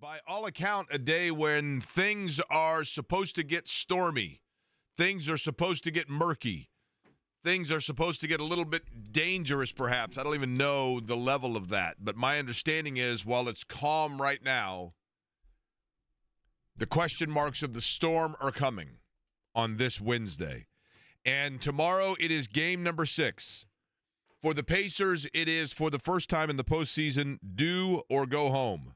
by all account, a day when things are supposed to get stormy. Things are supposed to get murky. Things are supposed to get a little bit dangerous, perhaps. I don't even know the level of that. But my understanding is, while it's calm right now, the question marks of the storm are coming on this Wednesday. And tomorrow it is game number 6. For the Pacers, it is, for the first time in the postseason, do or go home.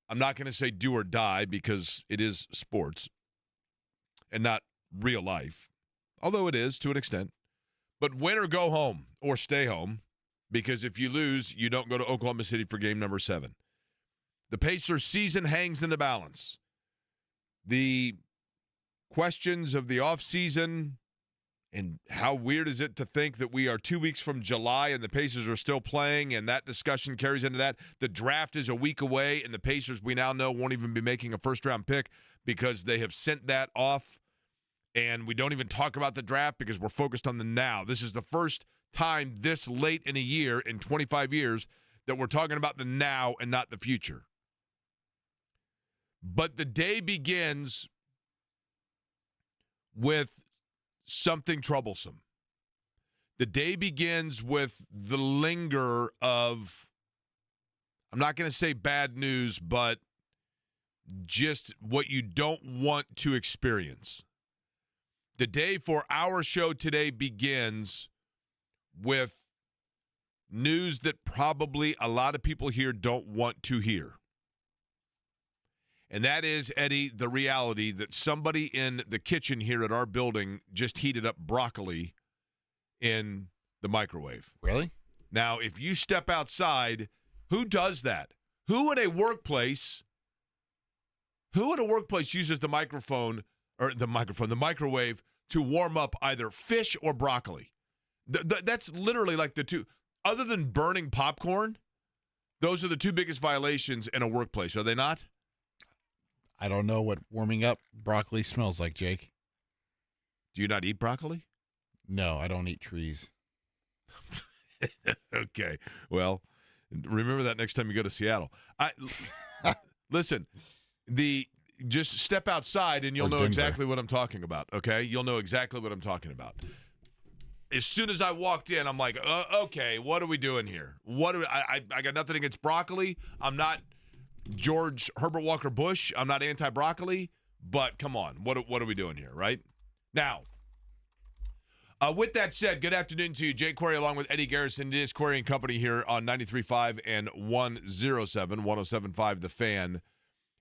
I'm not going to say do or die because it is sports and not real life, although it is to an extent. But win or go home or stay home, because if you lose, you don't go to Oklahoma City for game number 7. The Pacers' season hangs in the balance. The questions of the offseason, and how weird is it to think that we are 2 weeks from July and the Pacers are still playing, and that discussion carries into that. The draft is a week away, and the Pacers, we now know, won't even be making a first-round pick because they have sent that off, and we don't even talk about the draft because we're focused on the now. This is the first time this late in a year, in 25 years, that we're talking about the now and not the future. But the day begins with something troublesome. The day begins with the linger of, I'm not going to say bad news, but just what you don't want to experience. The day for our show today begins with news that probably a lot of people here don't want to hear. And that is, Eddie, the reality that somebody in the kitchen here at our building just heated up broccoli in the microwave. Really? Now, if you step outside, who does that? Who at a workplace uses the microwave to warm up either fish or broccoli? That's literally like the two. Other than burning popcorn, those are the two biggest violations in a workplace, are they not? I don't know what warming up broccoli smells like, Jake. Do you not eat broccoli? No, I don't eat trees. Okay. Well, remember that next time you go to Seattle. Listen, just step outside and you'll know exactly what I'm talking about, okay? You'll know exactly what I'm talking about. As soon as I walked in, I'm like, okay, what are we doing here? I got nothing against broccoli. I'm not George Herbert Walker Bush. I'm not anti-broccoli, but come on. What are we doing here, right? Now, with that said, good afternoon to you. Jay Query along with Eddie Garrison. It is Query and Company here on 93.5 and 107.5 The Fan.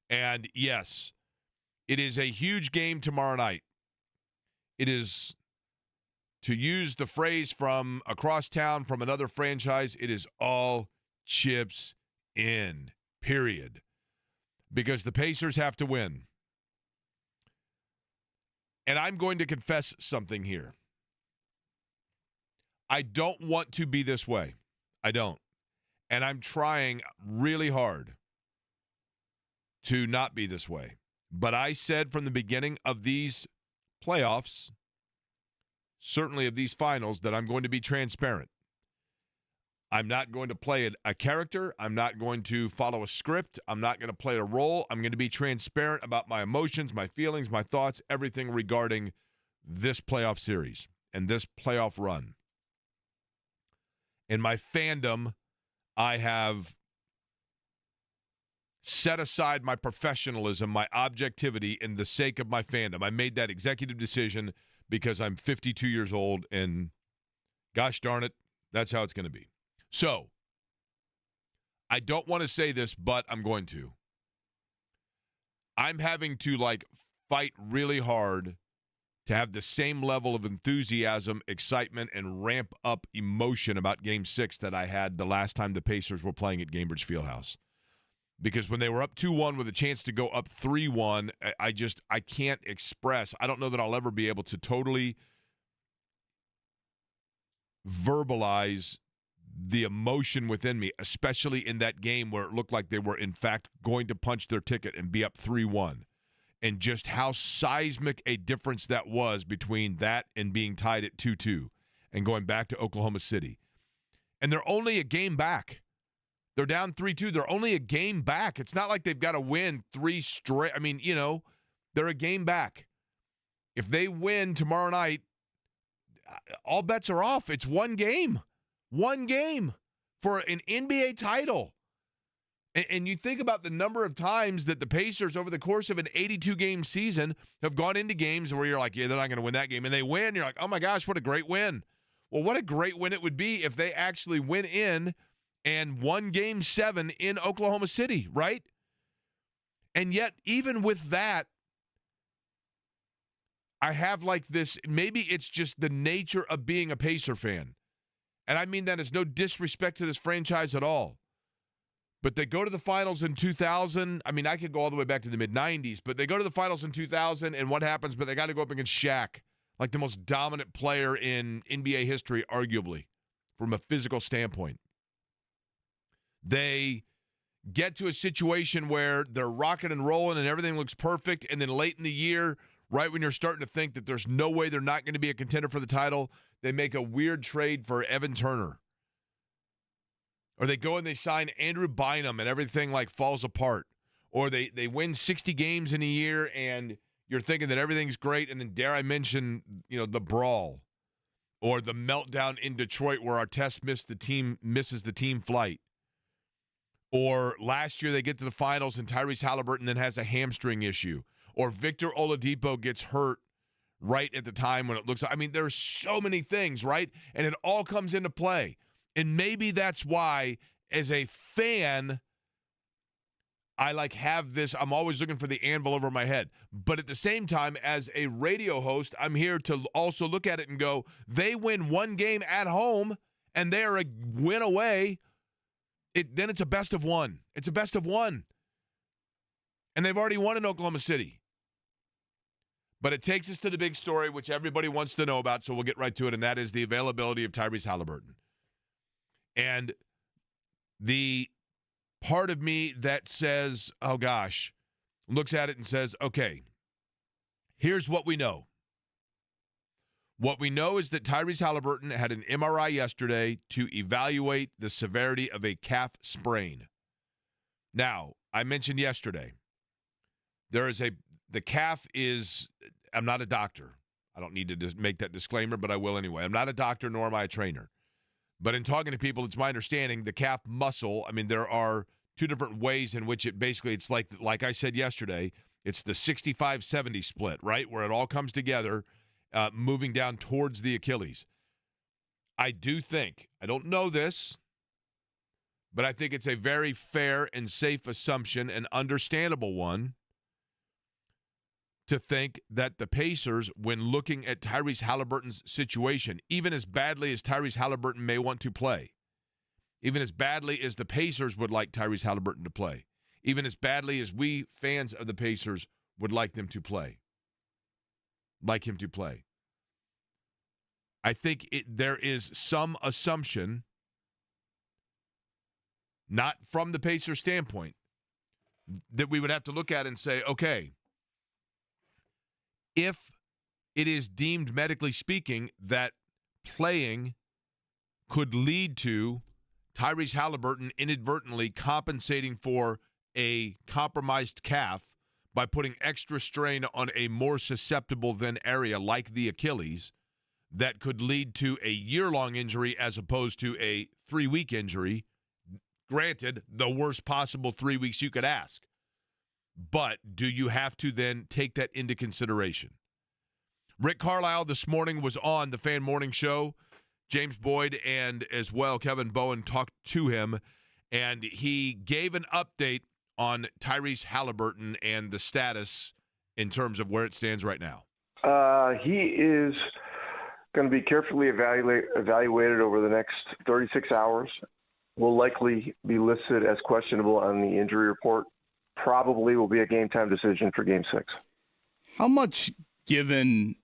And yes, it is a huge game tomorrow night. It is, to use the phrase from across town from another franchise, it is all chips in. Period. Because the Pacers have to win. And I'm going to confess something here. I don't want to be this way. I don't. And I'm trying really hard to not be this way. But I said from the beginning of these playoffs, certainly of these finals, that I'm going to be transparent. I'm not going to play a character. I'm not going to follow a script. I'm not going to play a role. I'm going to be transparent about my emotions, my feelings, my thoughts, everything regarding this playoff series and this playoff run. In my fandom, I have set aside my professionalism, my objectivity in the sake of my fandom. I made that executive decision because I'm 52 years old, and gosh darn it, that's how it's going to be. So, I don't want to say this, but I'm going to. I'm having to, fight really hard to have the same level of enthusiasm, excitement, and ramp up emotion about Game 6 that I had the last time the Pacers were playing at Gainbridge Fieldhouse. Because when they were up 2-1 with a chance to go up 3-1, I can't express. I don't know that I'll ever be able to totally verbalize the emotion within me, especially in that game where it looked like they were, in fact, going to punch their ticket and be up 3-1. And just how seismic a difference that was between that and being tied at 2-2 and going back to Oklahoma City. And they're only a game back. They're down 3-2. They're only a game back. It's not like they've got to win 3 straight. I mean, they're a game back. If they win tomorrow night, all bets are off. It's one game for an NBA title. And you think about the number of times that the Pacers over the course of an 82-game season have gone into games where you're like, yeah, they're not going to win that game. And they win. You're like, oh, my gosh, what a great win. Well, what a great win it would be if they actually went in and won Game 7 in Oklahoma City, right? And yet, even with that, I have like this, maybe it's just the nature of being a Pacer fan. And I mean that as no disrespect to this franchise at all. But they go to the finals in 2000. I mean, I could go all the way back to the mid-'90s, but they go to the finals in 2000, and what happens? But they got to go up against Shaq, like the most dominant player in NBA history, arguably, from a physical standpoint. They get to a situation where they're rocking and rolling and everything looks perfect, and then late in the year, right when you're starting to think that there's no way they're not going to be a contender for the title, they make a weird trade for Evan Turner. Or they go and they sign Andrew Bynum and everything like falls apart. Or they win 60 games in a year and you're thinking that everything's great, and then dare I mention, the brawl or the meltdown in Detroit where Artest misses the team flight. Or last year they get to the finals and Tyrese Haliburton then has a hamstring issue. Or Victor Oladipo gets hurt right at the time when it looks like. I mean, there's so many things, right? And it all comes into play. And maybe that's why, as a fan, I have this. I'm always looking for the anvil over my head. But at the same time, as a radio host, I'm here to also look at it and go, they win one game at home and they are a win away. Then it's a best of one. It's a best of one. And they've already won in Oklahoma City. But it takes us to the big story, which everybody wants to know about, so we'll get right to it, and that is the availability of Tyrese Haliburton. And the part of me that says, oh gosh, looks at it and says, okay, here's what we know. What we know is that Tyrese Haliburton had an MRI yesterday to evaluate the severity of a calf sprain. Now, I mentioned yesterday, the calf is, I'm not a doctor. I don't need to make that disclaimer, but I will anyway. I'm not a doctor, nor am I a trainer. But in talking to people, it's my understanding the calf muscle, I mean, there are two different ways in which it's like I said yesterday, it's the 65-70 split, right, where it all comes together, moving down towards the Achilles. I do think, I don't know this, but I think it's a very fair and safe assumption, an understandable one, to think that the Pacers, when looking at Tyrese Haliburton's situation, even as badly as Tyrese Haliburton may want to play, even as badly as the Pacers would like Tyrese Haliburton to play, even as badly as we fans of the Pacers would like him to play, I think there is some assumption, not from the Pacers standpoint, that we would have to look at and say, okay, if it is deemed medically speaking that playing could lead to Tyrese Haliburton inadvertently compensating for a compromised calf by putting extra strain on a more susceptible than area like the Achilles, that could lead to a year-long injury as opposed to a 3-week injury. Granted, the worst possible 3 weeks you could ask. But do you have to then take that into consideration? Rick Carlisle this morning was on the Fan Morning Show. James Boyd and as well Kevin Bowen talked to him, and he gave an update on Tyrese Haliburton and the status in terms of where it stands right now. He is going to be carefully evaluated over the next 36 hours. Will likely be listed as questionable on the injury report. Probably will be a game-time decision for Game 6. How much, given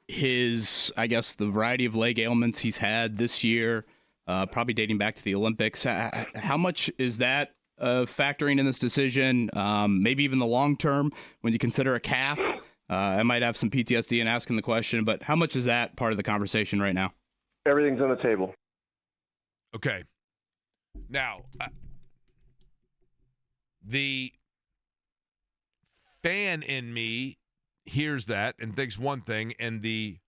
his, I guess, the variety of leg ailments he's had this year, probably dating back to the Olympics, how much is that factoring in this decision? Maybe even the long term, when you consider a calf? I might have some PTSD in asking the question, but how much is that part of the conversation right now? Everything's on the table. Okay. Now, The fan in me hears that and thinks one thing, and the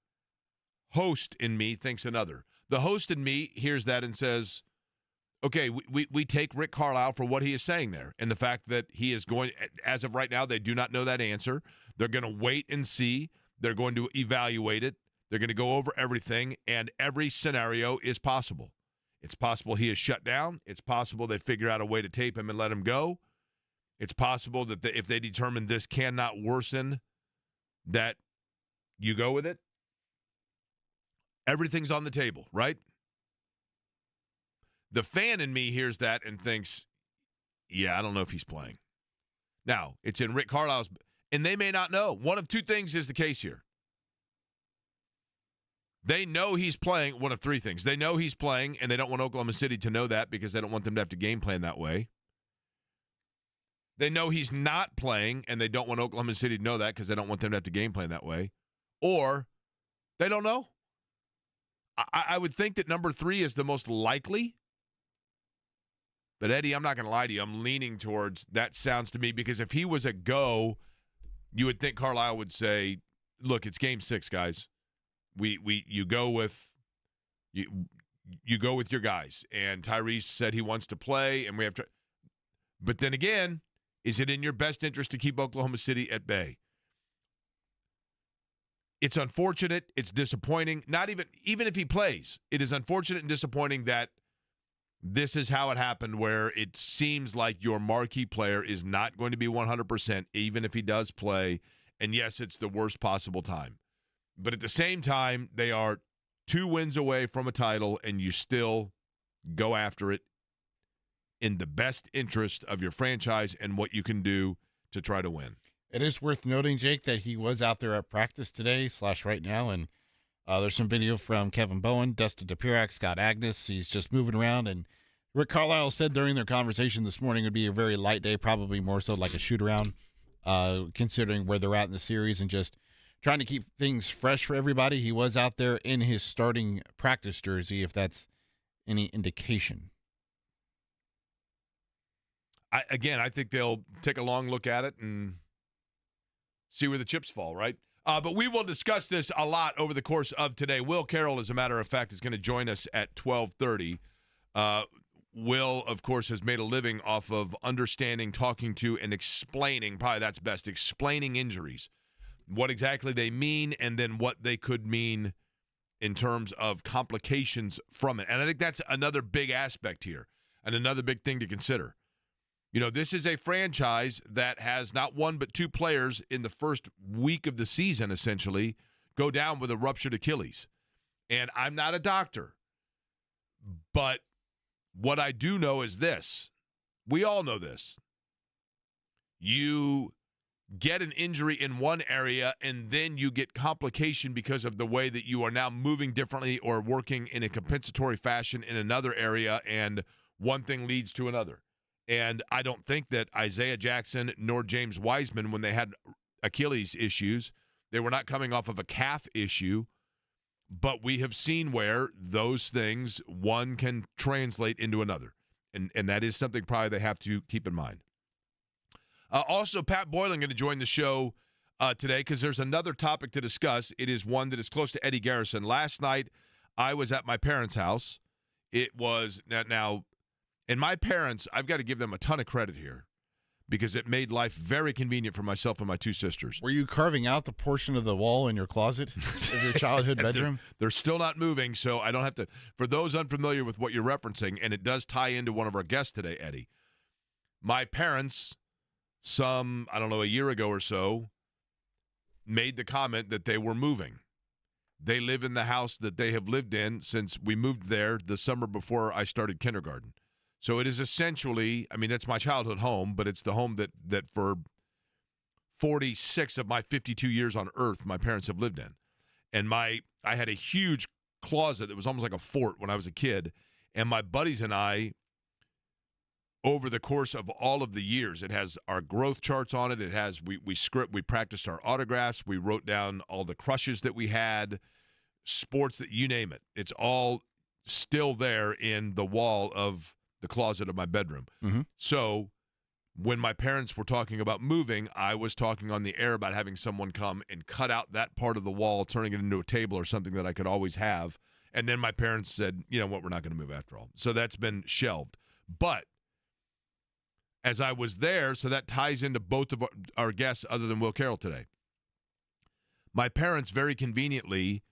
host in me thinks another. The host in me hears that and says, okay, we take Rick Carlisle for what he is saying there, and the fact that he is going, as of right now, they do not know that answer. They're going to wait and see. They're going to evaluate it. They're going to go over everything, and every scenario is possible. It's possible he is shut down. It's possible they figure out a way to tape him and let him go. It's possible that if they determine this cannot worsen, that you go with it. Everything's on the table, right? The fan in me hears that and thinks, yeah, I don't know if he's playing. Now, it's in Rick Carlisle's, and they may not know. One of two things is the case here. They know he's playing, one of three things. They know he's playing, and they don't want Oklahoma City to know that because they don't want them to have to game plan that way. They know he's not playing, and they don't want Oklahoma City to know that because they don't want them to have to game plan that way. Or they don't know. I would think that number 3 is the most likely. But, Eddie, I'm not going to lie to you. I'm leaning towards that sounds to me because if he was a go, you would think Carlisle would say, look, it's game 6, guys. You go with your guys. And Tyrese said he wants to play, and we have to. But then again, is it in your best interest to keep Oklahoma City at bay? It's unfortunate. It's disappointing. Not even if he plays, it is unfortunate and disappointing that this is how it happened, where it seems like your marquee player is not going to be 100%, even if he does play. And yes, it's the worst possible time. But at the same time, they are 2 wins away from a title, and you still go after it in the best interest of your franchise and what you can do to try to win. It is worth noting, Jake, that he was out there at practice today / right now, and there's some video from Kevin Bowen, Dustin DePirac, Scott Agnes. He's just moving around, and Rick Carlisle said during their conversation this morning it would be a very light day, probably more so like a shoot-around, considering where they're at in the series and just trying to keep things fresh for everybody. He was out there in his starting practice jersey, if that's any indication. I think they'll take a long look at it and see where the chips fall, right? But we will discuss this a lot over the course of today. Will Carroll, as a matter of fact, is going to join us at 12:30. Will, of course, has made a living off of understanding, talking to, and explaining, probably that's best, explaining injuries, what exactly they mean, and then what they could mean in terms of complications from it. And I think that's another big aspect here and another big thing to consider. You know, this is a franchise that has not one but 2 players in the first week of the season, essentially, go down with a ruptured Achilles. And I'm not a doctor, but what I do know is this. We all know this. You get an injury in one area, and then you get complication because of the way that you are now moving differently or working in a compensatory fashion in another area, and one thing leads to another. And I don't think that Isaiah Jackson nor James Wiseman, when they had Achilles issues, they were not coming off of a calf issue. But we have seen where those things, one can translate into another. And that is something probably they have to keep in mind. Also, Pat Boylan going to join the show today because there's another topic to discuss. It is one that is close to Eddie Garrison. Last night, I was at my parents' house. It was now. And my parents, I've got to give them a ton of credit here because it made life very convenient for myself and my 2 sisters. Were you carving out the portion of the wall in your closet of your childhood bedroom? They're still not moving, so I don't have to. For those unfamiliar with what you're referencing, and it does tie into one of our guests today, Eddie, my parents, a year ago or so, made the comment that they were moving. They live in the house that they have lived in since we moved there the summer before I started kindergarten. So it is essentially, that's my childhood home, but it's the home that for 46 of my 52 years on earth, my parents have lived in. And I had a huge closet that was almost like a fort when I was a kid. And my buddies and I, over the course of all of the years, it has our growth charts on it. It has, we practiced our autographs. We wrote down all the crushes that we had, sports that you name it. It's all still there in the wall of the closet of my bedroom. Mm-hmm. So when my parents were talking about moving, I was talking on the air about having someone come and cut out that part of the wall, turning it into a table or something that I could always have. And then my parents said, you know what, we're not going to move after all. So that's been shelved. But as I was there, so that ties into both of our guests other than Will Carroll today. My parents, very conveniently,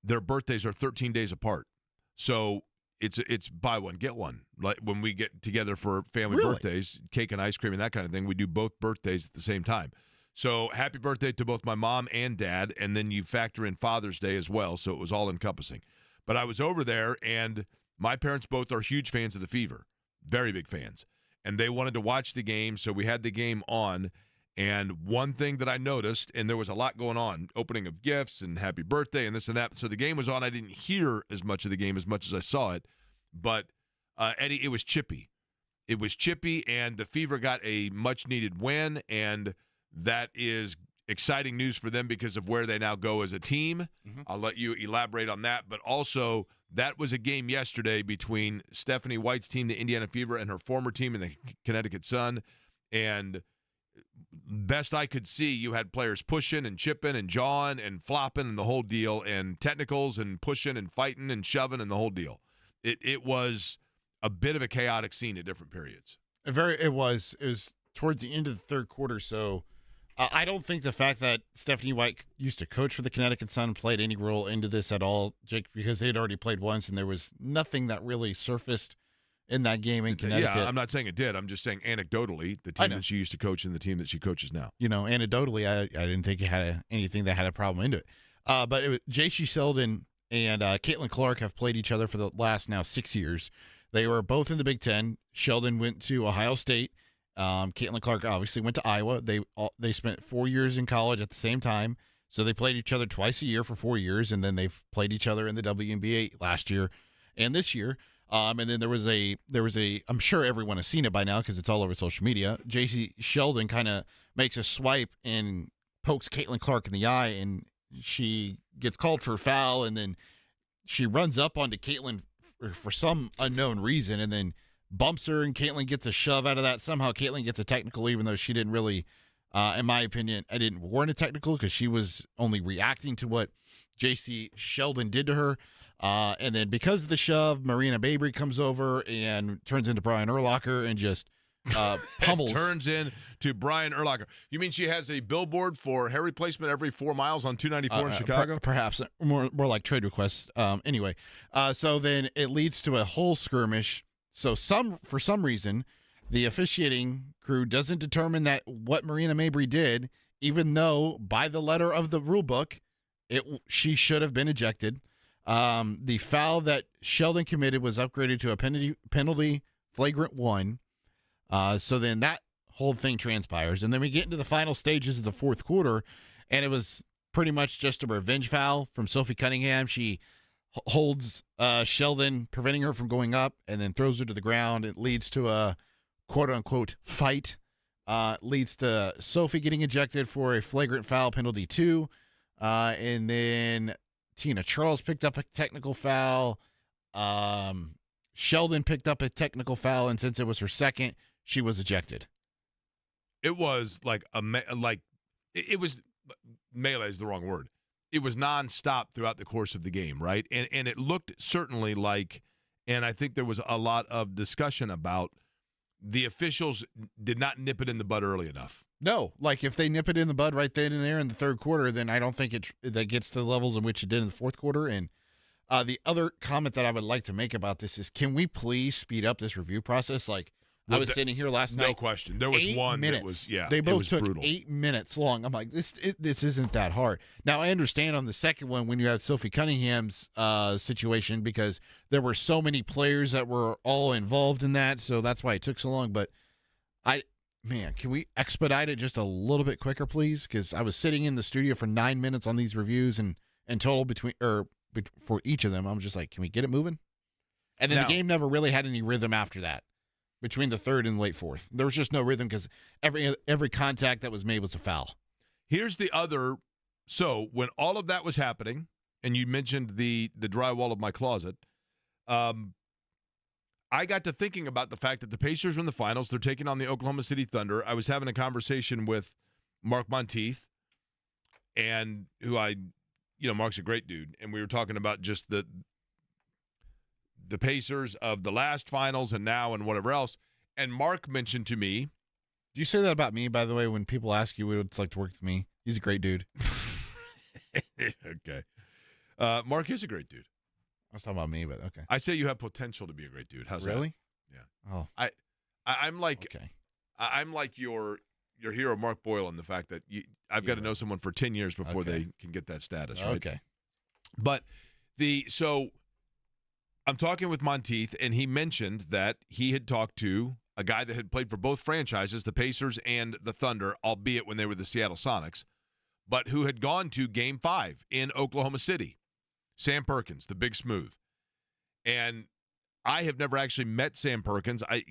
their birthdays are 13 days apart. So it's buy one, get one. Like when we get together for family birthdays, cake and ice cream and that kind of thing, we do both birthdays at the same time. So happy birthday to both my mom and dad, and then you factor in Father's Day as well, so it was all encompassing. But I was over there, and my parents both are huge fans of the Fever, very big fans. And they wanted to watch the game, so we had the game on. And one thing that I noticed, and there was a lot going on, opening of gifts and happy birthday and this and that. So the game was on. I didn't hear as much of the game as much as I saw it. But, Eddie, it was chippy. It was chippy, and the Fever got a much-needed win, and that is exciting news for them because of where they now go as a team. Mm-hmm. I'll let you elaborate on that. But also, that was a game yesterday between Stephanie White's team, the Indiana Fever, and her former team in the Connecticut Sun. And best I could see, you had players pushing and chipping and jawing and flopping and the whole deal, and technicals and pushing and fighting and shoving and the whole deal. It was a bit of a chaotic scene at different periods. It was towards the end of the third quarter, so I don't think the fact that Stephanie White used to coach for the Connecticut Sun played any role into this at all, Jake, because they had already played once and there was nothing that really surfaced in that game in Connecticut. Yeah, I'm not saying it did. I'm just saying anecdotally, the team that she used to coach and the team that she coaches now. You know, anecdotally, I didn't think it had anything that had a problem into it. But it was J.C. Sheldon and Caitlin Clark have played each other for the last now 6 years. They were both in the Big Ten. Sheldon went to Ohio State. Caitlin Clark obviously went to Iowa. They spent 4 years in college at the same time, so they played each other twice a year for 4 years, and then they've played each other in the WNBA last year and this year. And then there was a I'm sure everyone has seen it by now because it's all over social media. J.C. Sheldon kind of makes a swipe and pokes Caitlin Clark in the eye, and she gets called for a foul, and then she runs up onto Caitlin for some unknown reason, and then bumps her, and Caitlin gets a shove out of that. Somehow Caitlin gets a technical, even though she didn't really, in my opinion, I didn't warrant a technical because she was only reacting to what J.C. Sheldon did to her. And then because of the shove, Marina Mabry comes over and turns into Brian Urlacher and just pummels. Turns into Brian Urlacher. You mean she has a billboard for hair replacement every 4 miles on 294 in Chicago? Perhaps. More like trade requests. Anyway, so then it leads to a whole skirmish. So for some reason, the officiating crew doesn't determine that what Marina Mabry did, even though by the letter of the rule book, she should have been ejected. The foul that Sheldon committed was upgraded to a penalty flagrant 1. So then that whole thing transpires. And then we get into the final stages of the fourth quarter, and it was pretty much just a revenge foul from Sophie Cunningham. She holds Sheldon, preventing her from going up, and then throws her to the ground. It leads to a quote-unquote fight. Leads to Sophie getting ejected for a flagrant foul, penalty 2. And then Tina Charles picked up a technical foul. Sheldon picked up a technical foul, and since it was her second, she was ejected. It was it was melee is the wrong word. It was nonstop throughout the course of the game, right? And it looked certainly like, and I think there was a lot of discussion about the officials did not nip it in the bud early enough. No, like if they nip it in the bud right then and there in the third quarter, then I don't think that gets to the levels in which it did in the fourth quarter. And the other comment that I would like to make about this is, can we please speed up this review process? Like, I was sitting here last night. No question. There was 8 minutes. That was, yeah. They both took brutal. 8 minutes long. I'm like, this isn't that hard. Now, I understand on the second one when you had Sophie Cunningham's situation, because there were so many players that were all involved in that, so that's why it took so long. But can we expedite it just a little bit quicker, please? Because I was sitting in the studio for 9 minutes on these reviews, and total for each of them, I'm just like, can we get it moving? And then the game never really had any rhythm after that. Between the third and late fourth, there was just no rhythm because every contact that was made was a foul. Here's the other. So when all of that was happening, and you mentioned the drywall of my closet, I got to thinking about the fact that the Pacers are in the finals. They're taking on the Oklahoma City Thunder. I was having a conversation with Mark Monteith, and Mark's a great dude, and we were talking about just the Pacers of the last finals and now and whatever else. And Mark mentioned to me. Do you say that about me, by the way, when people ask you what it's like to work with me? He's a great dude. Okay. Mark is a great dude. I was talking about me, but okay. I say you have potential to be a great dude. How's that? Really? Yeah. Oh. I'm like Okay. I'm like your hero, Mark Boyle, in the fact that I've got to know someone for 10 years before they can get that status, right? Okay. But so I'm talking with Monteith, and he mentioned that he had talked to a guy that had played for both franchises, the Pacers and the Thunder, albeit when they were the Seattle Sonics, but who had gone to Game 5 in Oklahoma City, Sam Perkins, the Big Smooth. And I have never actually met Sam Perkins. I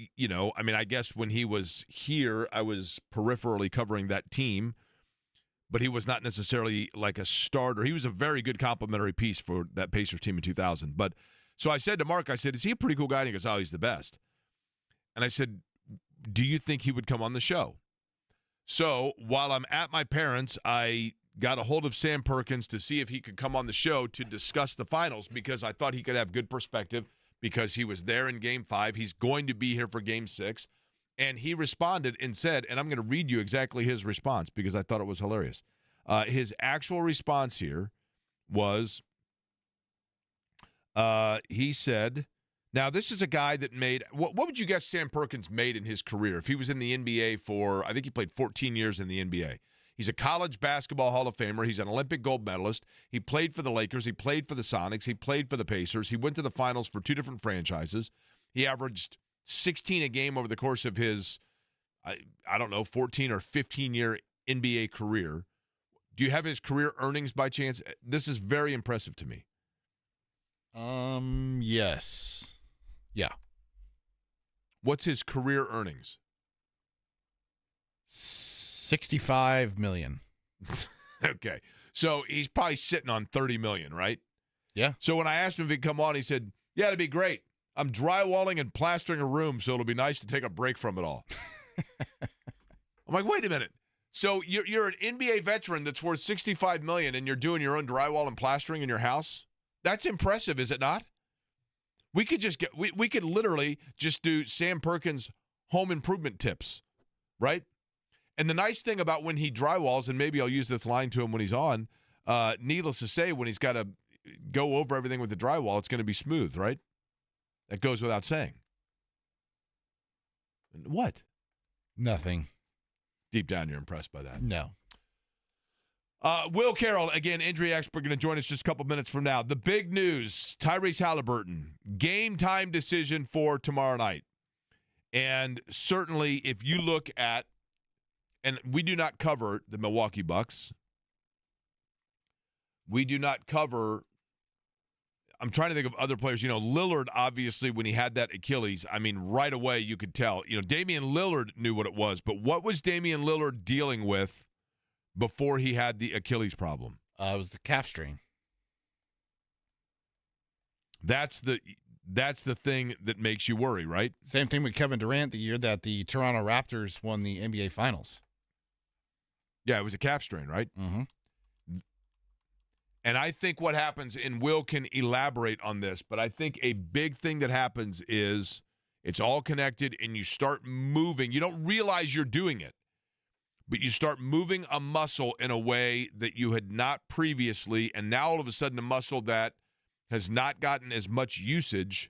guess when he was here, I was peripherally covering that team, but he was not necessarily like a starter. He was a very good complimentary piece for that Pacers team in 2000. But so I said to Mark, I said, is he a pretty cool guy? And he goes, oh, he's the best. And I said, do you think he would come on the show? So while I'm at my parents', I got a hold of Sam Perkins to see if he could come on the show to discuss the finals, because I thought he could have good perspective because he was there in Game 5. He's going to be here for Game 6. And he responded and said, and I'm going to read you exactly his response because I thought it was hilarious. His actual response here was, he said, now this is a guy that made, what would you guess Sam Perkins made in his career if he was in the NBA for, I think he played 14 years in the NBA. He's a college basketball Hall of Famer. He's an Olympic gold medalist. He played for the Lakers. He played for the Sonics. He played for the Pacers. He went to the finals for 2 different franchises. He averaged 16 a game over the course of his, 14 or 15-year NBA career. Do you have his career earnings by chance? This is very impressive to me. Yes. Yeah. What's his career earnings? 65 million. Okay. So he's probably sitting on 30 million, right? Yeah. So when I asked him if he'd come on, he said, yeah, it'd be great. I'm drywalling and plastering a room, so it'll be nice to take a break from it all. I'm like, wait a minute. So you're an NBA veteran that's worth $65 million, and you're doing your own drywall and plastering in your house? That's impressive, is it not? We could just we could literally just do Sam Perkins home improvement tips, right? And the nice thing about when he drywalls, and maybe I'll use this line to him when he's on, needless to say, when he's got to go over everything with the drywall, it's going to be smooth, right? That goes without saying. What? Nothing. Deep down, you're impressed by that. No. Will Carroll, again, injury expert, going to join us just a couple minutes from now. The big news, Tyrese Haliburton, game time decision for tomorrow night. And certainly if you look at, and we do not cover the Milwaukee Bucks. We do not cover, I'm trying to think of other players. Lillard, obviously, when he had that Achilles, right away you could tell. Damian Lillard knew what it was, but what was Damian Lillard dealing with before he had the Achilles problem? It was the calf strain. That's the thing that makes you worry, right? Same thing with Kevin Durant the year that the Toronto Raptors won the NBA Finals. Yeah, it was a calf strain, right? Mm-hmm. And I think what happens, and Will can elaborate on this, but I think a big thing that happens is it's all connected and you start moving. You don't realize you're doing it, but you start moving a muscle in a way that you had not previously, and now all of a sudden a muscle that has not gotten as much usage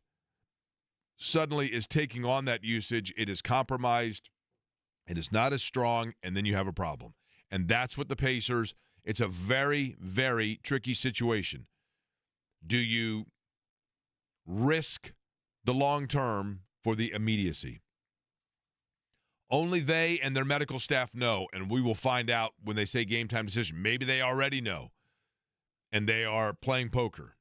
suddenly is taking on that usage. It is compromised. It is not as strong, and then you have a problem. And that's what the Pacers, it's a very, very tricky situation. Do you risk the long term for the immediacy? Only they and their medical staff know, and we will find out when they say game time decision. Maybe they already know, and they are playing poker.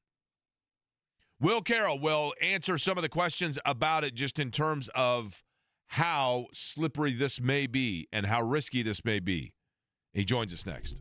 Will Carroll will answer some of the questions about it just in terms of how slippery this may be and how risky this may be. He joins us next.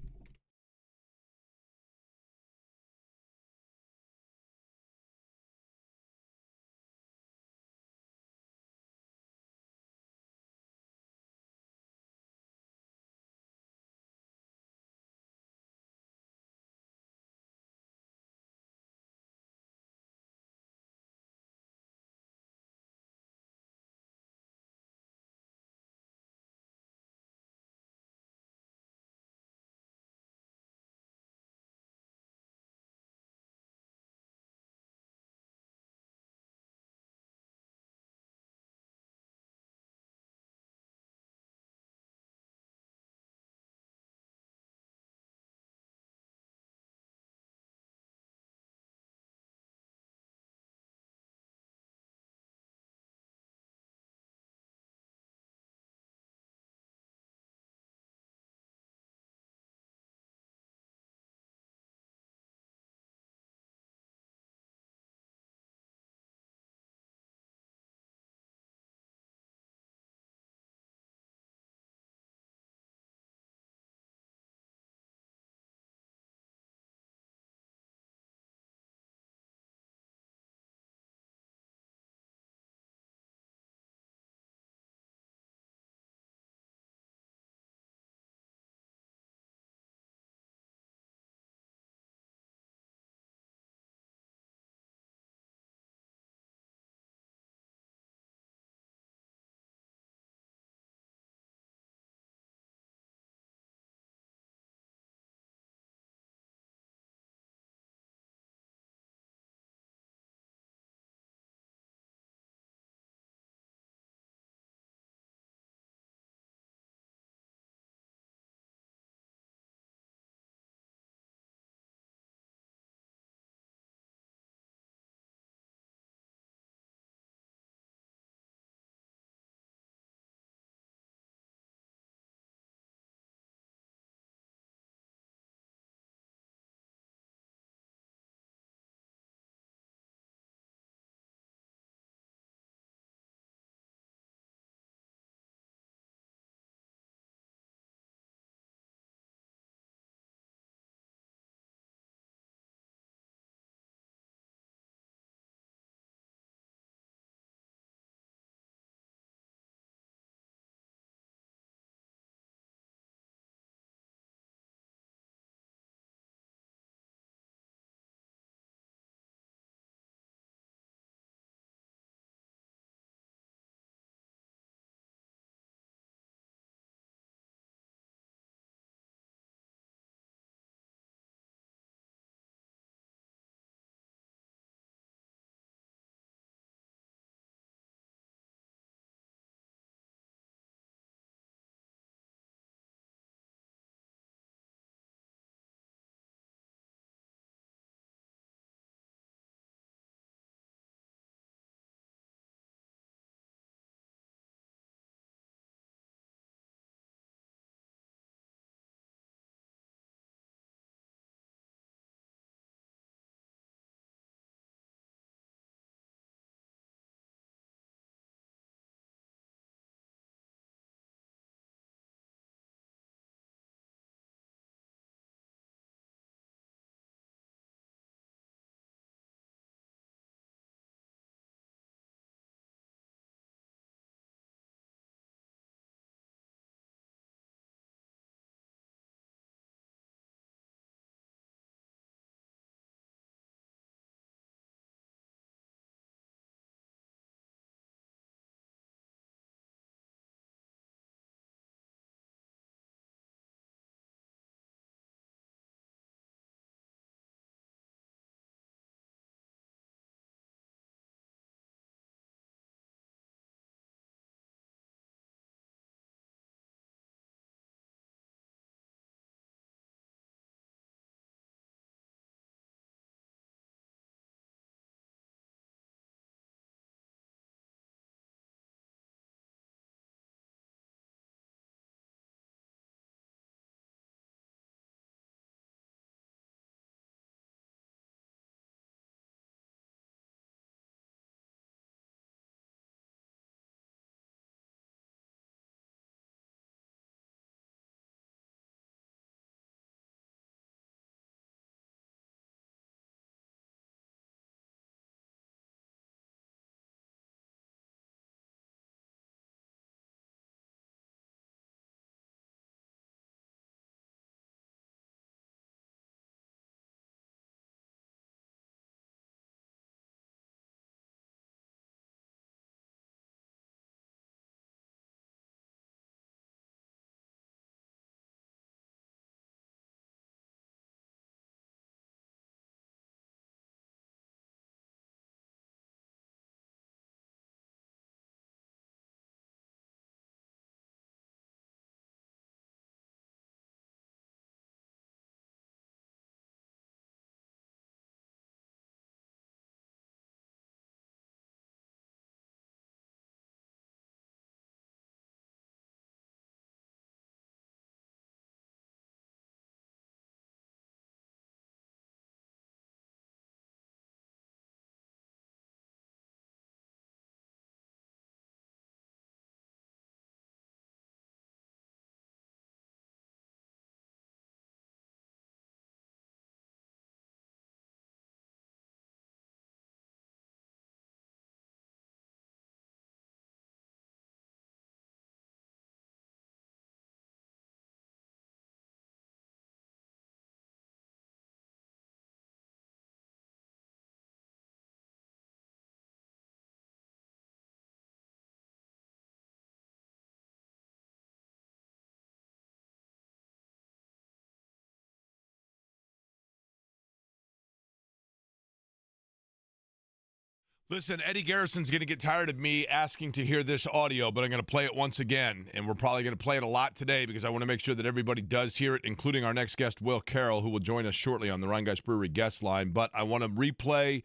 Listen, Eddie Garrison's going to get tired of me asking to hear this audio, but I'm going to play it once again, and we're probably going to play it a lot today because I want to make sure that everybody does hear it, including our next guest, Will Carroll, who will join us shortly on the Rhinegeist Brewery guest line. But I want to replay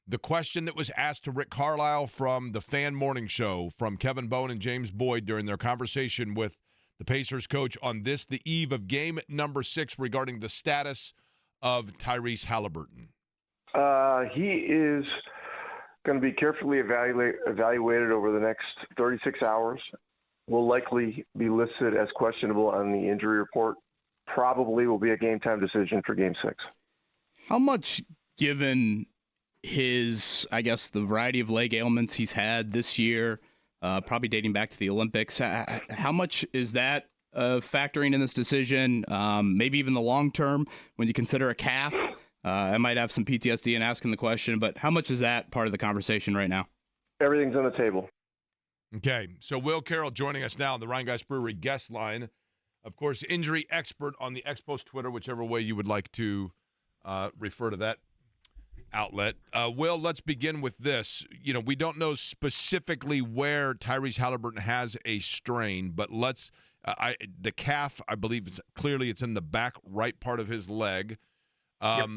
the question that was asked to Rick Carlisle from the Fan Morning Show from Kevin Bowen and James Boyd during their conversation with the Pacers coach on this, the eve of game number 6, regarding the status of Tyrese Haliburton. He is going to be carefully evaluated over the next 36 hours. Will likely be listed as questionable on the injury report. Probably will be a game time decision for game 6. How much, given his, I guess, the variety of leg ailments he's had this year, probably dating back to the Olympics, how much is that factoring in this decision? Maybe even the long term when you consider a calf? I might have some PTSD in asking the question, but how much is that part of the conversation right now? Everything's on the table. Okay, so Will Carroll joining us now on the Rhinegeist Brewery guest line. Of course, injury expert on the Expos Twitter, whichever way you would like to refer to that outlet. Will, let's begin with this. You know, we don't know specifically where Tyrese Haliburton has a strain, but let's the calf, I believe it's in the back right part of his leg. Yep.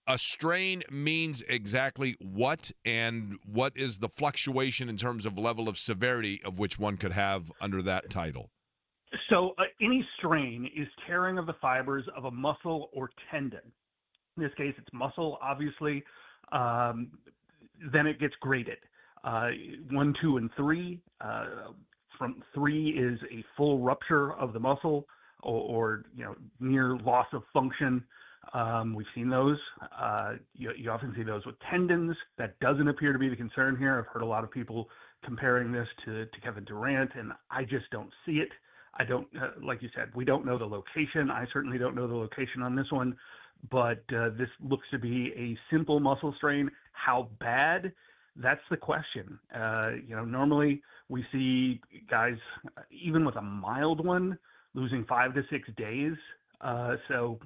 A strain means exactly what, and what is the fluctuation in terms of level of severity of which one could have under that title? So any strain is tearing of the fibers of a muscle or tendon. In this case, it's muscle, obviously. Then it gets graded. 1, 2, and 3. From 3 is a full rupture of the muscle or near loss of function. We've seen those. You often see those with tendons. That doesn't appear to be the concern here. I've heard a lot of people comparing this to Kevin Durant, and I just don't see it. I don't, like you said, we don't know the location. I certainly don't know the location on this one, but this looks to be a simple muscle strain. How bad? That's the question. Normally we see guys, even with a mild one, losing 5 to 6 days. So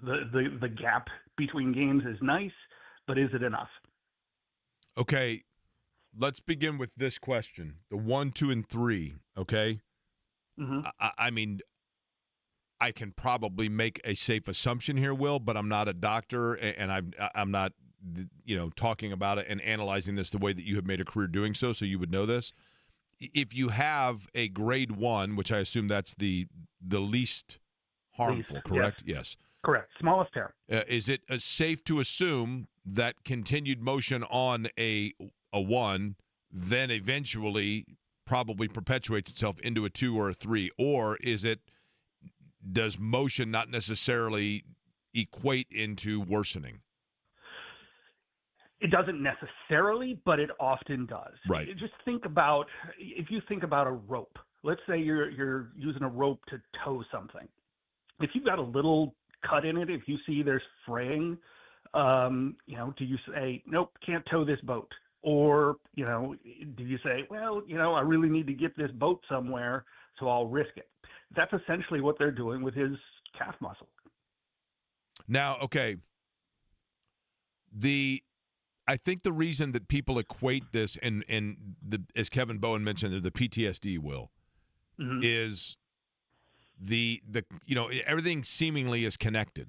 the gap between games is nice, but is it enough? Okay, let's begin with this question. The 1, 2, and 3, okay? Mm-hmm. I mean, I can probably make a safe assumption here, Will, but I'm not a doctor, and I'm not, talking about it and analyzing this the way that you have made a career doing so you would know this. If you have a grade 1, which I assume that's the least harmful, correct? Yes. Correct. Smallest tear. Is it safe to assume that continued motion on a 1 then eventually probably perpetuates itself into a 2 or a 3? Or does motion not necessarily equate into worsening? It doesn't necessarily, but it often does. Right. Just if you think about a rope. Let's say you're using a rope to tow something. If you've got a little cut in it, if you see there's fraying, do you say, nope, can't tow this boat? Or, do you say, well, I really need to get this boat somewhere, so I'll risk it. That's essentially what they're doing with his calf muscle. Now, okay, I think the reason that people equate this and as Kevin Bowen mentioned, the PTSD, Will, mm-hmm. is the everything seemingly is connected.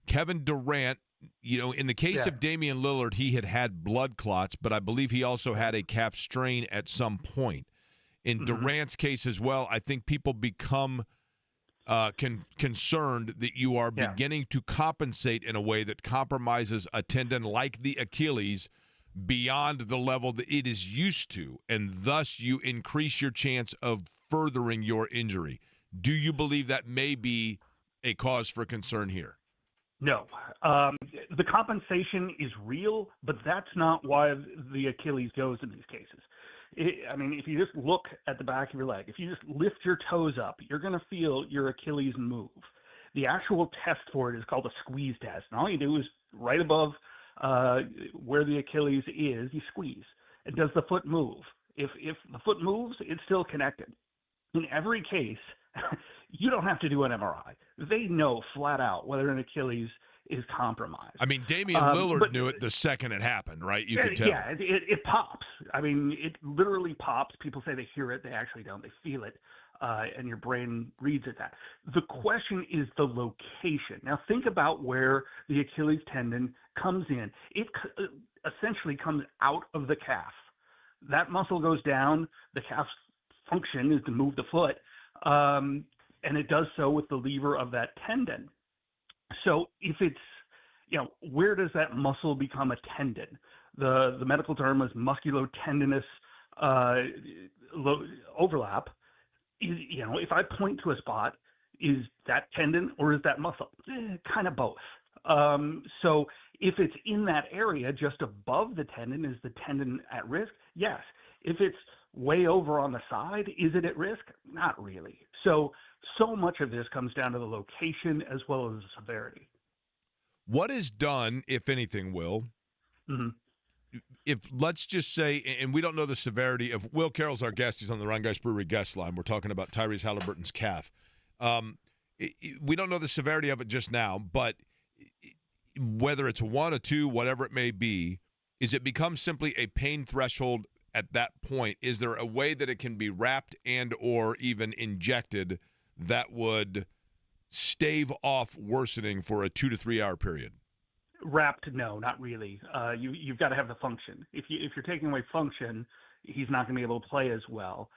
Kevin Durant, in the case of Damian Lillard, he had blood clots, but I believe he also had a calf strain at some point. In mm-hmm. Durant's case as well, I think people become concerned that you are beginning to compensate in a way that compromises a tendon like the Achilles beyond the level that it is used to, and thus you increase your chance of furthering your injury. Do you believe that may be a cause for concern here? No. The compensation is real, but that's not why the Achilles goes in these cases. If you just look at the back of your leg, if you just lift your toes up, you're going to feel your Achilles move. The actual test for it is called a squeeze test. And all you do is right above where the Achilles is, you squeeze. And does the foot move? If the foot moves, it's still connected. In every case, you don't have to do an MRI. They know flat out whether an Achilles is compromised. I mean, Damian Lillard knew it the second it happened, right? You could tell. Yeah, it pops. I mean, it literally pops. People say they hear it. They actually don't. They feel it. And your brain reads it that. The question is the location. Now, think about where the Achilles tendon comes in. It essentially comes out of the calf. That muscle goes down. The calf's function is to move the foot, and it does so with the lever of that tendon. So if it's, where does that muscle become a tendon? The medical term is musculotendinous overlap. If I point to a spot, is that tendon or is that muscle? Kind of both. So if it's in that area just above the tendon, is the tendon at risk? Yes. If it's way over on the side, is it at risk? Not really. So much of this comes down to the location as well as the severity. What is done, if anything, Will? Mm-hmm. If let's just say, and we don't know the severity of Will Carroll's our guest. He's on the Ryan Geist Brewery guest line. We're talking about Tyrese Haliburton's calf. We don't know the severity of it just now, but whether it's 1 or 2, whatever it may be, is it becomes simply a pain threshold at that point? Is there a way that it can be wrapped and or even injected that would stave off worsening for a 2 to 3 hour period? Wrapped, no, not really. You've got to have the function. If you're taking away function, he's not going to be able to play as well.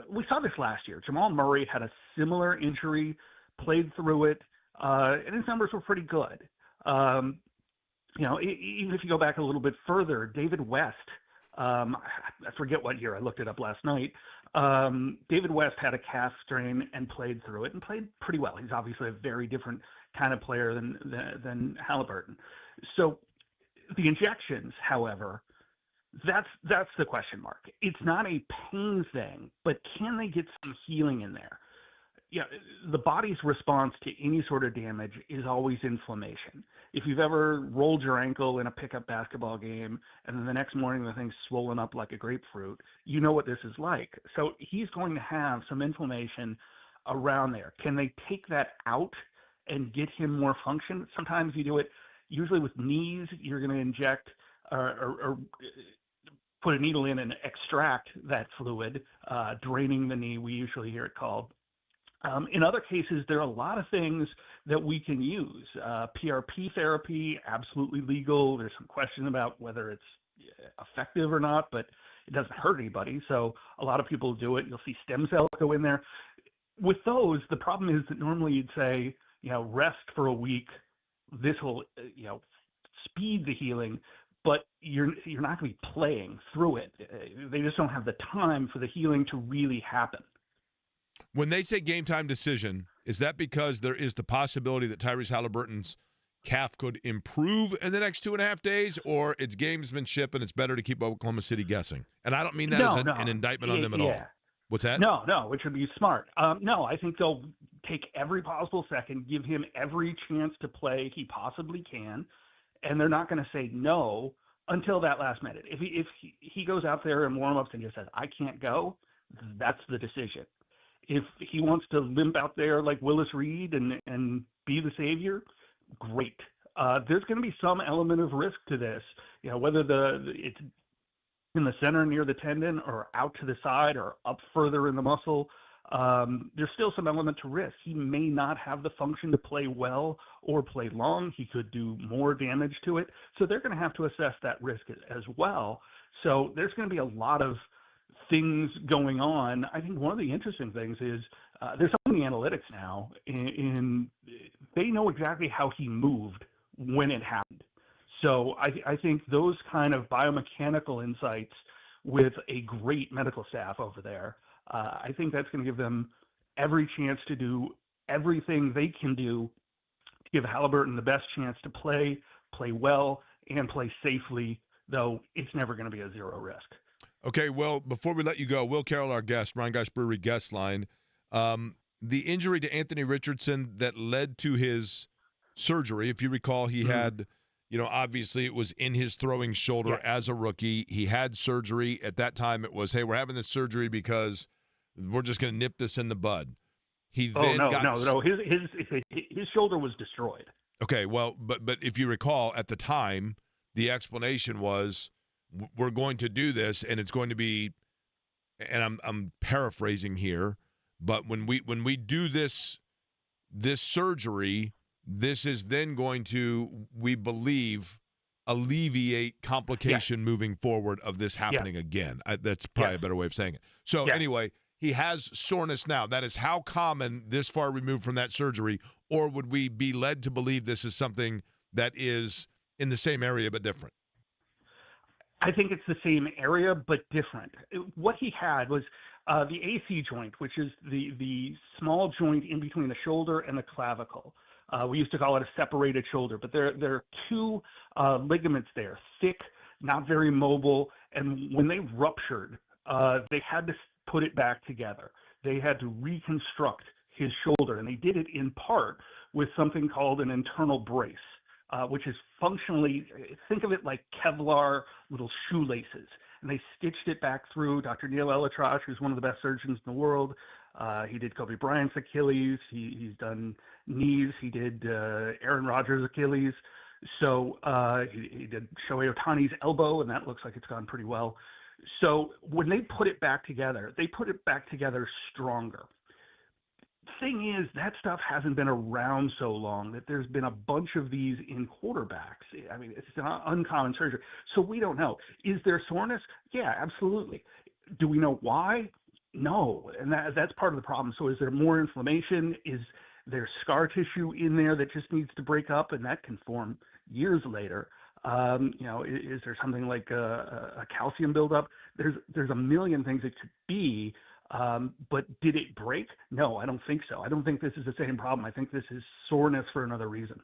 We saw this last year. Jamal Murray had a similar injury, played through it, and his numbers were pretty good. Even if you go back a little bit further, David West, I forget what year, I looked it up last night. David West had a calf strain and played through it and played pretty well. He's obviously a very different kind of player than Haliburton. So the injections, however, that's the question mark. It's not a pain thing, but can they get some healing in there? Yeah, the body's response to any sort of damage is always inflammation. If you've ever rolled your ankle in a pickup basketball game and then the next morning the thing's swollen up like a grapefruit, you know what this is like. So he's going to have some inflammation around there. Can they take that out and get him more function? Sometimes you do it, usually with knees, you're going to inject or put a needle in and extract that fluid, draining the knee, we usually hear it called. In other cases, there are a lot of things that we can use. PRP therapy, absolutely legal. There's some question about whether it's effective or not, but it doesn't hurt anybody. So a lot of people do it. You'll see stem cells go in there. With those, the problem is that normally you'd say, rest for a week. This will, speed the healing, but you're not going to be playing through it. They just don't have the time for the healing to really happen. When they say game time decision, is that because there is the possibility that Tyrese Haliburton's calf could improve in the next 2.5 days, or it's gamesmanship and it's better to keep Oklahoma City guessing? And I don't mean that as an indictment on them at all. What's that? No, which would be smart. No, I think they'll take every possible second, give him every chance to play he possibly can, and they're not going to say no until that last minute. If he goes out there in warm-ups and just says, I can't go, that's the decision. If he wants to limp out there like Willis Reed and be the savior, great. There's going to be some element of risk to this, whether it's in the center near the tendon or out to the side or up further in the muscle. There's still some element to risk. He may not have the function to play well or play long. He could do more damage to it. So they're going to have to assess that risk as well. So there's going to be a lot of things going on. I think one of the interesting things is there's so many analytics now, and they know exactly how he moved when it happened. So I think those kind of biomechanical insights with a great medical staff over there, I think that's going to give them every chance to do everything they can do to give Haliburton the best chance to play well, and play safely, though it's never going to be a zero risk. Okay, well, before we let you go, Will Carroll, our guest, Ryan Geist Brewery guest line, the injury to Anthony Richardson that led to his surgery, if you recall, he had, obviously it was in his throwing shoulder as a rookie. He had surgery. At that time, it was, hey, we're having this surgery because we're just going to nip this in the bud. He then no. His shoulder was destroyed. Okay, well, but if you recall, at the time, the explanation was we're going to do this, and it's going to be, and I'm paraphrasing here, but when we do this surgery, this is then going to, we believe, alleviate complication moving forward of this happening again. That's probably a better way of saying it. So anyway, he has soreness now. That is how common this far removed from that surgery, or would we be led to believe this is something that is in the same area but different? I think it's the same area but different. What he had was the AC joint, which is the small joint in between the shoulder and the clavicle. We used to call it a separated shoulder, but there are two ligaments there, thick, not very mobile, and when they ruptured, they had to put it back together. They had to reconstruct his shoulder, and they did it in part with something called an internal brace, which is functionally, think of it like Kevlar little shoelaces. And they stitched it back through. Dr. Neil Elatrash, who's one of the best surgeons in the world, he did Kobe Bryant's Achilles. He's done knees. He did Aaron Rodgers' Achilles. So he did Shohei Ohtani's elbow, and that looks like it's gone pretty well. So when they put it back together, they put it back together stronger. Thing is, that stuff hasn't been around so long that there's been a bunch of these in quarterbacks. I mean, it's an uncommon surgery. So we don't know. Is there soreness? Yeah, absolutely. Do we know why? No. And that's part of the problem. So is there more inflammation? Is there scar tissue in there that just needs to break up, and that can form years later? Is there something like a calcium buildup? There's a million things it could be. But did it break? No, I don't think so. I don't think this is the same problem. I think this is soreness for another reason.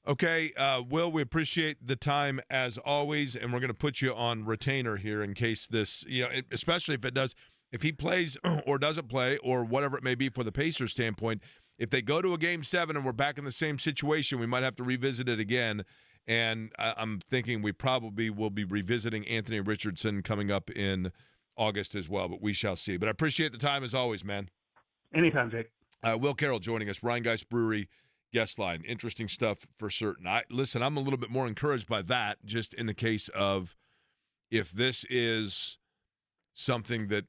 Okay, Will, we appreciate the time as always, and we're going to put you on retainer here in case this, especially if he plays or doesn't play or whatever it may be for the Pacers standpoint. If they go to a Game 7 and we're back in the same situation, we might have to revisit it again. And I'm thinking we probably will be revisiting Anthony Richardson coming up in August as well, but we shall see. But I appreciate the time as always, man. Anytime, Jake. Will Carroll joining us, Ryan Geist Brewery guest line. Interesting stuff for certain. I'm a little bit more encouraged by that, just in the case of if this is something that,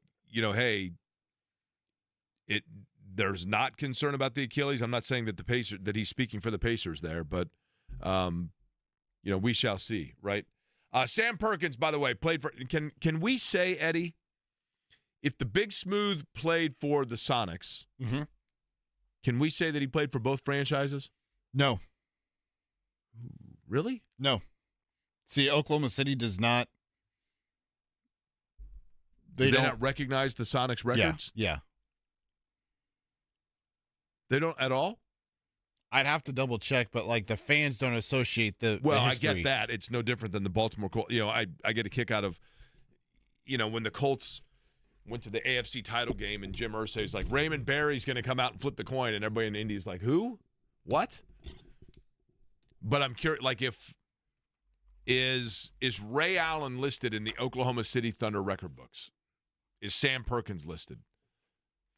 there's not concern about the Achilles. I'm not saying that that he's speaking for the Pacers there, but we shall see, right? Sam Perkins, by the way, played for. Can we say, Eddie, if the Big Smooth played for the Sonics, can we say that he played for both franchises? No. Really? No. See, Oklahoma City does not. They don't not recognize the Sonics records? Yeah. They don't at all? I'd have to double check, but the fans don't associate the history. I get that. It's no different than the Baltimore Colts. I get a kick out of, when the Colts went to the AFC title game and Jim Irsay's like, Raymond Barry's going to come out and flip the coin, and everybody in Indy's like, who? What? But I'm curious, is Ray Allen listed in the Oklahoma City Thunder record books? Is Sam Perkins listed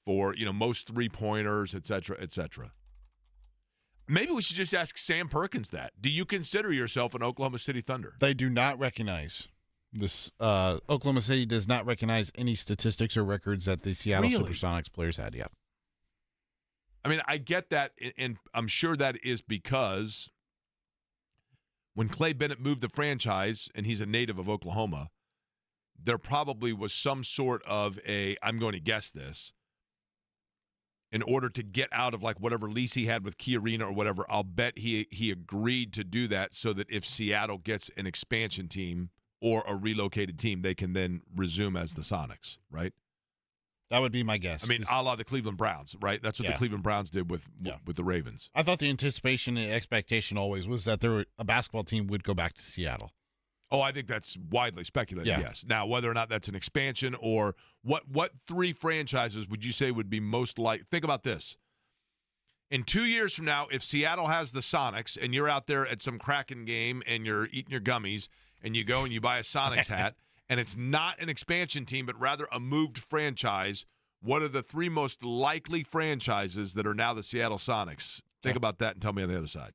for, most three-pointers, et cetera, et cetera? Maybe we should just ask Sam Perkins that. Do you consider yourself an Oklahoma City Thunder? They do not recognize this. Oklahoma City does not recognize any statistics or records that the Seattle Supersonics players had yet. I mean, I get that, and I'm sure that is because when Clay Bennett moved the franchise, and he's a native of Oklahoma, there probably was some sort of I'm going to guess this, in order to get out of whatever lease he had with Key Arena or whatever. I'll bet he agreed to do that so that if Seattle gets an expansion team or a relocated team, they can then resume as the Sonics, right? That would be my guess. I mean, a la the Cleveland Browns, right? That's what the Cleveland Browns did with the Ravens. I thought the anticipation and expectation always was that a basketball team would go back to Seattle. Oh, I think that's widely speculated, yes. Now, whether or not that's an expansion or what three franchises would you say would be most think about this. In 2 years from now, if Seattle has the Sonics and you're out there at some Kraken game and you're eating your gummies and you go and you buy a Sonics hat and it's not an expansion team but rather a moved franchise, what are the three most likely franchises that are now the Seattle Sonics? Think about that and tell me on the other side.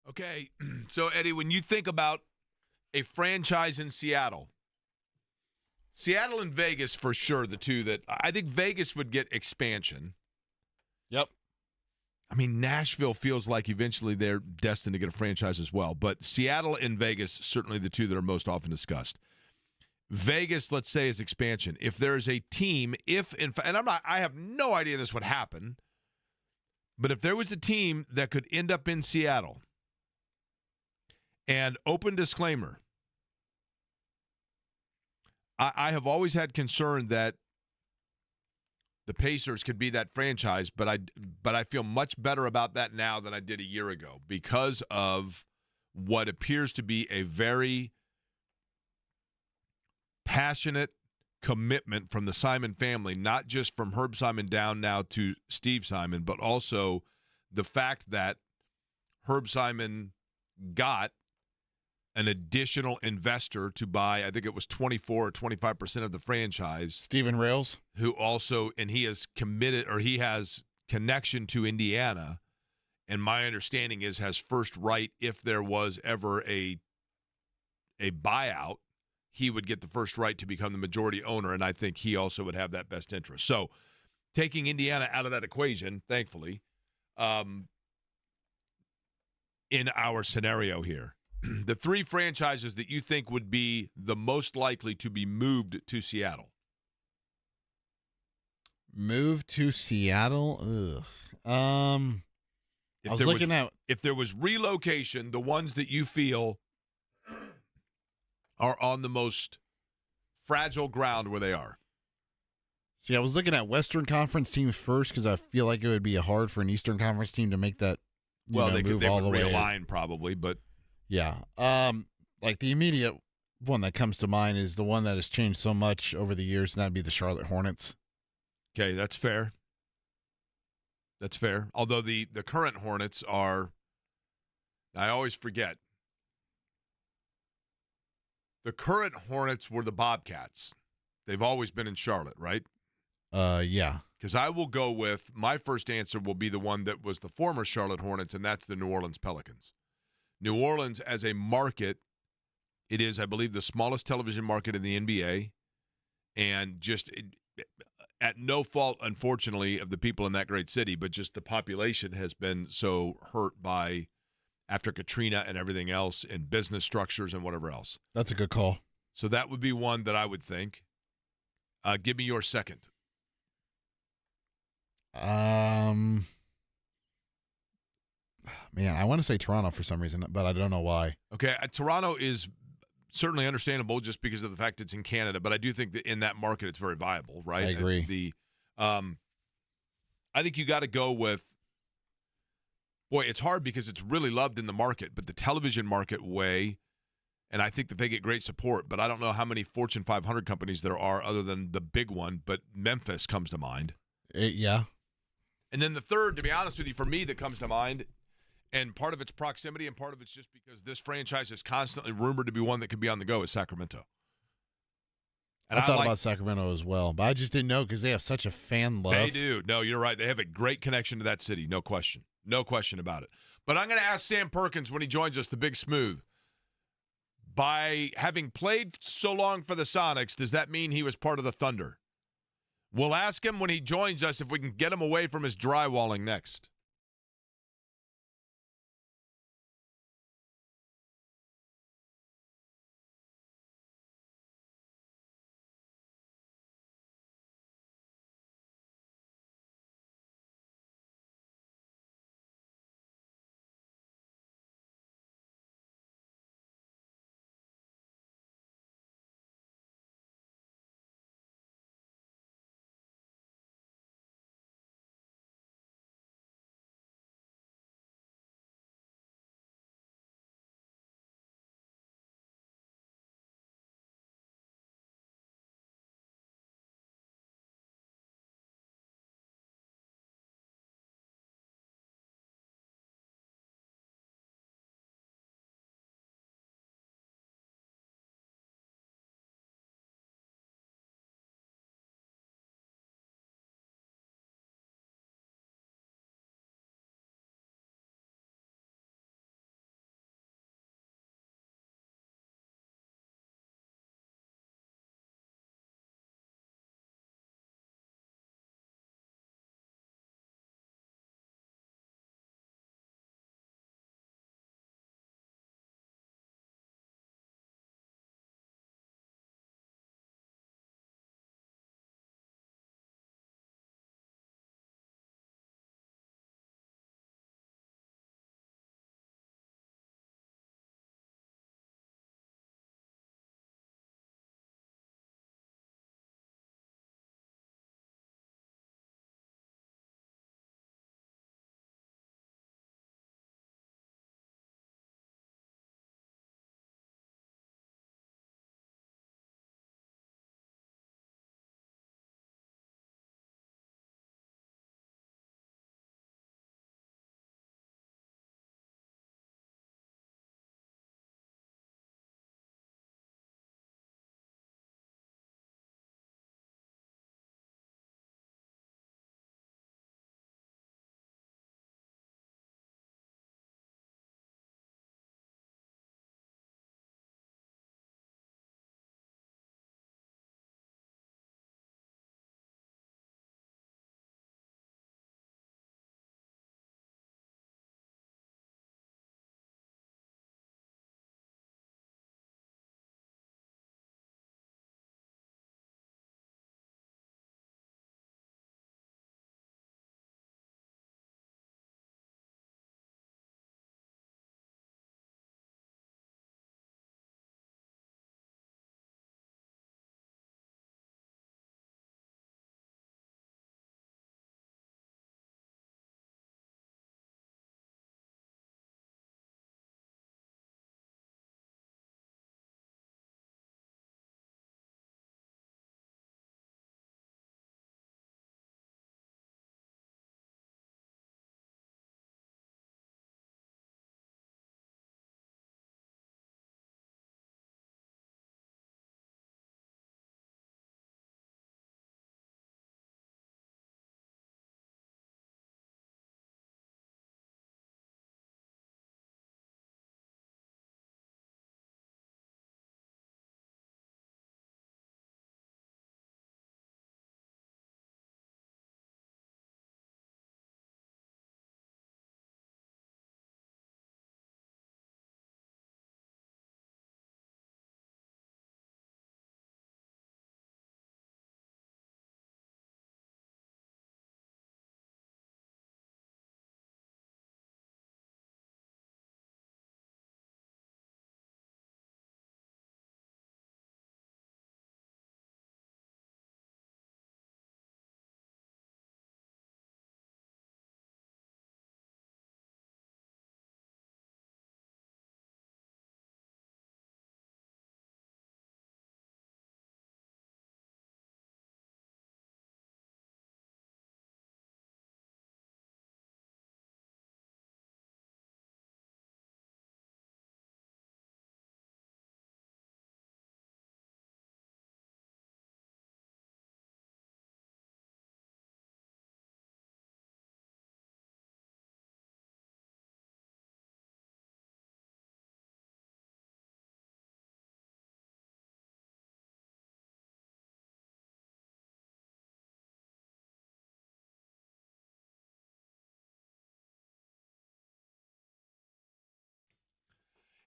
Okay, so Eddie, when you think about a franchise in Seattle and Vegas for sure, the two that I think Vegas would get expansion. Yep. I mean, Nashville feels like eventually they're destined to get a franchise as well, but Seattle and Vegas, certainly the two that are most often discussed. Vegas, let's say, is expansion. If there's a team, I have no idea this would happen, but if there was a team that could end up in Seattle, and open disclaimer, I have always had concern that the Pacers could be that franchise, but I feel much better about that now than I did a year ago because of what appears to be a very passionate commitment from the Simon family, not just from Herb Simon down now to Steve Simon, but also the fact that Herb Simon got an additional investor to buy, I think it was 24 or 25% of the franchise. Stephen Rails. Who also, and he is committed, or he has connection to Indiana, and my understanding is has first right if there was ever a buyout, he would get the first right to become the majority owner, and I think he also would have that best interest. So taking Indiana out of that equation, thankfully, in our scenario here, the three franchises that you think would be the most likely to be moved to Seattle. Move to Seattle? Ugh. If there was relocation, the ones that you feel are on the most fragile ground where they are. See, I was looking at Western Conference teams first because I feel like it would be hard for an Eastern Conference team to make that they move would all the way. realign probably, but yeah. Like the immediate one that comes to mind is the one that has changed so much over the years, and that'd be the Charlotte Hornets. Okay, that's fair. That's fair. Although the current Hornets are, I always forget. The current Hornets were the Bobcats. They've always been in Charlotte, right? Yeah. Because I will go with, my first answer will be the one that was the former Charlotte Hornets, and that's the New Orleans Pelicans. New Orleans as a market, it is, I believe, the smallest television market in the NBA, and just at no fault, unfortunately, of the people in that great city, but just the population has been so hurt by after Katrina and everything else, and business structures and whatever else. That's a good call. So that would be one that I would think. Give me your second. Man, I want to say Toronto for some reason, but I don't know why. Okay, Toronto is certainly understandable just because of the fact it's in Canada, but I do think that in that market it's very viable, right? I agree. I think you got to go with, boy, it's hard because it's really loved in the market, but the television market way, and I think that they get great support, but I don't know how many Fortune 500 companies there are other than the big one, but Memphis comes to mind. Yeah. And then the third, to be honest with you, for me that comes to mind, and part of its proximity and part of it's just because this franchise is constantly rumored to be one that could be on the go, is Sacramento. And I thought about Sacramento as well, but I just didn't know because they have such a fan love. They do. No, you're right. They have a great connection to that city. No question. No question about it. But I'm going to ask Sam Perkins when he joins us, the Big Smooth. By having played so long for the Sonics, does that mean he was part of the Thunder? We'll ask him when he joins us if we can get him away from his drywalling next.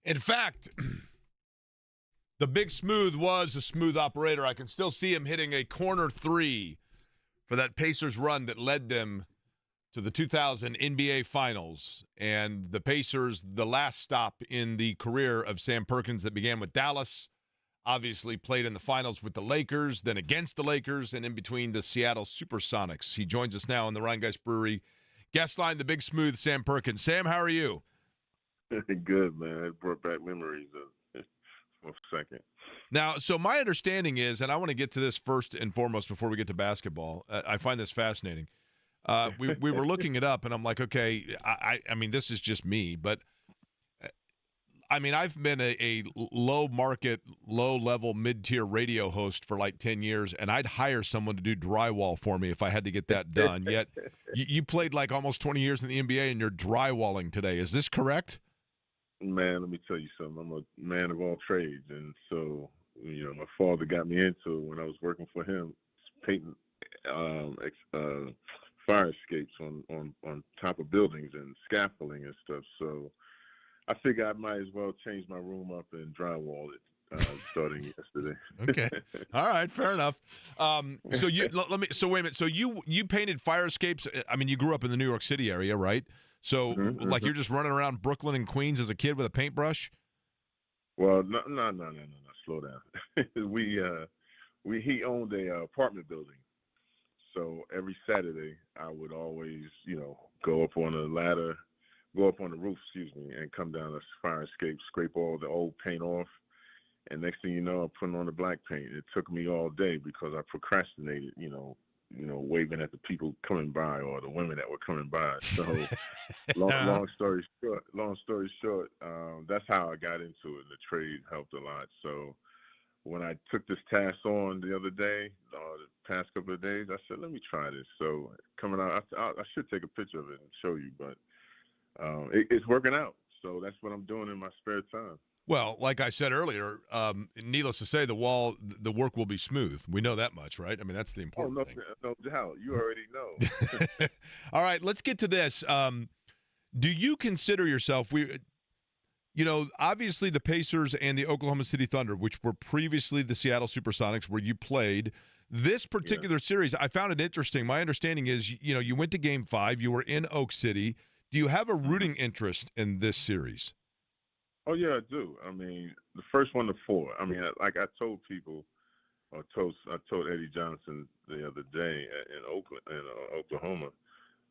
In fact, the Big Smooth was a smooth operator. I can still see him hitting a corner three for that Pacers run that led them to the 2000 NBA Finals. And the Pacers, the last stop in the career of Sam Perkins that began with Dallas, obviously played in the finals with the Lakers, then against the Lakers, and in between the Seattle Supersonics. He joins us now on the Rhinegeist Brewery guest line, the Big Smooth, Sam Perkins. Sam, how are you? Good, man. It brought back memories for a second. Now, so my understanding is, and I want to get to this first and foremost before we get to basketball. I find this fascinating. We were looking it up, and I'm like, okay, I mean, this is just me, but I mean, I've been a low market, low level, mid tier radio host for like 10 years, and I'd hire someone to do drywall for me if I had to get that done. Yet you played like almost 20 years in the NBA, and you're drywalling today. Is this correct? Man, let me tell you something. I'm a man of all trades, and so my father got me into it when I was working for him, painting fire escapes on top of buildings and scaffolding and stuff. So I figure I might as well change my room up and drywall it starting yesterday. Okay, all right, fair enough. So wait a minute. So you painted fire escapes. I mean, you grew up in the New York City area, right? So like you're just running around Brooklyn and Queens as a kid with a paintbrush? Well, no. Slow down. He owned a apartment building. So every Saturday, I would always, go up on the roof, and come down the fire escape, scrape all the old paint off. And next thing you know, I'm putting on the black paint. It took me all day because I procrastinated, waving at the people coming by or the women that were coming by. So long story short, that's how I got into it. The trade helped a lot. So when I took this task on the other day, the past couple of days, I said, let me try this. So coming out, I should take a picture of it and show you, but it's working out. So that's what I'm doing in my spare time. Well, like I said earlier, needless to say, the work will be smooth. We know that much, right? I mean, that's the important thing. No doubt. You already know. All right, let's get to this. Do you consider yourself obviously the Pacers and the Oklahoma City Thunder, which were previously the Seattle Supersonics, where you played this particular series? I found it interesting. My understanding is, you went to Game 5. You were in Oak City. Do you have a rooting interest in this series? Oh, yeah, I do. I mean, the first 1 to 4. I mean, like I told people, I told Eddie Johnson the other day in Oklahoma,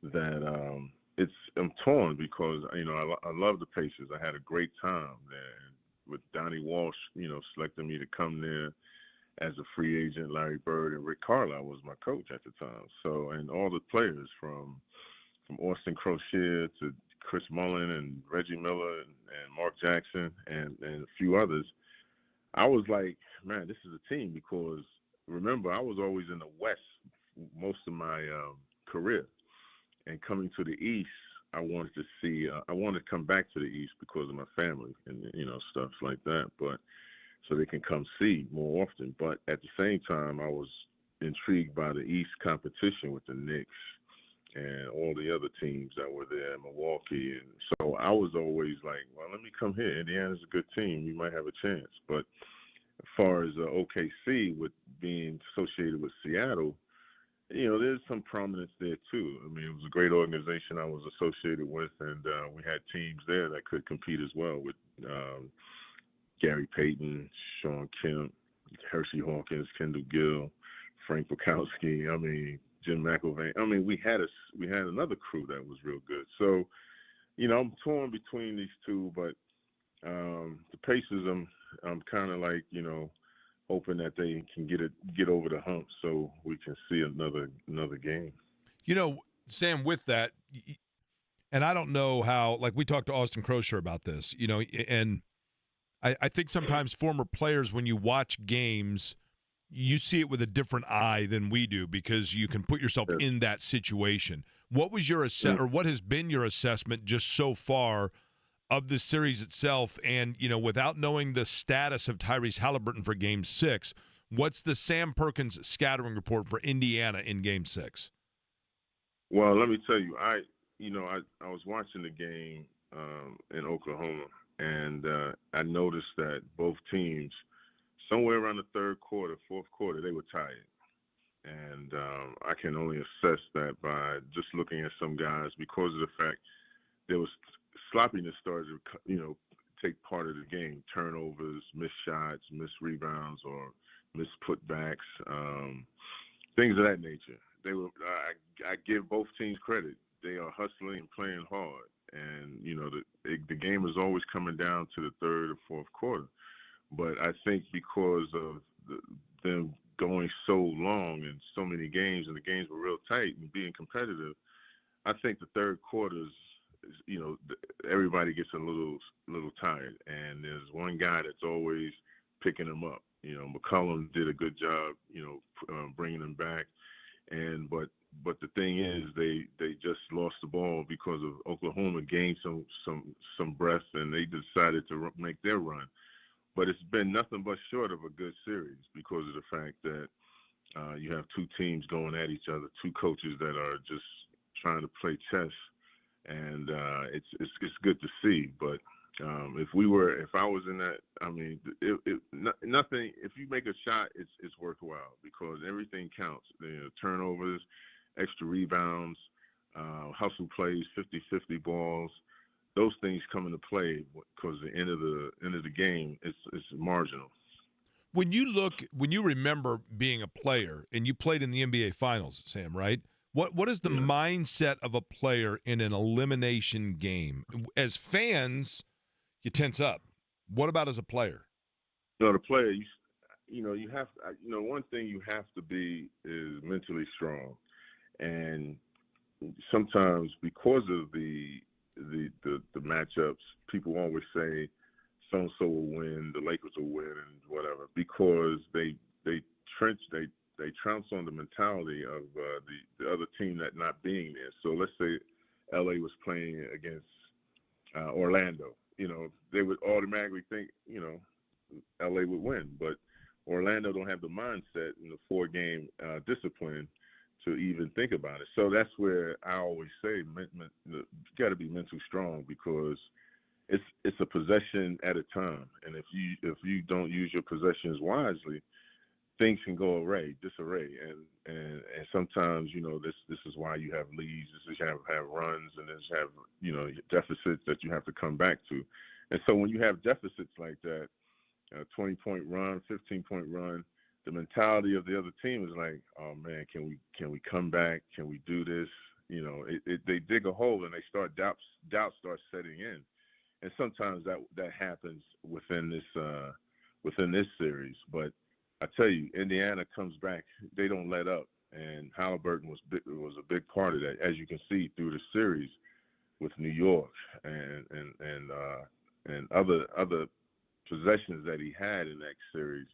that I'm torn because I love the Pacers. I had a great time there with Donnie Walsh, selecting me to come there as a free agent. Larry Bird and Rick Carlisle was my coach at the time. So, and all the players from Austin Crochet to Chris Mullin and Reggie Miller and Mark Jackson and a few others. I was like, man, this is a team, because remember, I was always in the West most of my career, and coming to the East, I wanted to come back to the East because of my family and stuff like that, but so they can come see more often. But at the same time, I was intrigued by the East competition with the Knicks and all the other teams that were there in Milwaukee. And so I was always like, well, let me come here. Indiana's a good team. You might have a chance. But as far as OKC with being associated with Seattle, there's some prominence there too. I mean, it was a great organization I was associated with, and we had teams there that could compete as well with Gary Payton, Sean Kemp, Hershey Hawkins, Kendall Gill, Frank Bukowski. I mean, Jim McIlvain. I mean, we had another crew that was real good. So, I'm torn between these two, but the Pacers, I'm kind of like, hoping that they can get over the hump so we can see another game. Sam, with that, and I don't know how, like we talked to Austin Crowsher about this, and I think sometimes former players, when you watch games, you see it with a different eye than we do because you can put yourself in that situation. What was your or what has been your assessment just so far of the series itself? And, without knowing the status of Tyrese Haliburton for Game 6, what's the Sam Perkins scattering report for Indiana in Game 6? Well, let me tell you, I was watching the game in Oklahoma, and I noticed that both teams, somewhere around the third quarter, fourth quarter, they were tired. And I can only assess that by just looking at some guys because of the fact there was sloppiness started to, take part of the game. Turnovers, missed shots, missed rebounds, or missed putbacks, things of that nature. They were. I give both teams credit. They are hustling and playing hard, and the game is always coming down to the third or fourth quarter. But I think because of them going so long and so many games, and the games were real tight and being competitive, I think the third quarters, everybody gets a little tired, and there's one guy that's always picking them up. McCollum did a good job, bringing them back, but the thing is, they just lost the ball because of Oklahoma gained some breath, and they decided to make their run. But it's been nothing but short of a good series because of the fact that you have two teams going at each other, two coaches that are just trying to play chess, and it's good to see. But if I was in that, I mean, nothing. If you make a shot, it's worthwhile because everything counts. Turnovers, extra rebounds, hustle plays, 50-50 balls. Those things come into play because the end of the game is marginal. When you remember being a player, and you played in the NBA Finals, Sam, right? What is the mindset of a player in an elimination game? As fans, you tense up. What about as a player? No, the player, you have to, one thing you have to be is mentally strong, and sometimes because of the matchups, people always say so and so will win, the Lakers will win, and whatever, because they trounce on the mentality of the other team that not being there. So let's say LA was playing against Orlando. They would automatically think LA would win, but Orlando don't have the mindset and the 4-game discipline to even think about it. So that's where I always say you got to be mentally strong because it's a possession at a time, and if you don't use your possessions wisely, things can go disarray, and sometimes this is why you have leads, this is have runs, and this have deficits that you have to come back to, and so when you have deficits like that, a 20-point run, 15-point run, the mentality of the other team is like, oh man, can we come back? Can we do this? They dig a hole and they start doubt starts setting in, and sometimes that happens within this series. But I tell you, Indiana comes back; they don't let up, and Haliburton was a big part of that, as you can see through the series with New York and other possessions that he had in that series.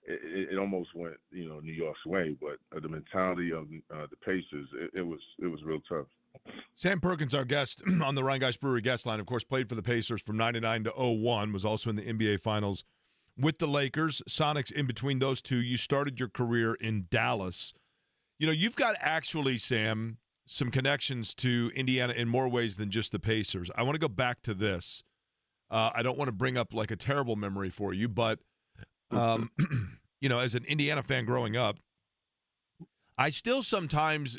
It almost went, New York's way, but the mentality of the Pacers, it was real tough. Sam Perkins, our guest on the Rhein Geist Brewery guest line, of course, played for the Pacers from 99 to 01, was also in the NBA Finals with the Lakers. Sonics in between those two. You started your career in Dallas. You've got actually, Sam, some connections to Indiana in more ways than just the Pacers. I want to go back to this. I don't want to bring up like a terrible memory for you, but as an Indiana fan growing up, I still sometimes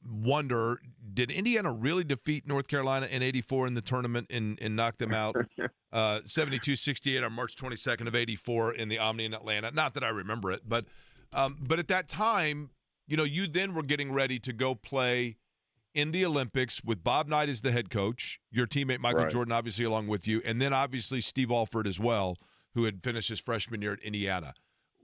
wonder, did Indiana really defeat North Carolina in 84 in the tournament and knock them out 72-68 on March 22nd of 84 in the Omni in Atlanta? Not that I remember it, but at that time, you then were getting ready to go play in the Olympics with Bob Knight as the head coach, your teammate Michael Jordan obviously along with you, and then obviously Steve Alford as well, who had finished his freshman year at Indiana.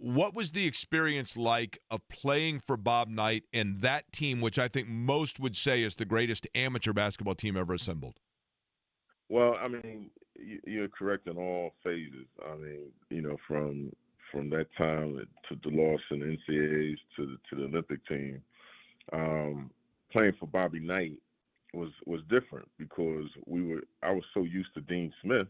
What was the experience like of playing for Bob Knight and that team, which I think most would say is the greatest amateur basketball team ever assembled? Well, I mean, you're correct in all phases. I mean, from that time to the loss in the NCAAs to the Olympic team, playing for Bobby Knight was different because I was so used to Dean Smith.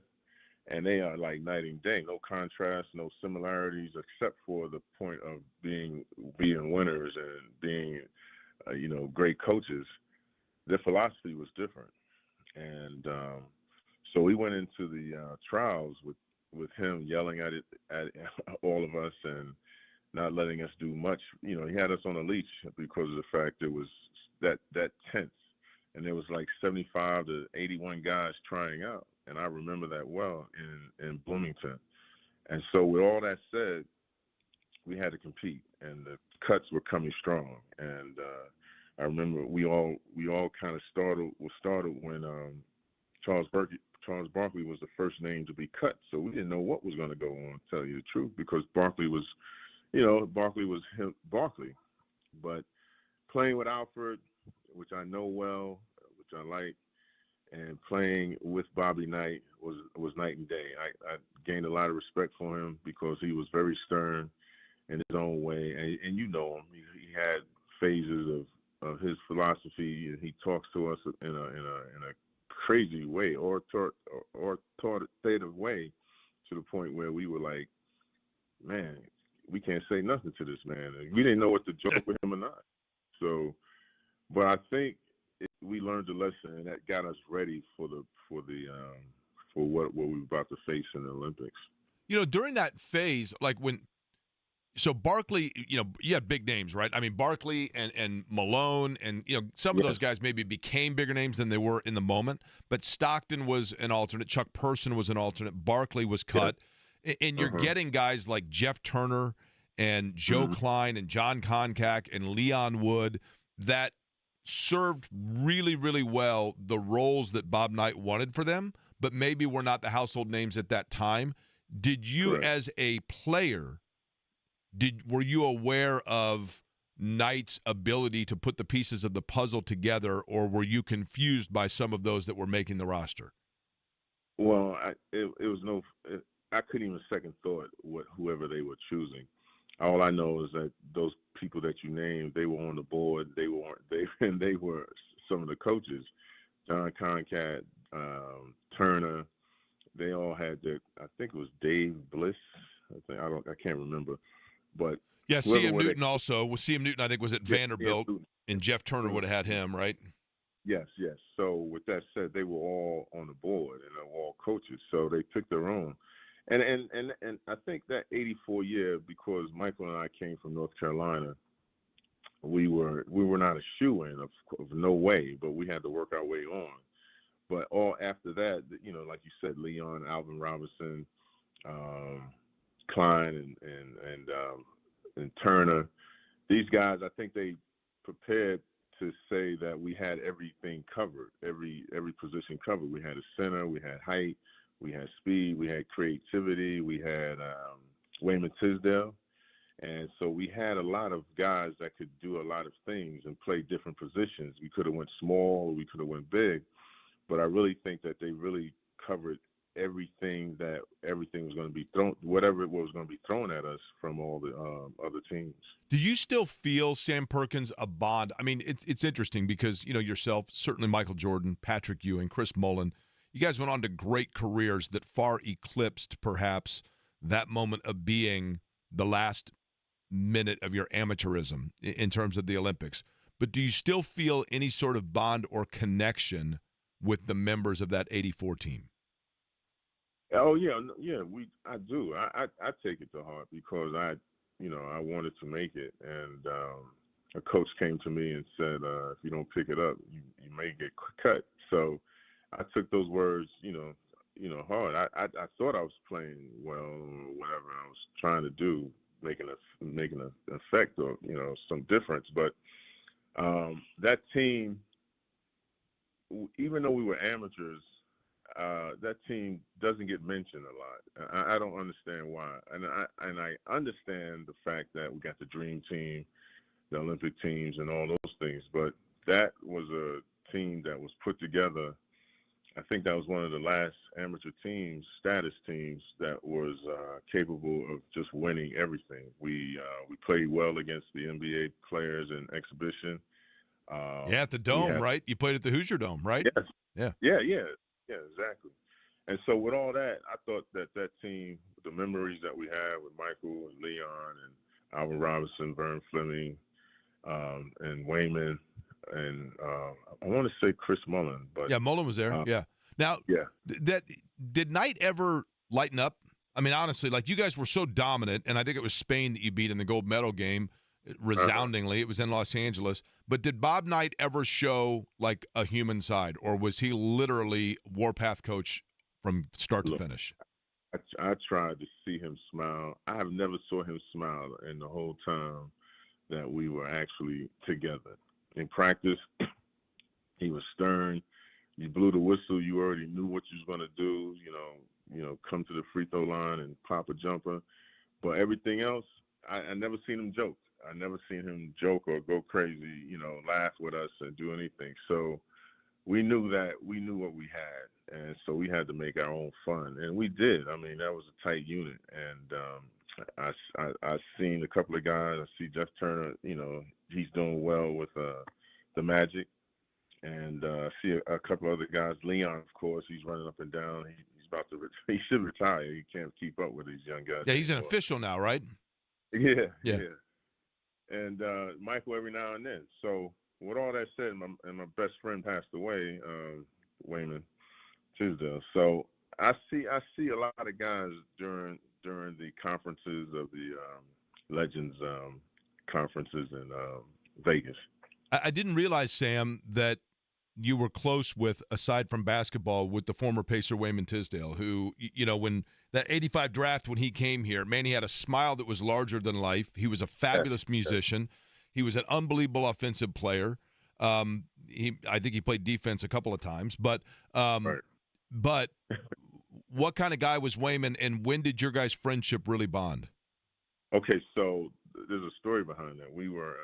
And they are like night and day, no contrast, no similarities, except for the point of being winners and being, great coaches. Their philosophy was different, And so we went into the trials with him yelling at all of us and not letting us do much. You know, he had us on a leash because of the fact it was that tense, and there was like 75 to 81 guys trying out, and I remember that well in Bloomington. And so with all that said, we had to compete, and the cuts were coming strong. And I remember we all kind of started when Charles Barkley was the first name to be cut. So we didn't know what was going to go on, to tell you the truth, because Barkley was him, Barkley. But playing with Alfred, which I know well, which I like, and playing with Bobby Knight was night and day. I gained a lot of respect for him because he was very stern in his own way, and you know him. He had phases of his philosophy, and he talks to us in a crazy way, or authoritative way, to the point where we were like, man, we can't say nothing to this man. We didn't know what to joke with him or not. So, but I think we learned the lesson, and that got us ready for what we were about to face in the Olympics. You know, during that phase, like so Barkley, you know, you had big names, right? I mean, Barkley and Malone, and you know, some of those guys maybe became bigger names than they were in the moment. But Stockton was an alternate. Chuck Person was an alternate. Barkley was cut, and you're getting guys like Jeff Turner and Joe Klein and John Koncak and Leon Wood that served really, really well the roles that Bob Knight wanted for them, but maybe were not the household names at that time. Did you, as a player, were you aware of Knight's ability to put the pieces of the puzzle together, or were you confused by some of those that were making the roster? Well, I couldn't even second thought whoever they were choosing. All I know is that those people that you named, they were on the board. They were some of the coaches, John Concat, Turner. They all had I think it was Dave Bliss. I can't remember, but yeah, C.M. Newton also. C.M. Newton, I think, was at Vanderbilt, and Jeff Turner would have had him, right? Yes. So with that said, they were all on the board and they were all coaches, so they picked their own. And I think that 84 year, because Michael and I came from North Carolina, we were not a shoo-in of no way, but we had to work our way on. But all after that, you know, like you said, Leon, Alvin Robinson, Klein, and Turner, these guys, I think they prepared to say that we had everything covered, every position covered. We had a center, we had height, we had speed, we had creativity, we had Wayman Tisdale. And so we had a lot of guys that could do a lot of things and play different positions. We could have went small, or we could have went big, but I really think that they really covered everything was going to be thrown, whatever it was going to be thrown at us from all the other teams. Do you still feel, Sam Perkins, a bond? I mean, it's interesting because, you know, yourself, certainly Michael Jordan, Patrick Ewing, Chris Mullin, you guys went on to great careers that far eclipsed perhaps that moment of being the last minute of your amateurism in terms of the Olympics. But do you still feel any sort of bond or connection with the members of that 84 team? Oh yeah. I do. I take it to heart because I wanted to make it, and a coach came to me and said, if you don't pick it up, you may get cut. So I took those words, hard. I thought I was playing well, or whatever I was trying to do, making an effect or some difference. But that team, even though we were amateurs, that team doesn't get mentioned a lot. I don't understand why, and I understand the fact that we got the Dream Team, the Olympic teams, and all those things. But that was a team that was put together. I think that was one of the last amateur teams, status teams, that was capable of just winning everything. We played well against the NBA players in exhibition. At the Dome, right? You played at the Hoosier Dome, right? Yes. Yeah, exactly. And so with all that, I thought that team, the memories that we had with Michael and Leon and Alvin Robinson, Vern Fleming, and Wayman, and I want to say Chris Mullen, but Yeah, Mullen was there. Yeah. Now, yeah. that did Knight ever lighten up? I mean, honestly, like you guys were so dominant, and I think it was Spain that you beat in the gold medal game resoundingly. It was in Los Angeles. But did Bob Knight ever show like a human side, or was he literally warpath coach from start to finish? I tried to see him smile. I have never saw him smile in the whole time that we were actually together. In practice, he was stern. You blew the whistle, you already knew what you was going to do, come to the free throw line and pop a jumper. But everything else, I never seen him joke. I never seen him joke or go crazy, laugh with us and do anything. So we knew what we had, and so we had to make our own fun, and we did. I mean, that was a tight unit, and I seen a couple of guys. I see Jeff Turner, he's doing well with the Magic, and I see a couple other guys. Leon, of course, he's running up and down. He's about to he should retire. He can't keep up with these young guys. Yeah, he's anymore. an official now, right? Yeah. And Michael every now and then. So with all that said, my best friend passed away, Wayman Tisdale. So I see a lot of guys during the conferences of the Legends conferences in Vegas. I didn't realize, Sam, that you were close with, aside from basketball, with the former Pacer Wayman Tisdale, who, when that 85 draft, when he came here, man, he had a smile that was larger than life. He was a fabulous musician. He was an unbelievable offensive player. I think he played defense a couple of times. But but what kind of guy was Wayman, and when did your guys' friendship really bond? Okay, so there's a story behind that. We were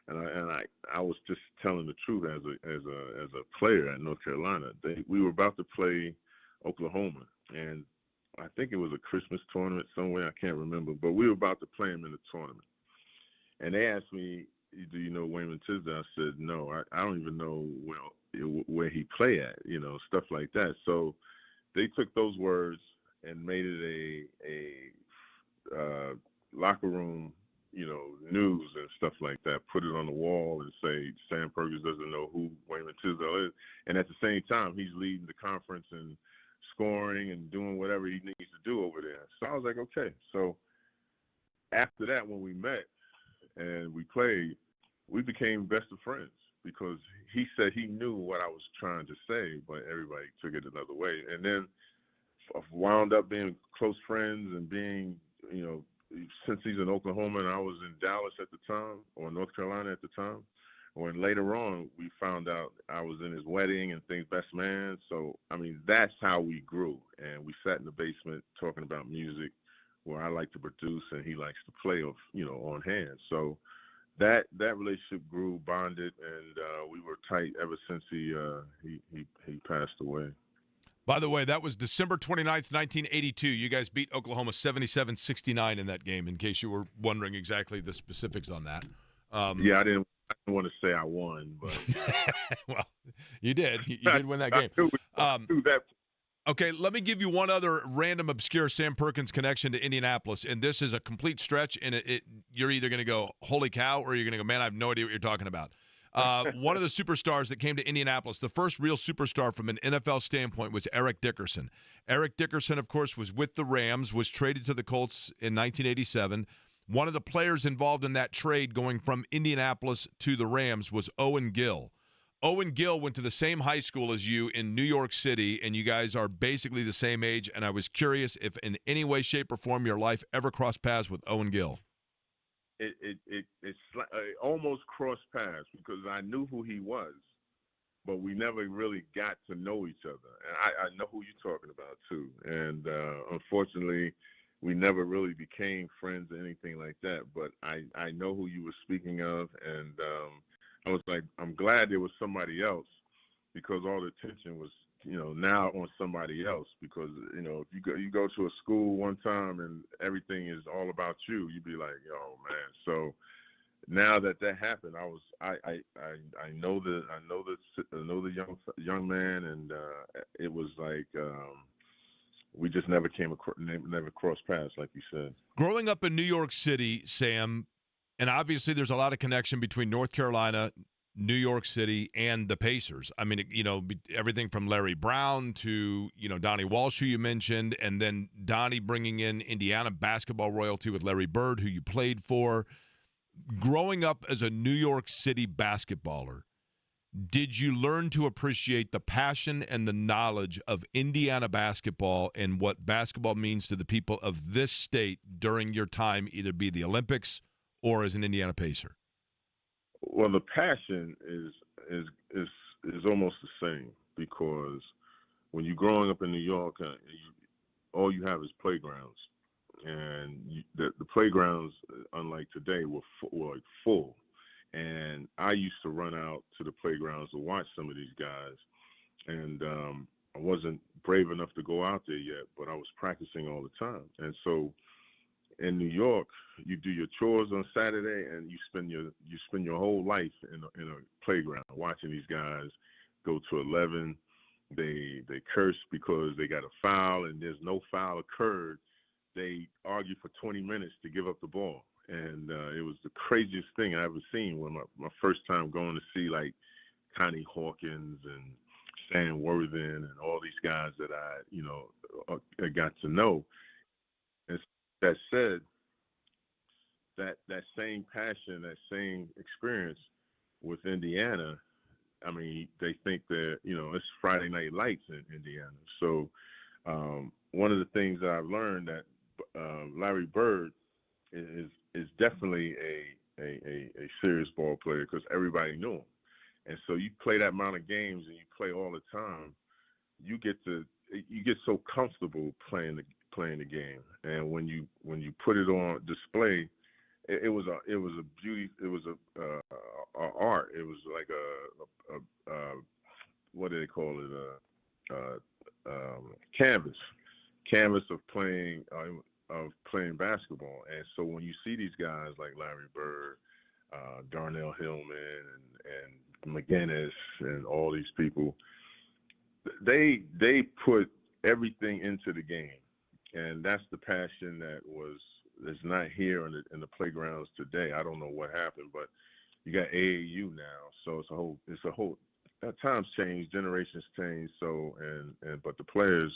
and I was just telling the truth as a player at North Carolina. We were about to play Oklahoma, and I think it was a Christmas tournament somewhere. I can't remember, but we were about to play him in the tournament. And they asked me, "Do you know Wayman Tisdale?" I said, "No, I don't even know where he play at." Stuff like that. So they took those words and made it a locker room, news and stuff like that. Put it on the wall and say Sam Perkins doesn't know who Wayman Tisdale is, and at the same time he's leading the conference and scoring and doing whatever he needs to do over there. So I was like, okay. So after that, when we met and we played, we became best of friends because he said he knew what I was trying to say, but everybody took it another way. And then wound up being close friends and being, since he's in Oklahoma and I was in Dallas at the time, or North Carolina at the time, when later on we found out I was in his wedding and things, best man. So, I mean, that's how we grew. And we sat in the basement talking about music, where I like to produce and he likes to play on hand. So that relationship grew, bonded, and we were tight ever since he passed away. By the way, that was December 29th, 1982. You guys beat Oklahoma 77-69 in that game, in case you were wondering exactly the specifics on that. Yeah, I didn't want to say I won, but well, you did. You did win that game. I knew that. Okay, let me give you one other random, obscure Sam Perkins connection to Indianapolis, and this is a complete stretch, and you're either going to go, holy cow, or you're going to go, man, I have no idea what you're talking about. One of the superstars that came to Indianapolis, the first real superstar from an NFL standpoint, was Eric Dickerson. Eric Dickerson, of course, was with the Rams, was traded to the Colts in 1987. One of the players involved in that trade going from Indianapolis to the Rams was Owen Gill. Owen Gill went to the same high school as you in New York City, and you guys are basically the same age, and I was curious if in any way, shape, or form your life ever crossed paths with Owen Gill. It's almost crossed paths because I knew who he was, but we never really got to know each other. And I know who you're talking about too. And unfortunately, we never really became friends or anything like that. But I know who you were speaking of, and I was like, I'm glad there was somebody else because all the attention was, now on somebody else. Because if you go to a school one time and everything is all about you, you'd be like, oh man. So now that happened, I know the young man, and it was like we just never crossed paths, like you said. Growing up in New York City, Sam, And obviously there's a lot of connection between North Carolina, New York City, and the Pacers. I mean, everything from Larry Brown to, Donnie Walsh, who you mentioned, and then Donnie bringing in Indiana basketball royalty with Larry Bird, who you played for. Growing up as a New York City basketballer, did you learn to appreciate the passion and the knowledge of Indiana basketball and what basketball means to the people of this state during your time, either be the Olympics or as an Indiana Pacer? Well, the passion is almost the same, because when you're growing up in New York, all you have is playgrounds, and the playgrounds, unlike today, were full. And I used to run out to the playgrounds to watch some of these guys, and I wasn't brave enough to go out there yet, but I was practicing all the time. And so in New York, you do your chores on Saturday, and you spend your whole life in a playground watching these guys go to 11. They curse because they got a foul, and there's no foul occurred. They argue for 20 minutes to give up the ball, and it was the craziest thing I ever seen. When my first time going to see like Connie Hawkins and Stan Worthen and all these guys that I got to know. And that said, that same passion, that same experience with Indiana, I mean, they think that, it's Friday Night Lights in Indiana. So one of the things that I've learned that Larry Bird is definitely a serious ball player, because everybody knew him. And so you play that amount of games and you play all the time, you get so comfortable playing the game. And when you put it on display, it was a beauty. It was a art. It was like a what do they call it? Canvas of playing basketball. And so when you see these guys like Larry Bird, Darnell Hillman, and McGinnis, and all these people, they put everything into the game. And that's the passion that's not here in the playgrounds today. I don't know what happened, but you got AAU now, so it's a whole. At times change, generations change. So but the players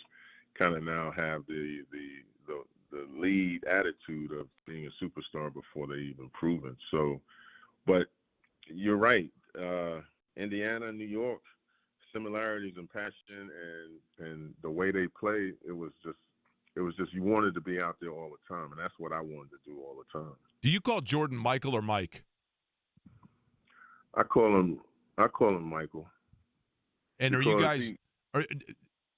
kind of now have the lead attitude of being a superstar before they even proven. So, but you're right. Indiana, New York, similarities in passion and the way they play. It was just you wanted to be out there all the time, and that's what I wanted to do all the time. Do you call Jordan Michael or Mike? I call him Michael. And are you guys?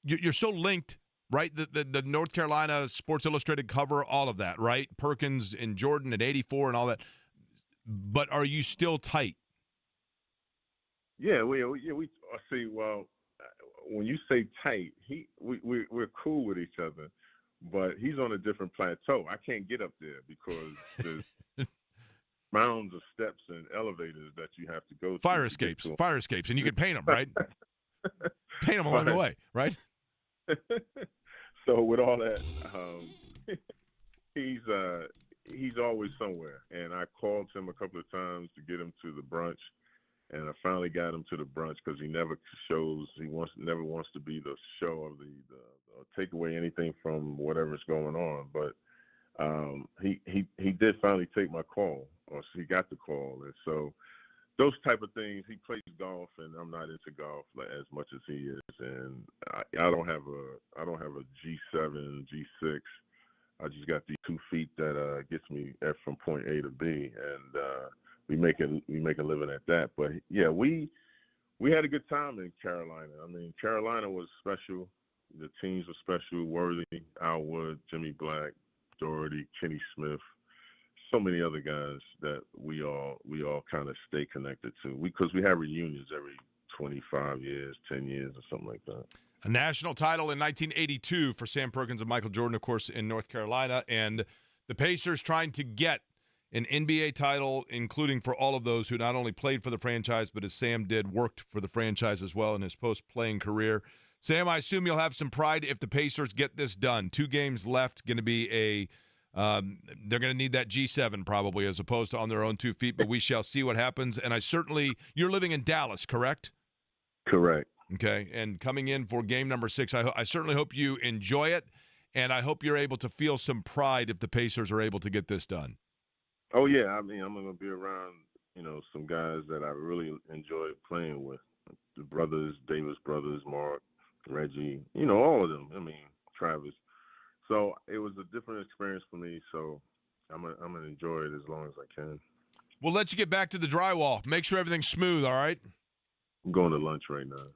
You're so linked, right? The North Carolina Sports Illustrated cover, all of that, right? Perkins and Jordan at 84 and all that. But are you still tight? Yeah, we see. Well, when you say tight, we're cool with each other, but he's on a different plateau. I can't get up there because there's mounds of steps and elevators that you have to go fire through. Fire escapes, and you can paint them, right? Paint them along the way, right? So with all that, he's always somewhere, and I called him a couple of times to get him to the brunch. And I finally got him to the brunch because he never shows. Never wants to be the show of the take away anything from whatever's going on. But he did finally take my call, or he got the call. And so those type of things. He plays golf, and I'm not into golf as much as he is. And I don't have a G7, G6. I just got these 2 feet that gets me from point A to B, and we make a living at that. But yeah, we had a good time in Carolina. I mean, Carolina was special. The teams were special. Worthy, Al Wood, Jimmy Black, Doherty, Kenny Smith, so many other guys that we all kind of stay connected to. Because we have reunions every 25 years, 10 years, or something like that. A national title in 1982 for Sam Perkins and Michael Jordan, of course, in North Carolina, and the Pacers trying to get an NBA title, including for all of those who not only played for the franchise, but as Sam did, worked for the franchise as well in his post-playing career. Sam, I assume you'll have some pride if the Pacers get this done. 2 games left, going to be They're going to need that G7 probably as opposed to on their own 2 feet, but we shall see what happens. And you're living in Dallas, correct? Correct. Okay, and coming in for game number 6, I certainly hope you enjoy it, and I hope you're able to feel some pride if the Pacers are able to get this done. Oh yeah, I mean I'm gonna be around, some guys that I really enjoy playing with. The brothers, Davis brothers, Mark, Reggie, all of them. I mean, Travis. So it was a different experience for me. So I'm gonna enjoy it as long as I can. We'll let you get back to the drywall. Make sure everything's smooth, all right? I'm going to lunch right now.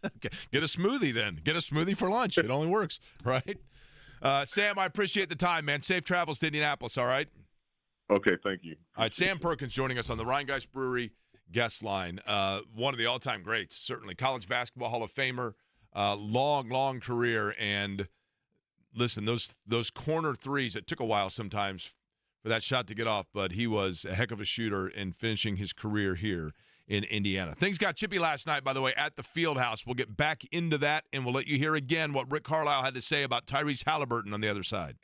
Okay. Get a smoothie then. Get a smoothie for lunch. It only works, right? Sam, I appreciate the time, man. Safe travels to Indianapolis, all right? Okay, thank you. All right, Sam Perkins joining us on the Rhinegeist Brewery guest line. One of the all-time greats, certainly. College basketball Hall of Famer, long career. And listen, those corner threes, it took a while sometimes for that shot to get off, but he was a heck of a shooter in finishing his career here in Indiana. Things got chippy last night, by the way, at the Fieldhouse. We'll get back into that, and we'll let you hear again what Rick Carlisle had to say about Tyrese Haliburton on the other side.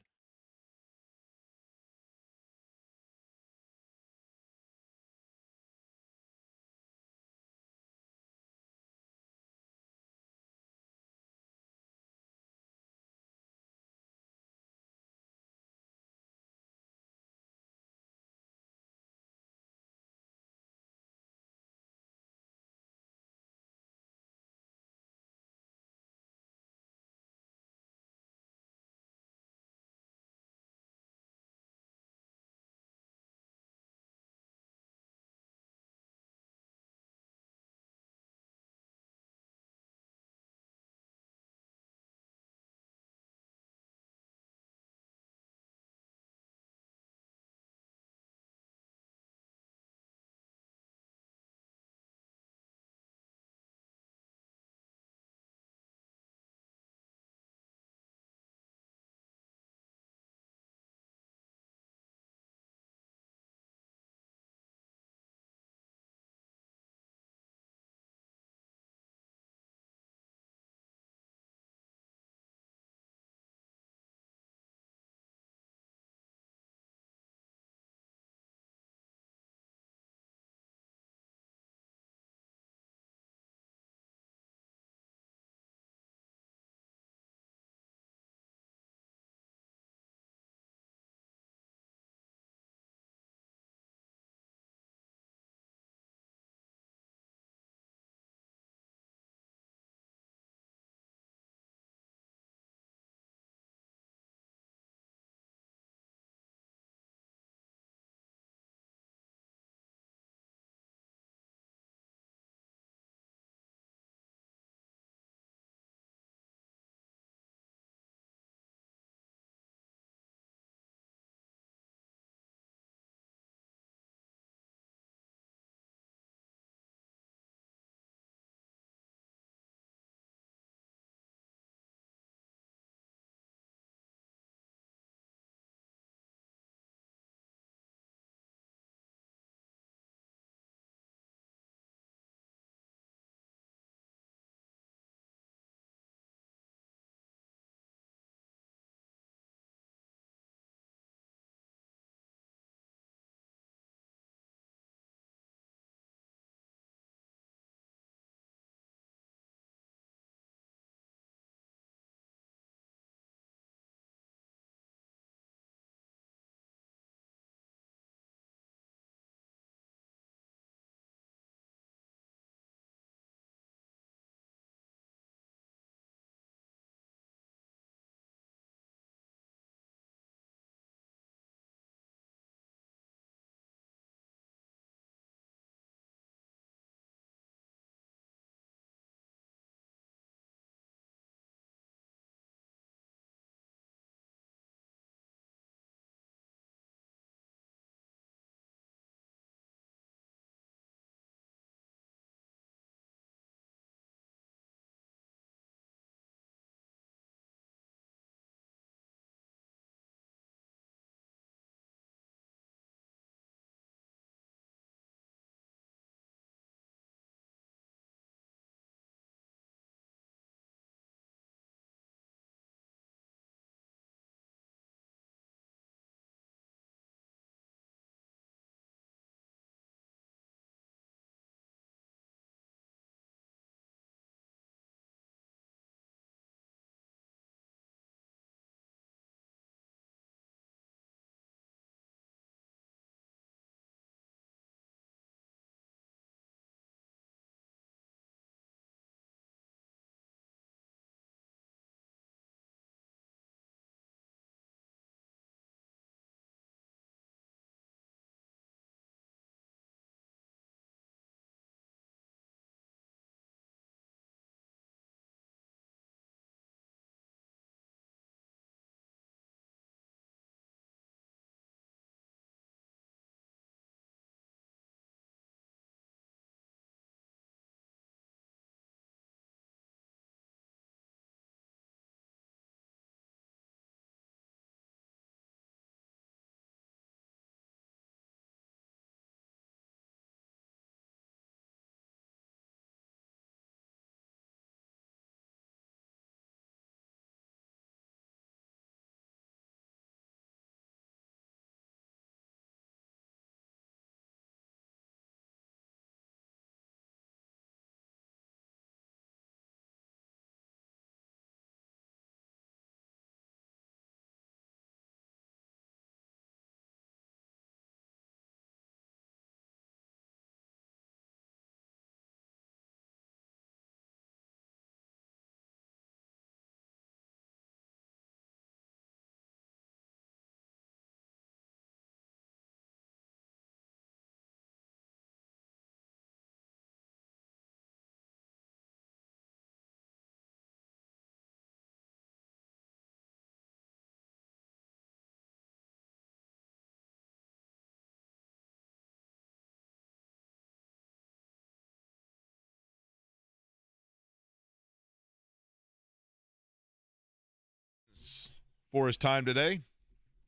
for his time today.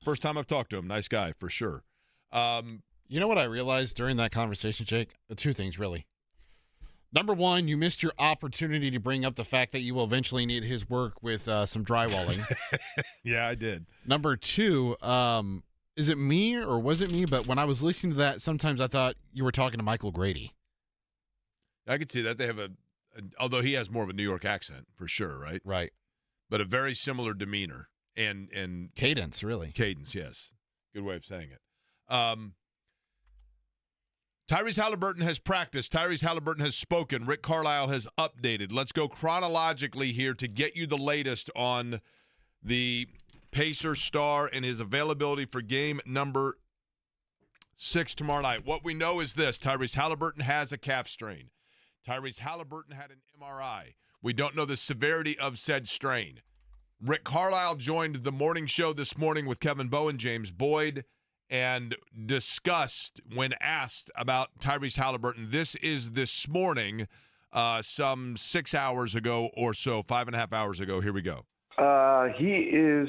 First time I've talked to him. Nice guy, for sure. You know what I realized during that conversation, Jake? Two things, really. Number one, you missed your opportunity to bring up the fact that you will eventually need his work with some drywalling. Yeah, I did. Number two, is it me or was it me? But when I was listening to that, sometimes I thought you were talking to Michael Grady. I could see that. They have although he has more of a New York accent, for sure, right? Right. But a very similar demeanor and Cadence, really. Cadence, yes. Good way of saying it. Tyrese Haliburton has practiced. Tyrese Haliburton has spoken. Rick Carlisle has updated. Let's go chronologically here to get you the latest on the Pacer star and his availability for game number 6 tomorrow night. What we know is this. Tyrese Haliburton has a calf strain. Tyrese Haliburton had an MRI. We don't know the severity of said strain. Rick Carlisle joined the morning show this morning with Kevin Bowen, James Boyd, and discussed when asked about Tyrese Haliburton. This is this morning, some 6 hours ago or so, 5.5 hours ago. Here we go. He is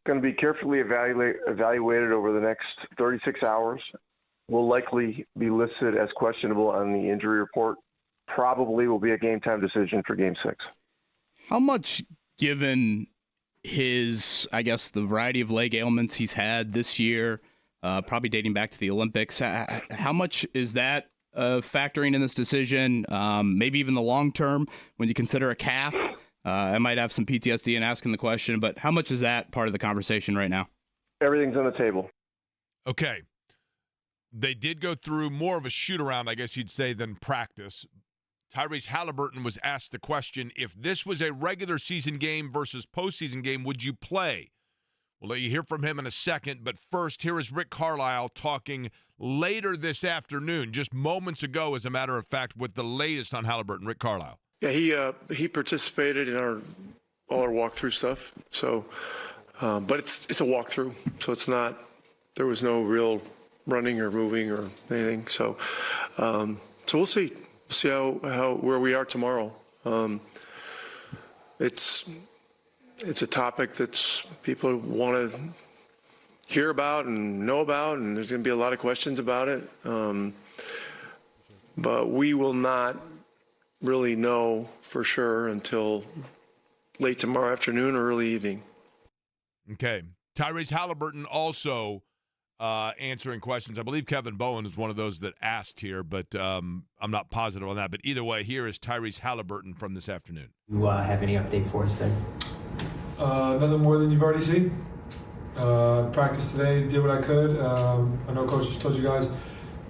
going to be carefully evaluated over the next 36 hours. Will likely be listed as questionable on the injury report. Probably will be a game time decision for game 6. How much, given his, I guess, the variety of leg ailments he's had this year, probably dating back to the Olympics, how much is that factoring in this decision? Maybe even the long term when you consider a calf? I might have some PTSD in asking the question, but how much is that part of the conversation right now? Everything's on the table. Okay. They did go through more of a shoot-around, I guess you'd say, than practice. Tyrese Haliburton was asked the question, if this was a regular season game versus postseason game, would you play? We'll let you hear from him in a second, but first, here is Rick Carlisle talking later this afternoon, just moments ago, as a matter of fact, with the latest on Haliburton. Rick Carlisle. Yeah, he participated in all our walkthrough stuff. So, but it's a walkthrough, so it's not. There was no real running or moving or anything. So we'll see. We'll see where we are tomorrow. It's a topic that people want to hear about and know about, and there's going to be a lot of questions about it. But we will not really know for sure until late tomorrow afternoon or early evening. Okay. Tyrese Haliburton also answering questions. I believe Kevin Bowen is one of those that asked here, but I'm not positive on that. But either way, here is Tyrese Haliburton from this afternoon. You have any update for us there? Nothing more than you've already seen. Practice today, did what I could. I know Coach just told you guys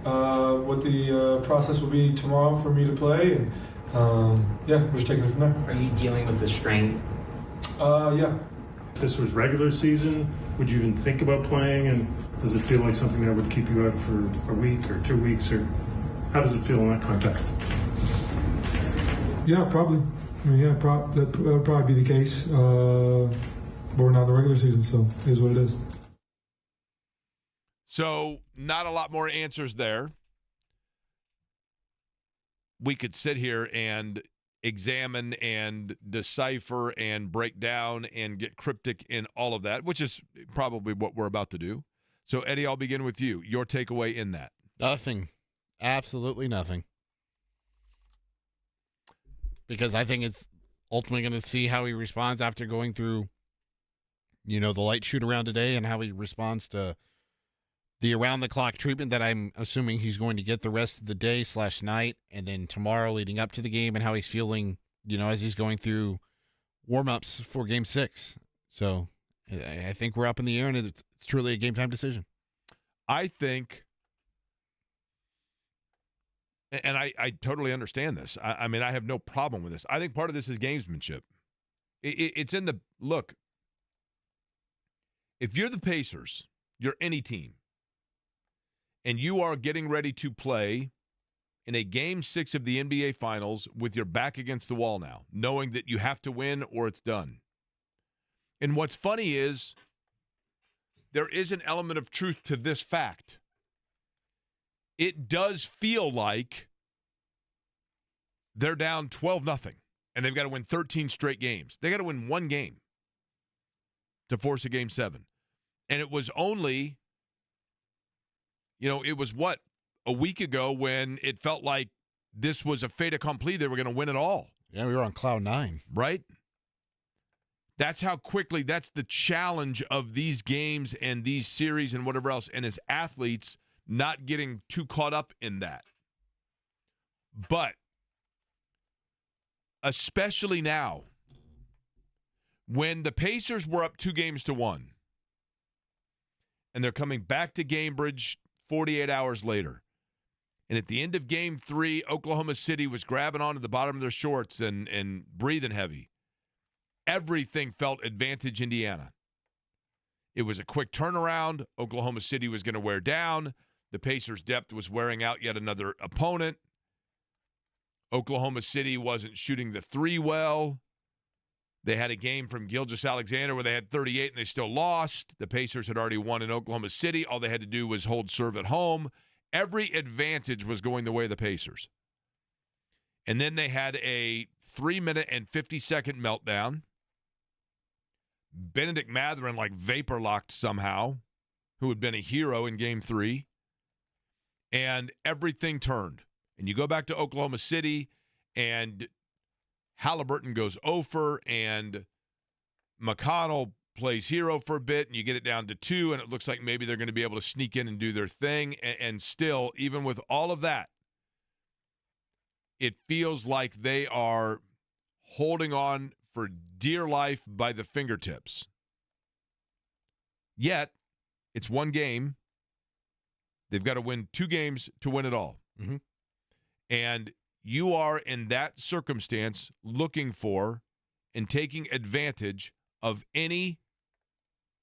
what the process will be tomorrow for me to play. And we're just taking it from there. Are you dealing with the strain? Yeah. If this was regular season, would you even think about playing? And does it feel like something that would keep you out for a week or 2 weeks? Or how does it feel in that context? Yeah, probably. I mean, that would probably be the case. But we're not in the regular season, so it is what it is. So not a lot more answers there. We could sit here and examine and decipher and break down and get cryptic in all of that, which is probably what we're about to do. So, Eddie, I'll begin with you. Your takeaway in that. Nothing. Absolutely nothing. Because I think it's ultimately going to see how he responds after going through, the light shoot around today and how he responds to the around-the-clock treatment that I'm assuming he's going to get the rest of the day / night, and then tomorrow leading up to the game, and how he's feeling, as he's going through warm-ups for Game 6. So I think we're up in the air, and it's truly a game-time decision. I think, and I totally understand this. I mean, I have no problem with this. I think part of this is gamesmanship. It's in the – look, if you're the Pacers, you're any team, and you are getting ready to play in a Game 6 of the NBA Finals with your back against the wall now, knowing that you have to win or it's done. And what's funny is there is an element of truth to this fact. It does feel like they're down 12-0, and they've got to win 13 straight games. They got to win one game to force a Game 7. And it was only, it was a week ago when it felt like this was a fait accompli. They were going to win it all. Yeah, we were on cloud 9. Right? That's how quickly, that's the challenge of these games and these series and whatever else. And as athletes, not getting too caught up in that. But especially now, when the Pacers were up 2-1, and they're coming back to Cambridge 48 hours later, and at the end of Game 3, Oklahoma City was grabbing onto the bottom of their shorts and breathing heavy. Everything felt advantage Indiana. It was a quick turnaround. Oklahoma City was going to wear down. The Pacers' depth was wearing out yet another opponent. Oklahoma City wasn't shooting the three well. They had a game from Gilgeous-Alexander where they had 38 and they still lost. The Pacers had already won in Oklahoma City. All they had to do was hold serve at home. Every advantage was going the way of the Pacers. And then they had a 3-minute and 50-second meltdown. Benedict Mathurin vapor locked somehow, who had been a hero in Game 3. And everything turned. And you go back to Oklahoma City, and Haliburton goes 0 and McConnell plays hero for a bit, and you get it down to 2, and it looks like maybe they're going to be able to sneak in and do their thing. And still, even with all of that, it feels like they are holding on for dear life by the fingertips. Yet, it's one game. They've got to win 2 games to win it all. Mm-hmm. And you are in that circumstance looking for and taking advantage of any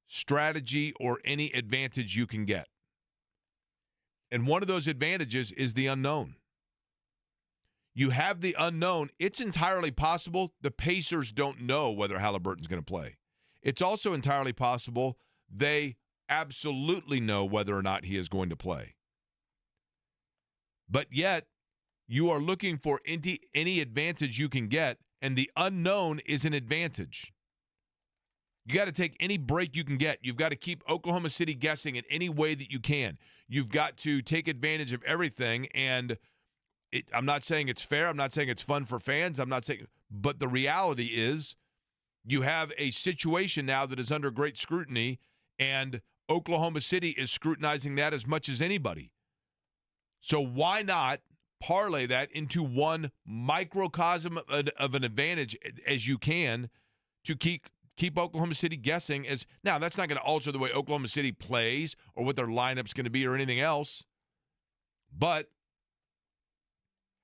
strategy or any advantage you can get. And one of those advantages is the unknown. You have the unknown. It's entirely possible the Pacers don't know whether Haliburton's going to play. It's also entirely possible they absolutely know whether or not he is going to play. But yet, you are looking for any advantage you can get, and the unknown is an advantage. You got to take any break you can get. You've got to keep Oklahoma City guessing in any way that you can. You've got to take advantage of everything, and I'm not saying it's fair. I'm not saying it's fun for fans. But the reality is you have a situation now that is under great scrutiny, and Oklahoma City is scrutinizing that as much as anybody. So why not parlay that into one microcosm of an advantage as you can to keep Oklahoma City guessing. Now, that's not going to alter the way Oklahoma City plays or what their lineup's going to be or anything else. But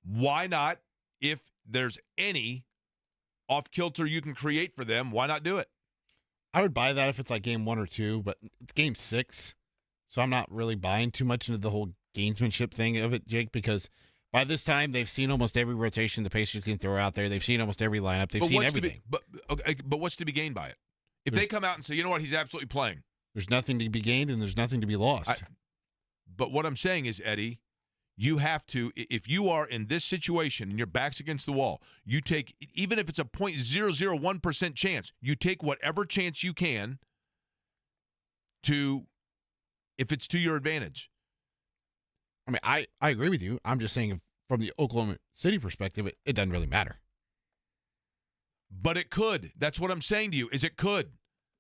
why not, if there's any off-kilter you can create for them, why not do it? I would buy that if it's Game 1 or 2, but it's Game 6, so I'm not really buying too much into the whole gamesmanship thing of it, Jake, because by this time, they've seen almost every rotation the Pacers can throw out there. They've seen almost every lineup. They've seen everything. But what's to be gained by it? If they come out and say, you know what, he's absolutely playing. There's nothing to be gained and there's nothing to be lost. But what I'm saying is, Eddie, you have to, if you are in this situation and your back's against the wall, you take, even if it's a 0.001% chance, you take whatever chance you can if it's to your advantage. I mean, I agree with you. I'm just saying from the Oklahoma City perspective, it doesn't really matter. But it could. That's what I'm saying to you, is it could.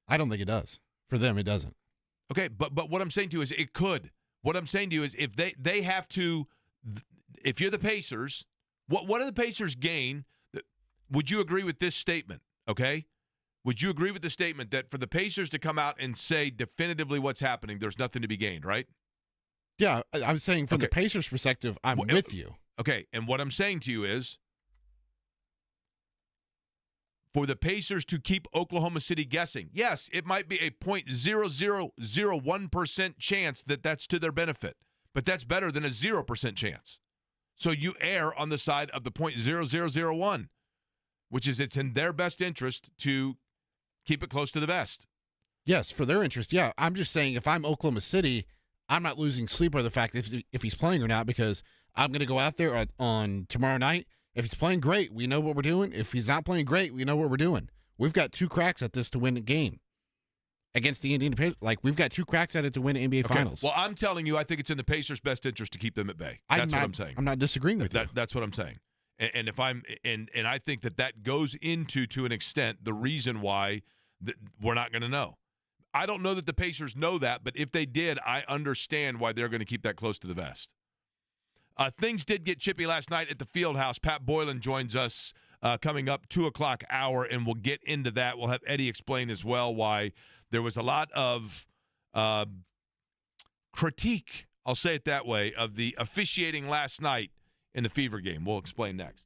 I don't think it does. For them, it doesn't. Okay, but what I'm saying to you is it could. What I'm saying to you is if they have to, if you're the Pacers, what do the Pacers gain? Would you agree with this statement, okay? Would you agree with the statement that for the Pacers to come out and say definitively what's happening, there's nothing to be gained, right? Yeah, I'm saying from the Pacers' perspective, I'm with you. Okay, and what I'm saying to you is for the Pacers to keep Oklahoma City guessing, yes, it might be a 0.0001% chance that that's to their benefit, but that's better than a 0% chance. So you err on the side of the 0.0001, which is it's in their best interest to keep it close to the vest. Yes, for their interest, yeah. I'm just saying if I'm Oklahoma City, I'm not losing sleep over the fact that if he's playing or not, because I'm going to go out there on tomorrow night. If he's playing great, we know what we're doing. If he's not playing great, we know what we're doing. We've got 2 cracks at this to win the game. against the Indiana Pacers. Like, we've got 2 cracks at it to win NBA Finals. Well, I'm telling you, I think it's in the Pacers' best interest to keep them at bay. That's what I'm saying. I'm not disagreeing with you. That's what I'm saying. And if I'm and I think that goes into, to an extent, the reason why we're not going to know. I don't know that the Pacers know that, but if they did, I understand why they're going to keep that close to the vest. Things did get chippy last night at the Fieldhouse. Pat Boylan joins us coming up 2 o'clock hour, and we'll get into that. We'll have Eddie explain as well why there was a lot of critique, I'll say it that way, of the officiating last night in the Fever game. We'll explain next.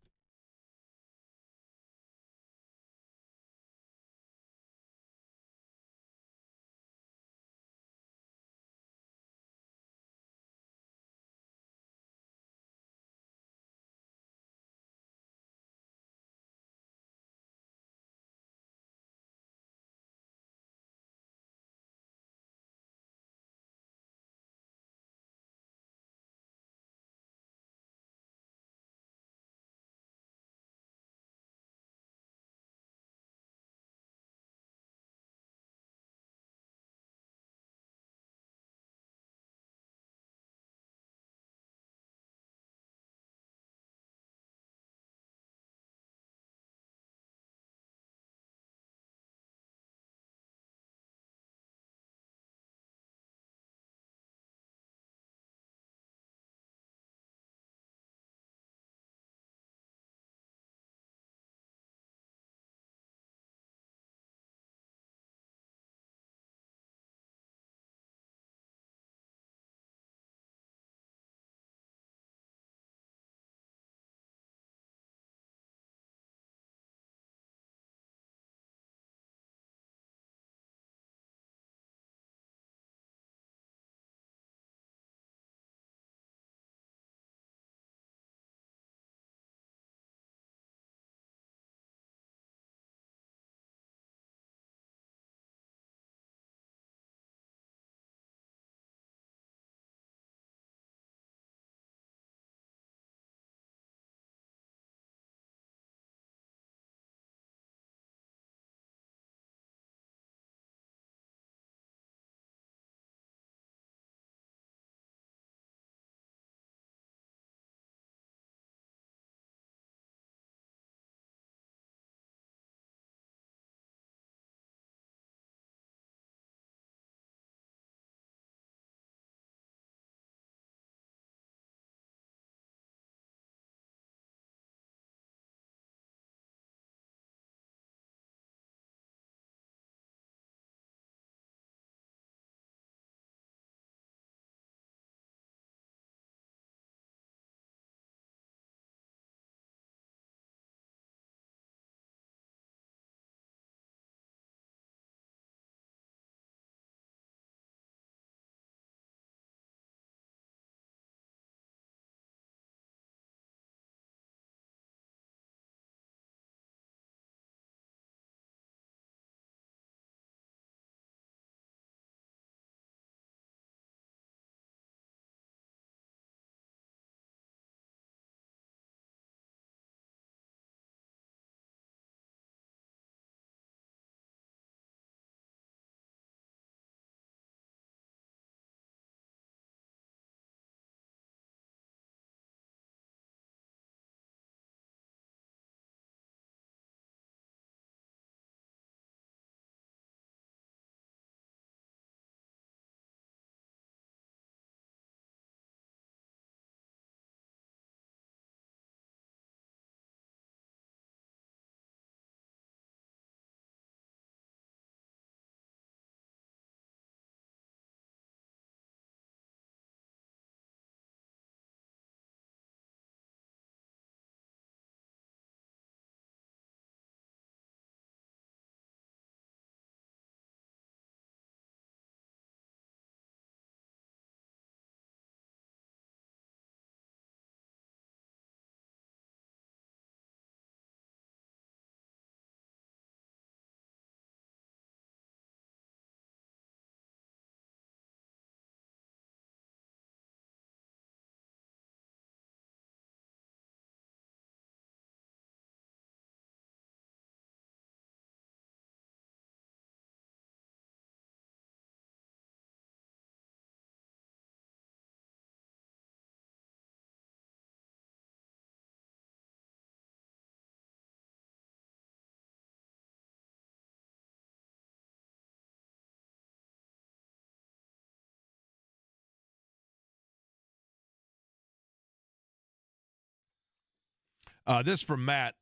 This from Matt.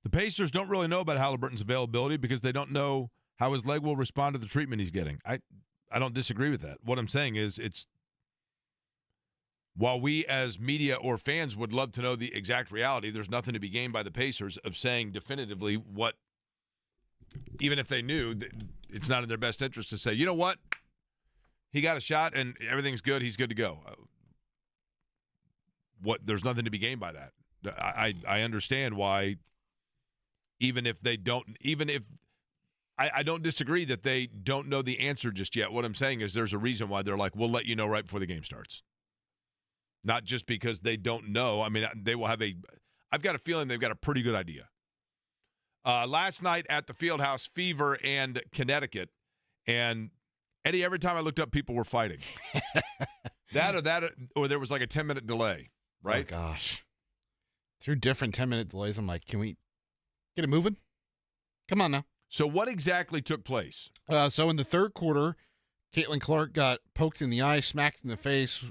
The Pacers don't really know about Haliburton's availability because they don't know how his leg will respond to the treatment he's getting. I don't disagree with that. What I'm saying is while we as media or fans would love to know the exact reality, there's nothing to be gained by the Pacers of saying definitively what, even if they knew, it's not in their best interest to say, you know what, he got a shot and everything's good, he's good to go. There's nothing to be gained by that. I understand why, I don't disagree that they don't know the answer just yet. What I'm saying is there's a reason why they're like, we'll let you know right before the game starts. Not just because they don't know. I mean, they will have I've got a feeling they've got a pretty good idea. Last night at the Fieldhouse, Fever and Connecticut. And, Eddie, every time I looked up, people were fighting. or there was like a 10-minute delay, right? Oh, gosh. 2 different 10-minute delays. I'm like, can we get it moving? Come on now. So what exactly took place? So in the third quarter, Caitlin Clark got poked in the eye, smacked in the face,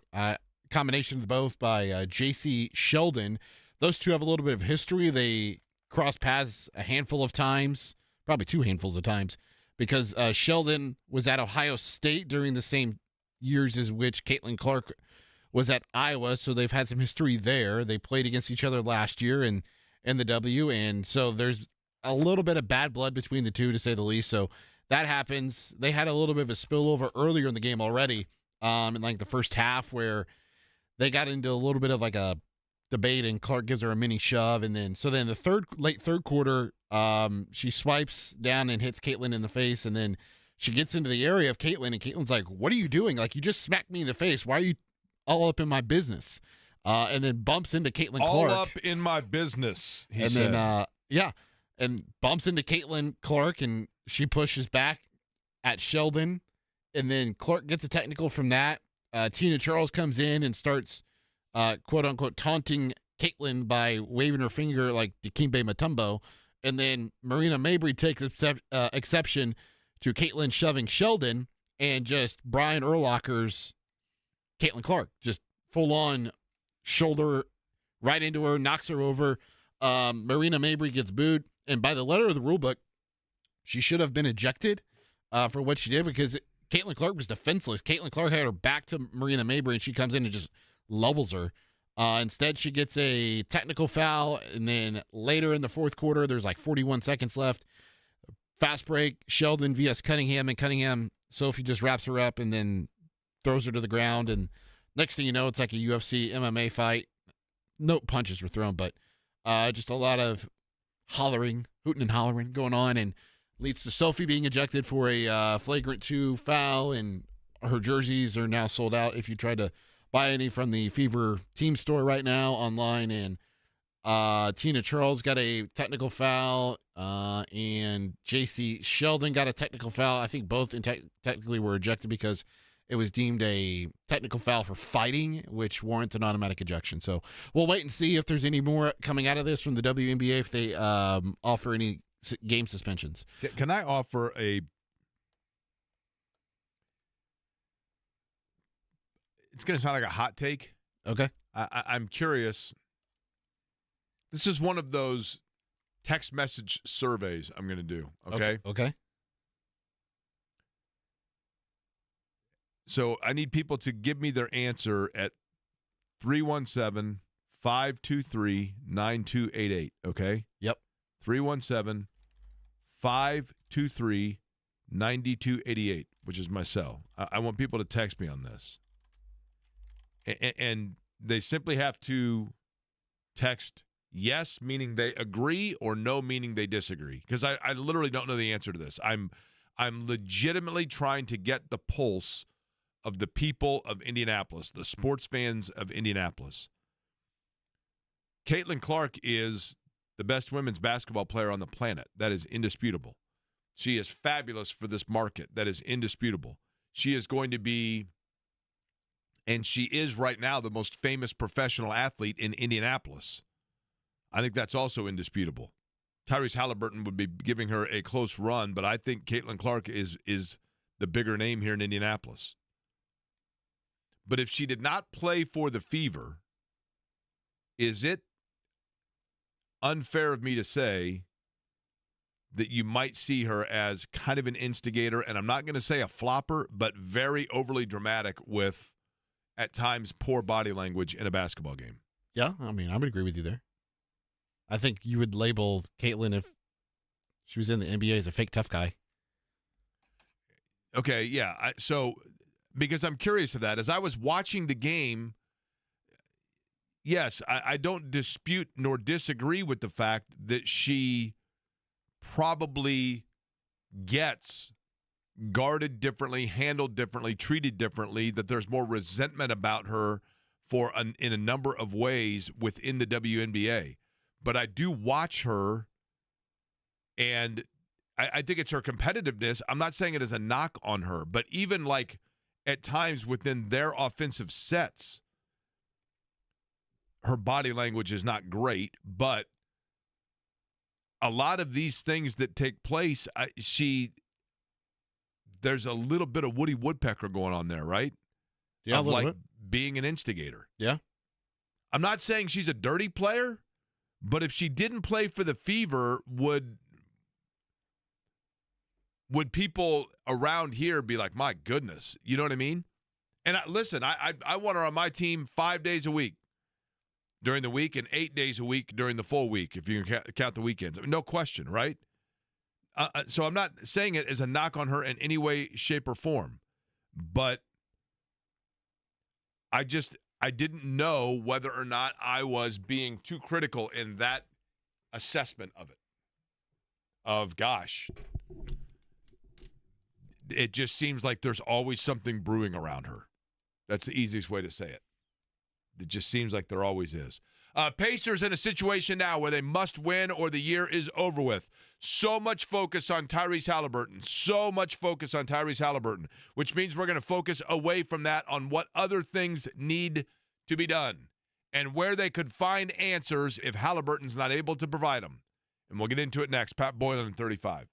combination of both by J.C. Sheldon. Those two have a little bit of history. They crossed paths a handful of times, probably 2 handfuls of times, because Sheldon was at Ohio State during the same years as which Caitlin Clark was at Iowa, so they've had some history there. They played against each other last year in the W, and so there's a little bit of bad blood between the two, to say the least. So that happens. They had a little bit of a spillover earlier in the game already, in like the first half, where they got into a little bit of like a debate, and Clark gives her a mini shove, and then the late third quarter, she swipes down and hits Caitlin in the face, and then she gets into the area of Caitlin, and Caitlin's like, "What are you doing? Like, you just smacked me in the face. Why are you all up in my business?" And then bumps into Caitlin Clark. All up in my business, he said. Then, and bumps into Caitlin Clark, and she pushes back at Sheldon, and then Clark gets a technical from that. Tina Charles comes in and starts, quote-unquote, taunting Caitlin by waving her finger like Dikembe Mutombo, and then Marina Mabry takes exception to Caitlin shoving Sheldon, and just Brian Urlacher's Caitlin Clark, just full-on shoulder right into her, knocks her over. Marina Mabry gets booed, and by the letter of the rule book, she should have been ejected for what she did, because Caitlin Clark was defenseless. Caitlin Clark had her back to Marina Mabry, and she comes in and just levels her. Instead, she gets a technical foul, and then later in the fourth quarter, there's like 41 seconds left. Fast break, Sheldon vs. Cunningham, and Cunningham, Sophie just wraps her up and then throws her to the ground, and next thing you know, it's like a UFC MMA fight. No punches were thrown, but just a lot of hollering, hooting and hollering going on, and leads to Sophie being ejected for a flagrant 2 foul, and her jerseys are now sold out if you try to buy any from the Fever team store right now online. And Tina Charles got a technical foul, and J.C. Sheldon got a technical foul. I think both technically were ejected because it was deemed a technical foul for fighting, which warrants an automatic ejection. So we'll wait and see if there's any more coming out of this from the WNBA, if they offer any game suspensions. Can I offer it's going to sound like a hot take. Okay. I'm curious. This is one of those text message surveys I'm going to do, okay? Okay. So I need people to give me their answer at 317-523-9288, okay? Yep. 317-523-9288, which is my cell. I want people to text me on this. And they simply have to text yes, meaning they agree, or no, meaning they disagree. Because I literally don't know the answer to this. I'm legitimately trying to get the pulse of the people of Indianapolis, the sports fans of Indianapolis. Caitlin Clark is the best women's basketball player on the planet. That is indisputable. She is fabulous for this market. That is indisputable. She is going to be, and she is right now, the most famous professional athlete in Indianapolis. I think that's also indisputable. Tyrese Haliburton would be giving her a close run, but I think Caitlin Clark is the bigger name here in Indianapolis. But if she did not play for the Fever, is it unfair of me to say that you might see her as kind of an instigator, and I'm not going to say a flopper, but very overly dramatic with, at times, poor body language in a basketball game. Yeah, I mean, I would agree with you there. I think you would label Caitlin, if she was in the NBA, as a fake tough guy. Okay, yeah. So, because I'm curious of that, as I was watching the game, yes, I don't dispute nor disagree with the fact that she probably gets guarded differently, handled differently, treated differently, that there's more resentment about her in a number of ways within the WNBA. But I do watch her, and I think it's her competitiveness. I'm not saying it as a knock on her, but even like at times within their offensive sets, her body language is not great, but a lot of these things that take place, there's a little bit of Woody Woodpecker going on there, right? Yeah, of a little like bit. being an instigator. Yeah. I'm not saying she's a dirty player, but if she didn't play for the Fever, would people around here be like, my goodness, you know what I mean? And listen, I want her on my team 5 days a week during the week and 8 days a week during the full week, if you can count the weekends. I mean, no question, right? So I'm not saying it as a knock on her in any way, shape, or form. But I didn't know whether or not I was being too critical in that assessment of it. Of, gosh, it just seems like there's always something brewing around her. That's the easiest way to say it. It just seems like there always is. Pacers in a situation now where they must win or the year is over with. So much focus on Tyrese Haliburton. So much focus on Tyrese Haliburton, which means we're going to focus away from that on what other things need to be done and where they could find answers if Haliburton's not able to provide them. And we'll get into it next. Pat Boylan, 35.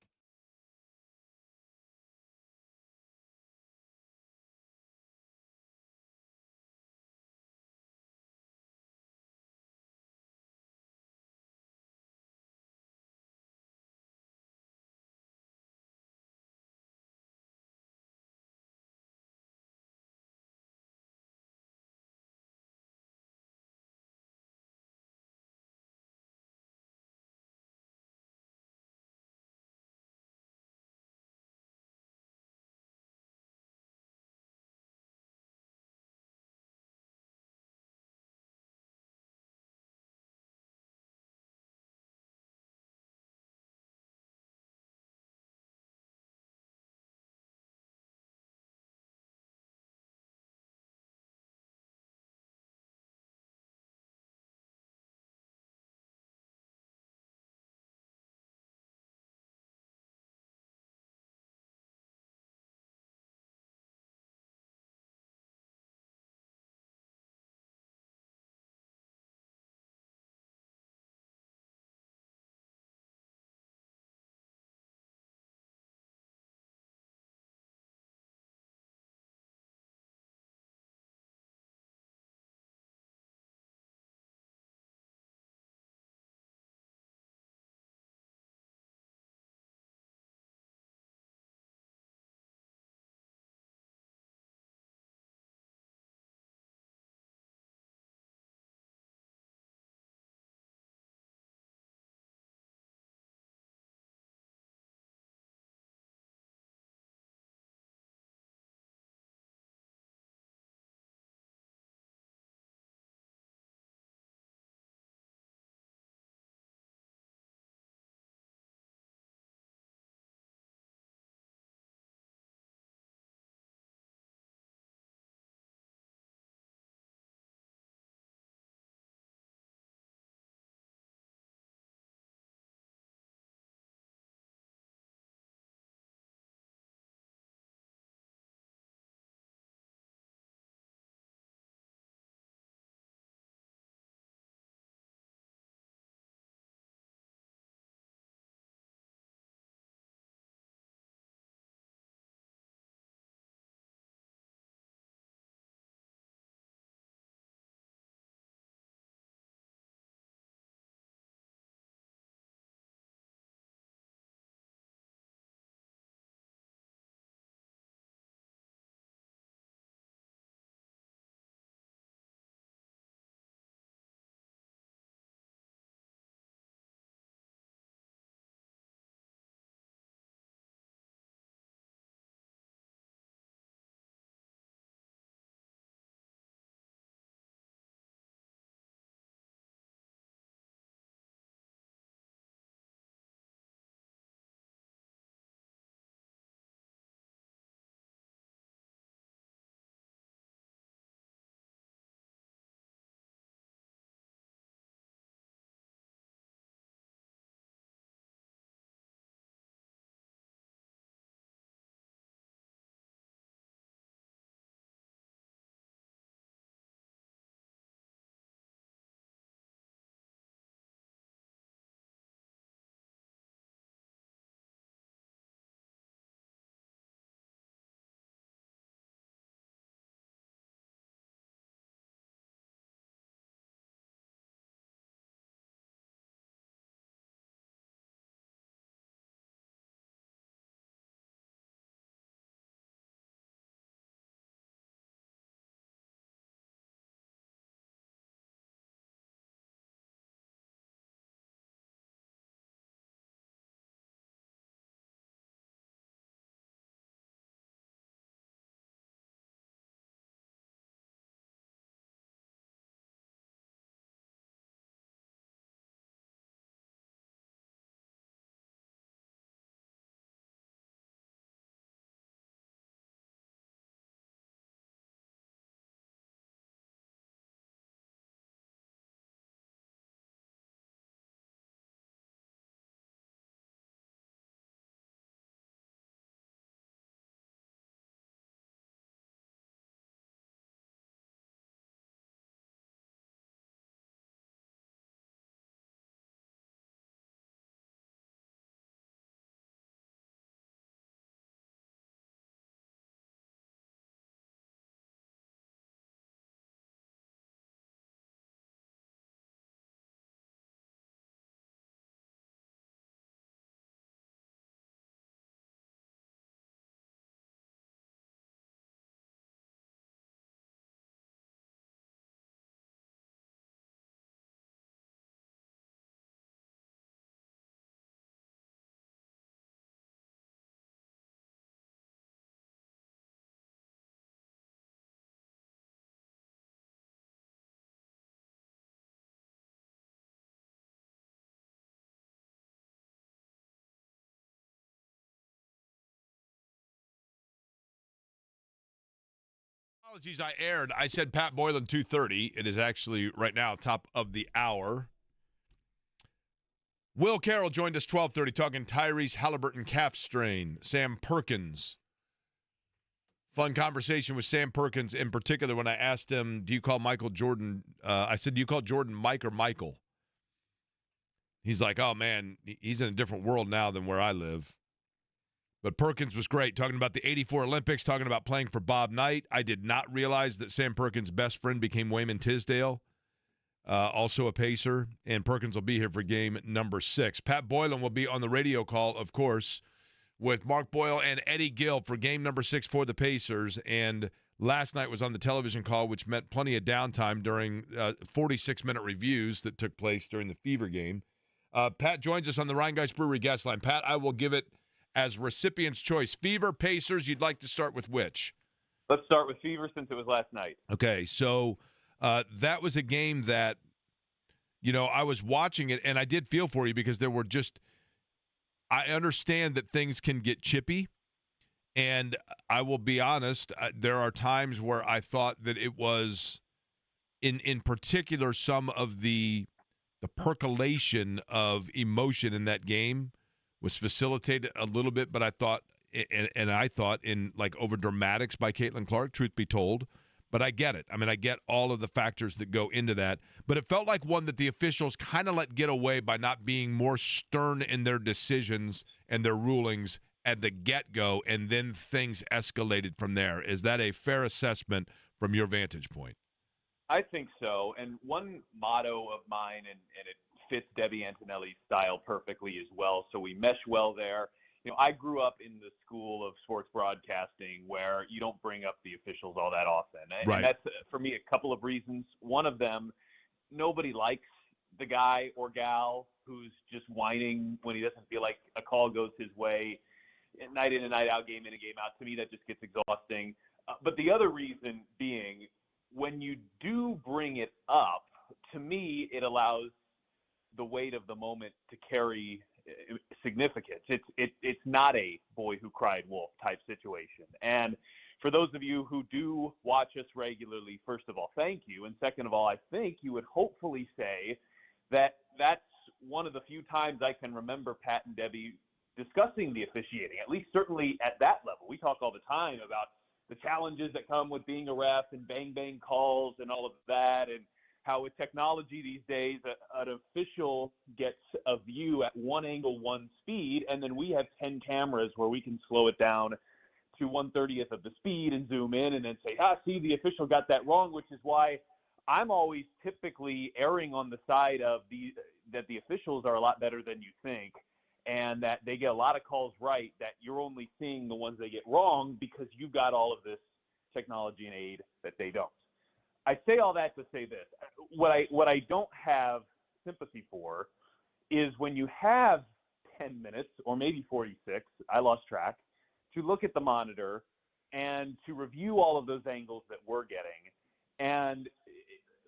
Apologies, I erred. I said Pat Boylan 2:30. It is actually right now top of the hour. Will Carroll joined us 12:30 talking Tyrese Haliburton calf strain. Sam Perkins. Fun conversation with Sam Perkins in particular when I asked him, do you call Michael Jordan? I said, do you call Jordan Mike or Michael? He's like, oh, man, he's in a different world now than where I live. But Perkins was great, talking about the 84 Olympics, talking about playing for Bob Knight. I did not realize that Sam Perkins' best friend became Wayman Tisdale, also a Pacer, and Perkins will be here for game number 6. Pat Boylan will be on the radio call, of course, with Mark Boyle and Eddie Gill for game number 6 for the Pacers, and last night was on the television call, which meant plenty of downtime during 46-minute reviews that took place during the Fever game. Pat joins us on the Rhinegeist Brewery guest line. Pat, I will give it as recipient's choice. Fever, Pacers, you'd like to start with which? Let's start with Fever since it was last night. Okay, so that was a game that, I was watching it, and I did feel for you because there were just – I understand that things can get chippy, and I will be honest, there are times where I thought that it was, in particular, some of the percolation of emotion in that game was facilitated a little bit, but I thought, and I thought in like over dramatics by Caitlin Clark, truth be told, but I get it. I mean, I get all of the factors that go into that, but it felt like one that the officials kind of let get away by not being more stern in their decisions and their rulings at the get-go, and then things escalated from there. Is that a fair assessment from your vantage point? I think so, and one motto of mine, and it fits Debbie Antonelli's style perfectly as well, so we mesh well there. I grew up in the school of sports broadcasting where you don't bring up the officials all that often. Right. And that's, for me, a couple of reasons. One of them, nobody likes the guy or gal who's just whining when he doesn't feel like a call goes his way, night in and night out, game in and game out. To me, that just gets exhausting. But the other reason being, when you do bring it up, to me, it allows the weight of the moment to carry significance. It's not a boy who cried wolf type situation. And for those of you who do watch us regularly, first of all, thank you. And second of all, I think you would hopefully say that that's one of the few times I can remember Pat and Debbie discussing the officiating, at least certainly at that level. We talk all the time about the challenges that come with being a ref and bang calls and all of that, and how with technology these days, an official gets a view at one angle, one speed, and then we have 10 cameras where we can slow it down to 1/30th of the speed and zoom in and then say, see, the official got that wrong, which is why I'm always typically erring on the side of that the officials are a lot better than you think, and that they get a lot of calls right, that you're only seeing the ones they get wrong because you've got all of this technology and aid that they don't. I say all that to say this. What I don't have sympathy for is when you have 10 minutes or maybe 46, I lost track, to look at the monitor and to review all of those angles that we're getting. And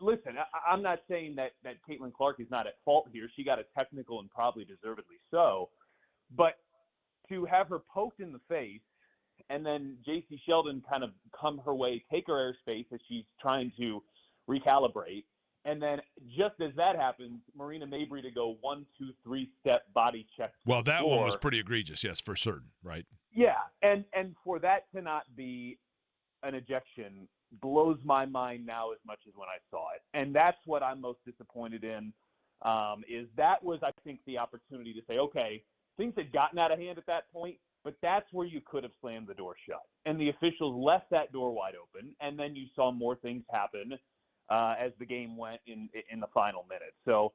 listen, I'm not saying that Caitlin Clark is not at fault here. She got a technical and probably deservedly so. But to have her poked in the face and then J.C. Sheldon kind of come her way, take her airspace as she's trying to recalibrate. And then just as that happens, Marina Mabry to go 1, 2, 3-step body check. Well, that one was pretty egregious, yes, for certain, right? Yeah, and for that to not be an ejection blows my mind now as much as when I saw it. And that's what I'm most disappointed in, is that was, I think, the opportunity to say, okay, things had gotten out of hand at that point, but that's where you could have slammed the door shut. And the officials left that door wide open, and then you saw more things happen as the game went in the final minute. So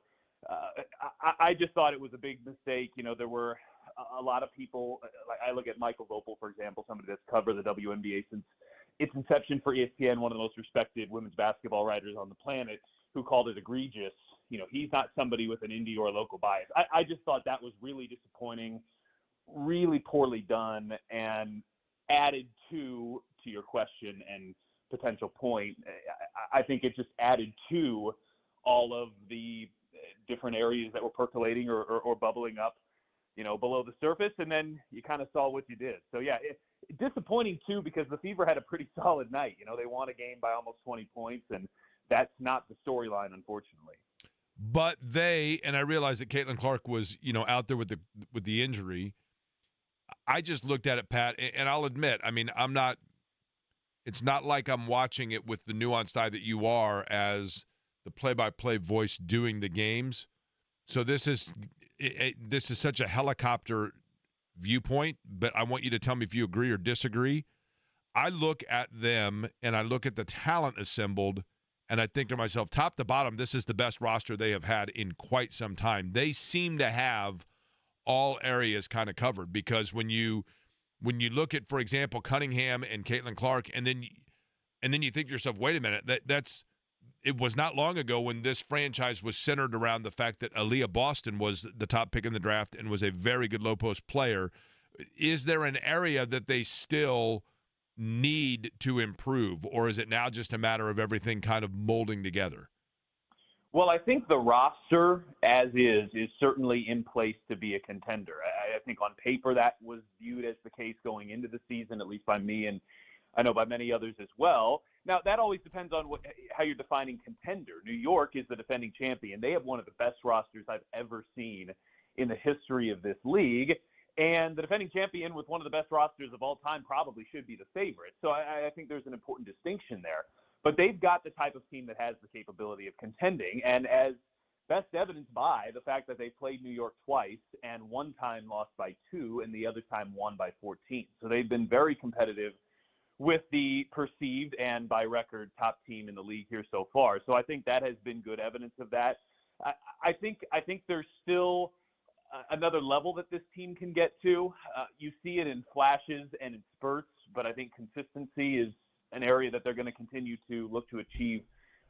I just thought it was a big mistake. There were a lot of people, like I look at Michael Vopel, for example, somebody that's covered the WNBA since its inception for ESPN, one of the most respected women's basketball writers on the planet, who called it egregious. He's not somebody with an indie or a local bias. I just thought that was really disappointing, really poorly done, and added to your question and potential point. I think it just added to all of the different areas that were percolating or bubbling up below the surface, and then you kind of saw what you did. So, yeah, disappointing, too, because the Fever had a pretty solid night. They won a game by almost 20 points, and that's not the storyline, unfortunately. But and I realized that Caitlin Clark was, out there with the injury. I just looked at it, Pat, and I'll admit, I mean, it's not like I'm watching it with the nuanced eye that you are as the play-by-play voice doing the games. So this is such a helicopter viewpoint, but I want you to tell me if you agree or disagree. I look at them and I look at the talent assembled, and I think to myself, top to bottom, this is the best roster they have had in quite some time. They seem to have all areas kind of covered, because when you look at, for example, Cunningham and Caitlin Clark, and then you think to yourself, wait a minute, it was not long ago when this franchise was centered around the fact that Aaliyah Boston was the top pick in the draft and was a very good low post player. Is there an area that they still need to improve, or is it now just a matter of everything kind of molding together? Well, I think the roster as is certainly in place to be a contender. I think on paper that was viewed as the case going into the season, at least by me, and I know by many others as well. Now, that always depends on how you're defining contender. New York is the defending champion. They have one of the best rosters I've ever seen in the history of this league. And the defending champion with one of the best rosters of all time probably should be the favorite. So I think there's an important distinction there. But they've got the type of team that has the capability of contending, and as best evidenced by the fact that they played New York twice and one time lost by 2 and the other time won by 14. So they've been very competitive with the perceived and by record top team in the league here so far. So I think that has been good evidence of that. I think there's still another level that this team can get to. You see it in flashes and in spurts, but I think consistency is an area that they're going to continue to look to achieve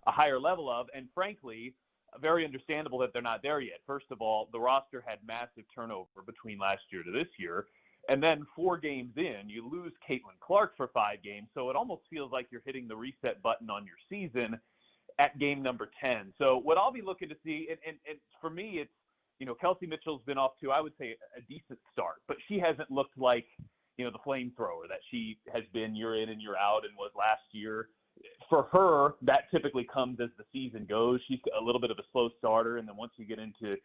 a higher level of. And frankly, very understandable that they're not there yet. First of all, the roster had massive turnover between last year to this year. And then 4 games in, you lose Caitlin Clark for 5 games. So it almost feels like you're hitting the reset button on your season at game number 10. So what I'll be looking to see, and for me, it's, Kelsey Mitchell's been off to, I would say, a decent start, but she hasn't looked like, the flamethrower that she has been year in and year out and was last year. For her, that typically comes as the season goes. She's a little bit of a slow starter, and then once you get into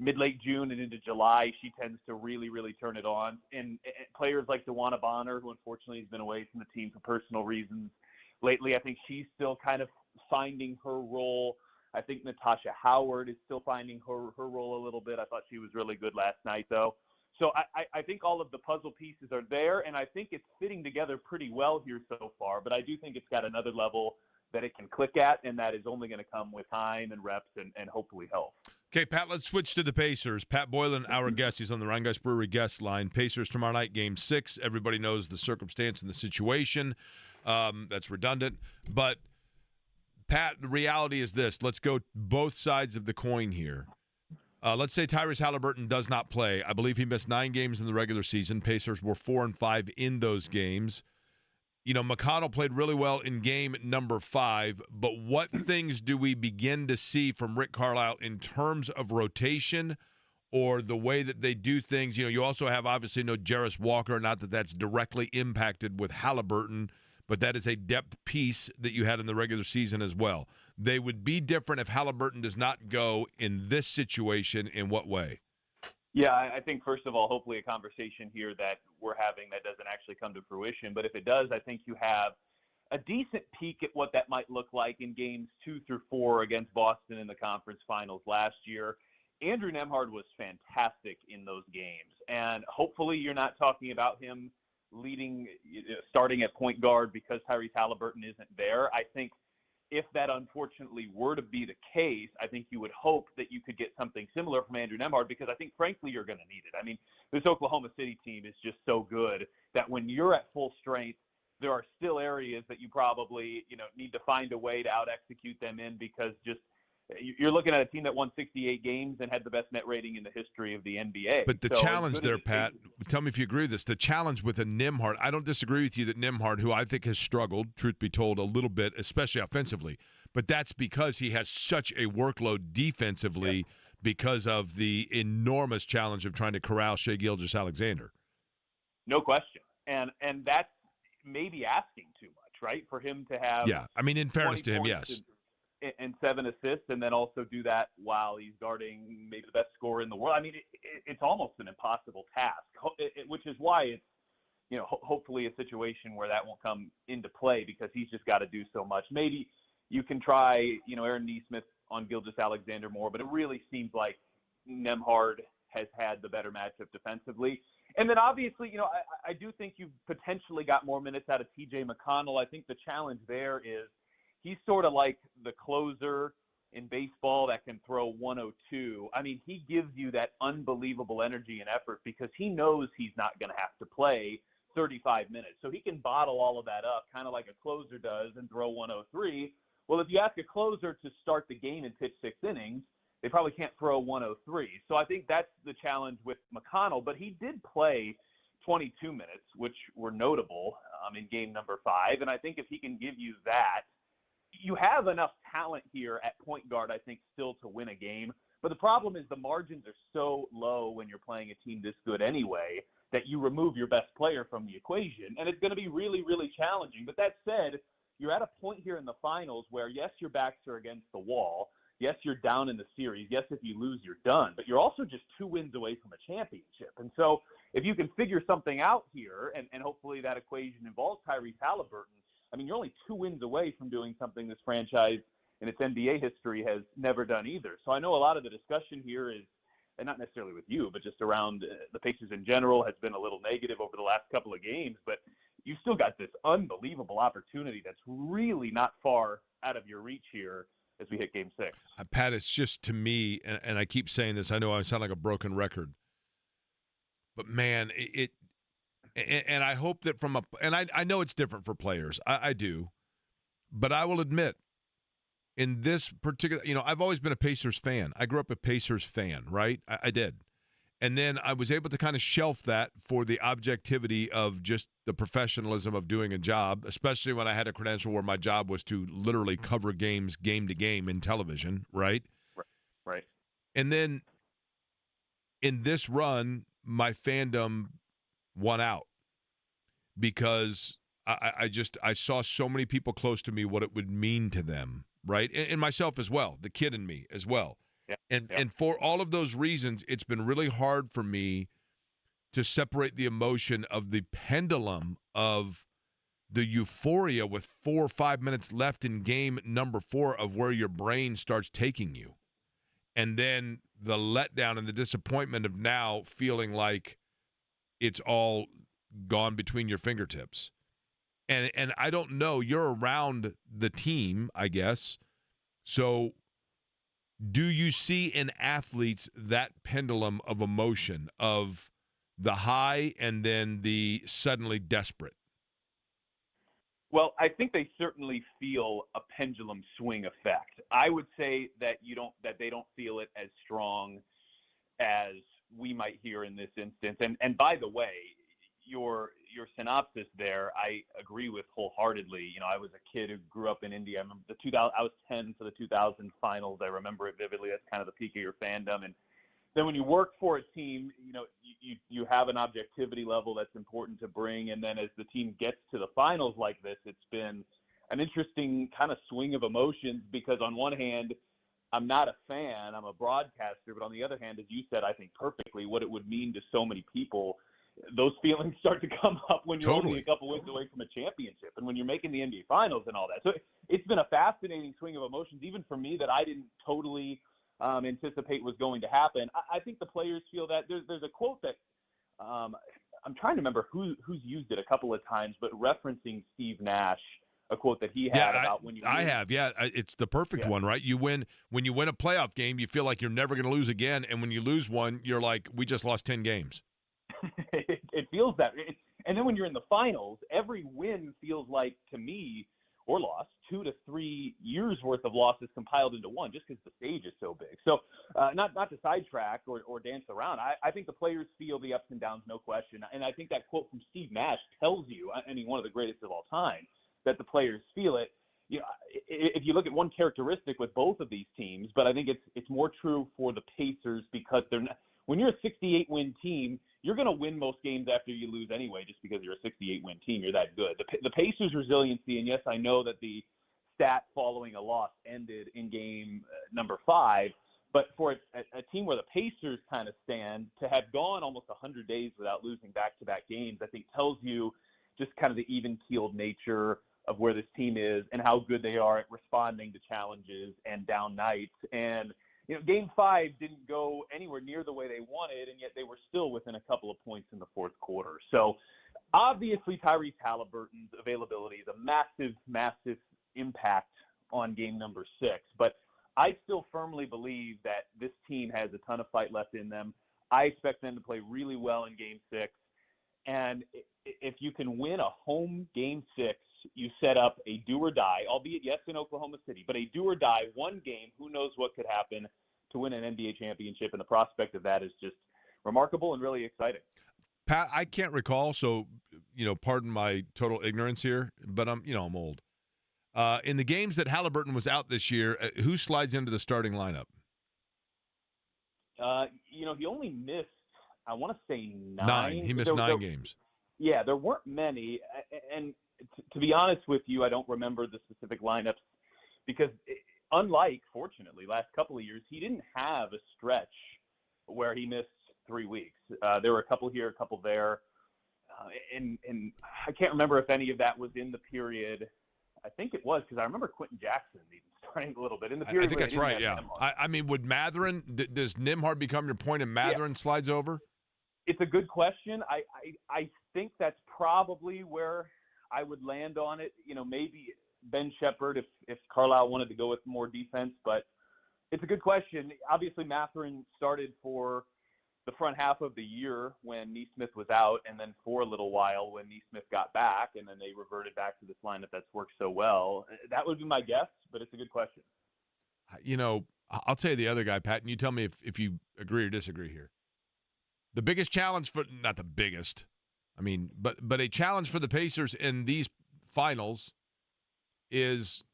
mid-late June and into July, she tends to really, really turn it on. And players like DeWanna Bonner, who unfortunately has been away from the team for personal reasons lately, I think she's still kind of finding her role. I think Natasha Howard is still finding her role a little bit. I thought she was really good last night, though. So I think all of the puzzle pieces are there, and I think it's fitting together pretty well here so far. But I do think it's got another level that it can click at, and that is only going to come with time and reps and hopefully health. Okay, Pat, let's switch to the Pacers. Pat Boylan, our guest. He's on the Rhinegeist Brewery guest line. Pacers tomorrow night, Game 6. Everybody knows the circumstance and the situation. That's redundant. But, Pat, the reality is this. Let's go both sides of the coin here. Let's say Tyrese Haliburton does not play. I believe he missed 9 games in the regular season. Pacers were 4-5 in those games. McConnell played really well in game number 5, but what things do we begin to see from Rick Carlisle in terms of rotation or the way that they do things? You also have obviously no Jarris Walker, not that that's directly impacted with Haliburton, but that is a depth piece that you had in the regular season as well. They would be different if Haliburton does not go in this situation. In what way? Yeah, I think, first of all, hopefully a conversation here that we're having that doesn't actually come to fruition. But if it does, I think you have a decent peek at what that might look like in games 2 through 4 against Boston in the conference finals last year. Andrew Nembhard was fantastic in those games. And hopefully you're not talking about him starting at point guard because Tyrese Haliburton isn't there. I think if that unfortunately were to be the case, I think you would hope that you could get something similar from Andrew Nembhard, because I think, frankly, you're going to need it. I mean, this Oklahoma City team is just so good that when you're at full strength, there are still areas that you probably, need to find a way to out-execute them in, because just you're looking at a team that won 68 games and had the best net rating in the history of the NBA. But the challenge there, Pat, tell me if you agree with this, the challenge with a Nembhard, I don't disagree with you that Nembhard, who I think has struggled, truth be told, a little bit, especially offensively, but that's because he has such a workload defensively because of the enormous challenge of trying to corral Shai Gilgeous-Alexander. No question. And that's maybe asking too much, right? For him to have Yeah, I mean, in fairness to him, 20 yes. points and 7 assists, and then also do that while he's guarding maybe the best scorer in the world. I mean, it's almost an impossible task, which is why it's, hopefully a situation where that won't come into play because he's just got to do so much. Maybe you can try, Aaron Nesmith on Gilgeous-Alexander more, but it really seems like Nembhard has had the better matchup defensively. And then obviously, I do think you've potentially got more minutes out of TJ McConnell. I think the challenge there is he's sort of like the closer in baseball that can throw 102. I mean, he gives you that unbelievable energy and effort because he knows he's not going to have to play 35 minutes. So he can bottle all of that up, kind of like a closer does, and throw 103. Well, if you ask a closer to start the game and pitch 6 innings, they probably can't throw 103. So I think that's the challenge with McConnell. But he did play 22 minutes, which were notable in game number 5. And I think if he can give you that, you have enough talent here at point guard, I think, still to win a game. But the problem is the margins are so low when you're playing a team this good anyway that you remove your best player from the equation. And it's going to be really, really challenging. But that said, you're at a point here in the finals where, yes, your backs are against the wall. Yes, you're down in the series. Yes, if you lose, you're done. But you're also just 2 wins away from a championship. And so if you can figure something out here, and hopefully that equation involves Tyrese Haliburton, I mean, you're only 2 wins away from doing something this franchise in its NBA history has never done either. So I know a lot of the discussion here is, and not necessarily with you, but just around the Pacers in general, has been a little negative over the last couple of games. But you've still got this unbelievable opportunity that's really not far out of your reach here as we hit game 6. Pat, it's just, to me, and I keep saying this, I know I sound like a broken record, but man, and I hope that I know it's different for players. I do. But I will admit, in this particular, I've always been a Pacers fan. I grew up a Pacers fan, right? I did. And then I was able to kind of shelf that for the objectivity of just the professionalism of doing a job, especially when I had a credential where my job was to literally cover games game to game in television, right? Right. And then in this run, my fandom won out because I saw so many people close to me what it would mean to them, right? And myself as well, the kid in me as well. Yeah. And for all of those reasons, it's been really hard for me to separate the emotion of the pendulum of the euphoria with 4 or 5 minutes left in game number 4 of where your brain starts taking you. And then the letdown and the disappointment of now feeling like it's all gone between your fingertips. And I don't know, you're around the team, I guess. So do you see in athletes that pendulum of emotion of the high and then the suddenly desperate? Well, I think they certainly feel a pendulum swing effect. I would say that they don't feel it as strong as we might hear in this instance. And by the way, your synopsis there, I agree with wholeheartedly. I was a kid who grew up in India. I remember I was 10 for the 2000 finals. I remember it vividly. That's kind of the peak of your fandom. And then when you work for a team, you have an objectivity level that's important to bring. And then as the team gets to the finals like this, it's been an interesting kind of swing of emotions because on one hand, I'm not a fan, I'm a broadcaster, but on the other hand, as you said, I think perfectly what it would mean to so many people, those feelings start to come up when you're only a couple wins away from a championship and when you're making the NBA finals and all that. So it's been a fascinating swing of emotions, even for me, that I didn't totally anticipate was going to happen. I think the players feel that. There's a quote that I'm trying to remember who's used it a couple of times, but referencing Steve Nash, a quote that he had about when you win. I have, it's the perfect one, right? When you win a playoff game, you feel like you're never going to lose again, and when you lose one, you're like, we just lost 10 games. It feels that. And then when you're in the finals, every win feels like, to me, or loss, 2 to 3 years worth of losses compiled into one, just because the stage is so big. So not to sidetrack or dance around, I think the players feel the ups and downs, no question. And I think that quote from Steve Nash tells you, I mean, one of the greatest of all time, that the players feel it. if you look at one characteristic with both of these teams, but I think it's more true for the Pacers because they're not. When you're a 68-win team, you're going to win most games after you lose anyway, just because you're a 68-win team. You're that good. The Pacers' resiliency, and yes, I know that the stat following a loss ended in game number 5, but for a team where the Pacers kind of stand, to have gone almost 100 days without losing back-to-back games, I think tells you just kind of the even-keeled nature of where this team is and how good they are at responding to challenges and down nights. And Game 5 didn't go anywhere near the way they wanted, and yet they were still within a couple of points in the fourth quarter. So, obviously, Tyrese Haliburton's availability is a massive, massive impact on game number 6. But I still firmly believe that this team has a ton of fight left in them. I expect them to play really well in Game 6. And if you can win a home Game 6, you set up a do-or-die, albeit, yes, in Oklahoma City, but a do-or-die, one game, who knows what could happen to win an NBA championship, and the prospect of that is just remarkable and really exciting. Pat, I can't recall, so, pardon my total ignorance here, but I'm old. In the games that Haliburton was out this year, who slides into the starting lineup? He only missed, I want to say 9. 9. He missed 9 games. Yeah, there weren't many, and to be honest with you, I don't remember the specific lineups because unlike, fortunately, last couple of years, he didn't have a stretch where he missed 3 weeks. There were a couple here, a couple there, and I can't remember if any of that was in the period. I think it was because I remember Quentin Jackson even starting a little bit in the period. I think that's right, yeah. I mean, would Mathurin, does Nembhard become your point and Mathurin slides over? It's a good question. I think that's probably where I would land on it. Maybe Ben Shepherd if Carlisle wanted to go with more defense, but it's a good question. Obviously, Mathurin started for the front half of the year when Nesmith was out, and then for a little while when Nesmith got back, and then they reverted back to this lineup that's worked so well. That would be my guess, but it's a good question. I'll tell you the other guy, Pat, and you tell me if you agree or disagree here. The biggest challenge not the biggest, but a challenge for the Pacers in these finals is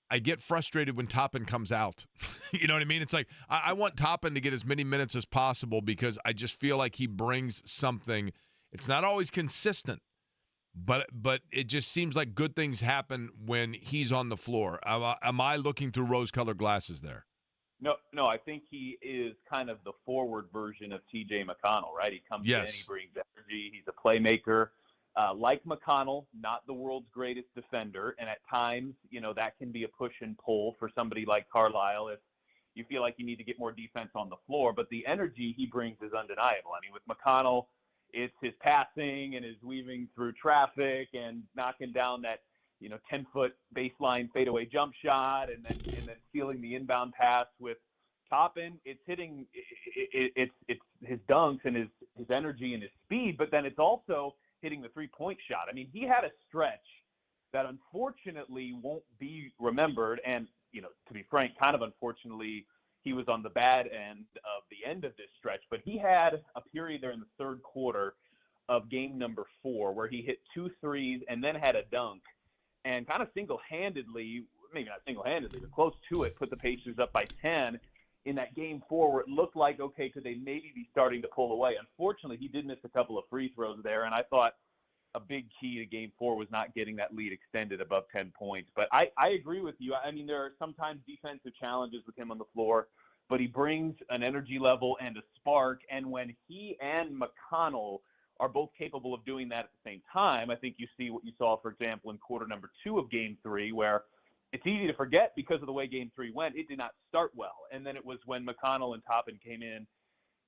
I get frustrated when Toppin comes out. You know what I mean? It's like I want Toppin to get as many minutes as possible because I just feel like he brings something. It's not always consistent, but it just seems like good things happen when he's on the floor. Am I looking through rose-colored glasses there? No, I think he is kind of the forward version of T.J. McConnell, right? He comes in, he brings energy, he's a playmaker. Like McConnell, not the world's greatest defender, and at times, that can be a push and pull for somebody like Carlisle if you feel like you need to get more defense on the floor. But the energy he brings is undeniable. With McConnell, it's his passing and his weaving through traffic and knocking down that 10-foot baseline fadeaway jump shot, and then stealing the inbound pass. With Toppin, it's hitting it's his dunks and his energy and his speed, but then it's also hitting the three-point shot. He had a stretch that unfortunately won't be remembered, and to be frank, kind of unfortunately, he was on the bad end of the end of this stretch. But he had a period there in the third quarter of game number 4 where he hit 2 threes and then had a dunk, and kind of single-handedly, maybe not single-handedly, but close to it, put the Pacers up by 10 in that game 4 where it looked like, okay, could they maybe be starting to pull away? Unfortunately, he did miss a couple of free throws there, and I thought a big key to game 4 was not getting that lead extended above 10 points. But I agree with you. There are sometimes defensive challenges with him on the floor, but he brings an energy level and a spark, and when he and McConnell are both capable of doing that at the same time, I think you see what you saw, for example, in quarter number 2 of game 3, where it's easy to forget because of the way game 3 went. It did not start well. And then it was when McConnell and Toppin came in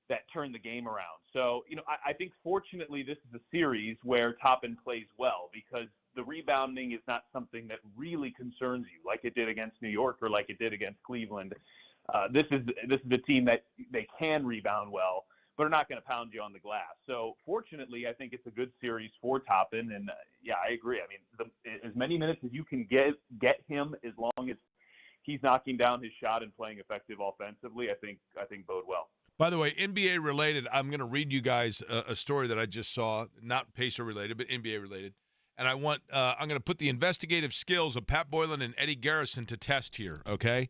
that turned the game around. So, I think fortunately this is a series where Toppin plays well because the rebounding is not something that really concerns you like it did against New York or like it did against Cleveland. This is a team that they can rebound well, but are not going to pound you on the glass. So fortunately, I think it's a good series for Toppin, and I agree. As many minutes as you can get him, as long as he's knocking down his shot and playing effective offensively, I think bode well. By the way, NBA related, I'm going to read you guys a story that I just saw, not Pacer related, but NBA related. and I'm going to put the investigative skills of Pat Boylan and Eddie Garrison to test here, okay?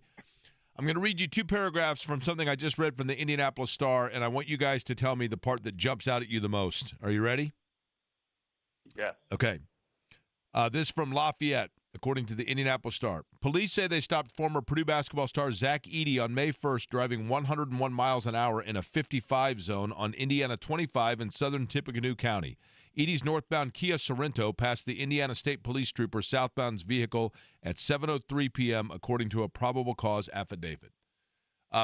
I'm going to read you 2 paragraphs from something I just read from the Indianapolis Star, and I want you guys to tell me the part that jumps out at you the most. Are you ready? Yes. Okay. This from Lafayette, according to the Indianapolis Star. Police say they stopped former Purdue basketball star Zach Edey on May 1st driving 101 miles an hour in a 55 zone on Indiana 25 in southern Tippecanoe County. Edey's northbound Kia Sorento passed the Indiana State Police trooper southbound's vehicle at 7:03 p.m., according to a probable cause affidavit.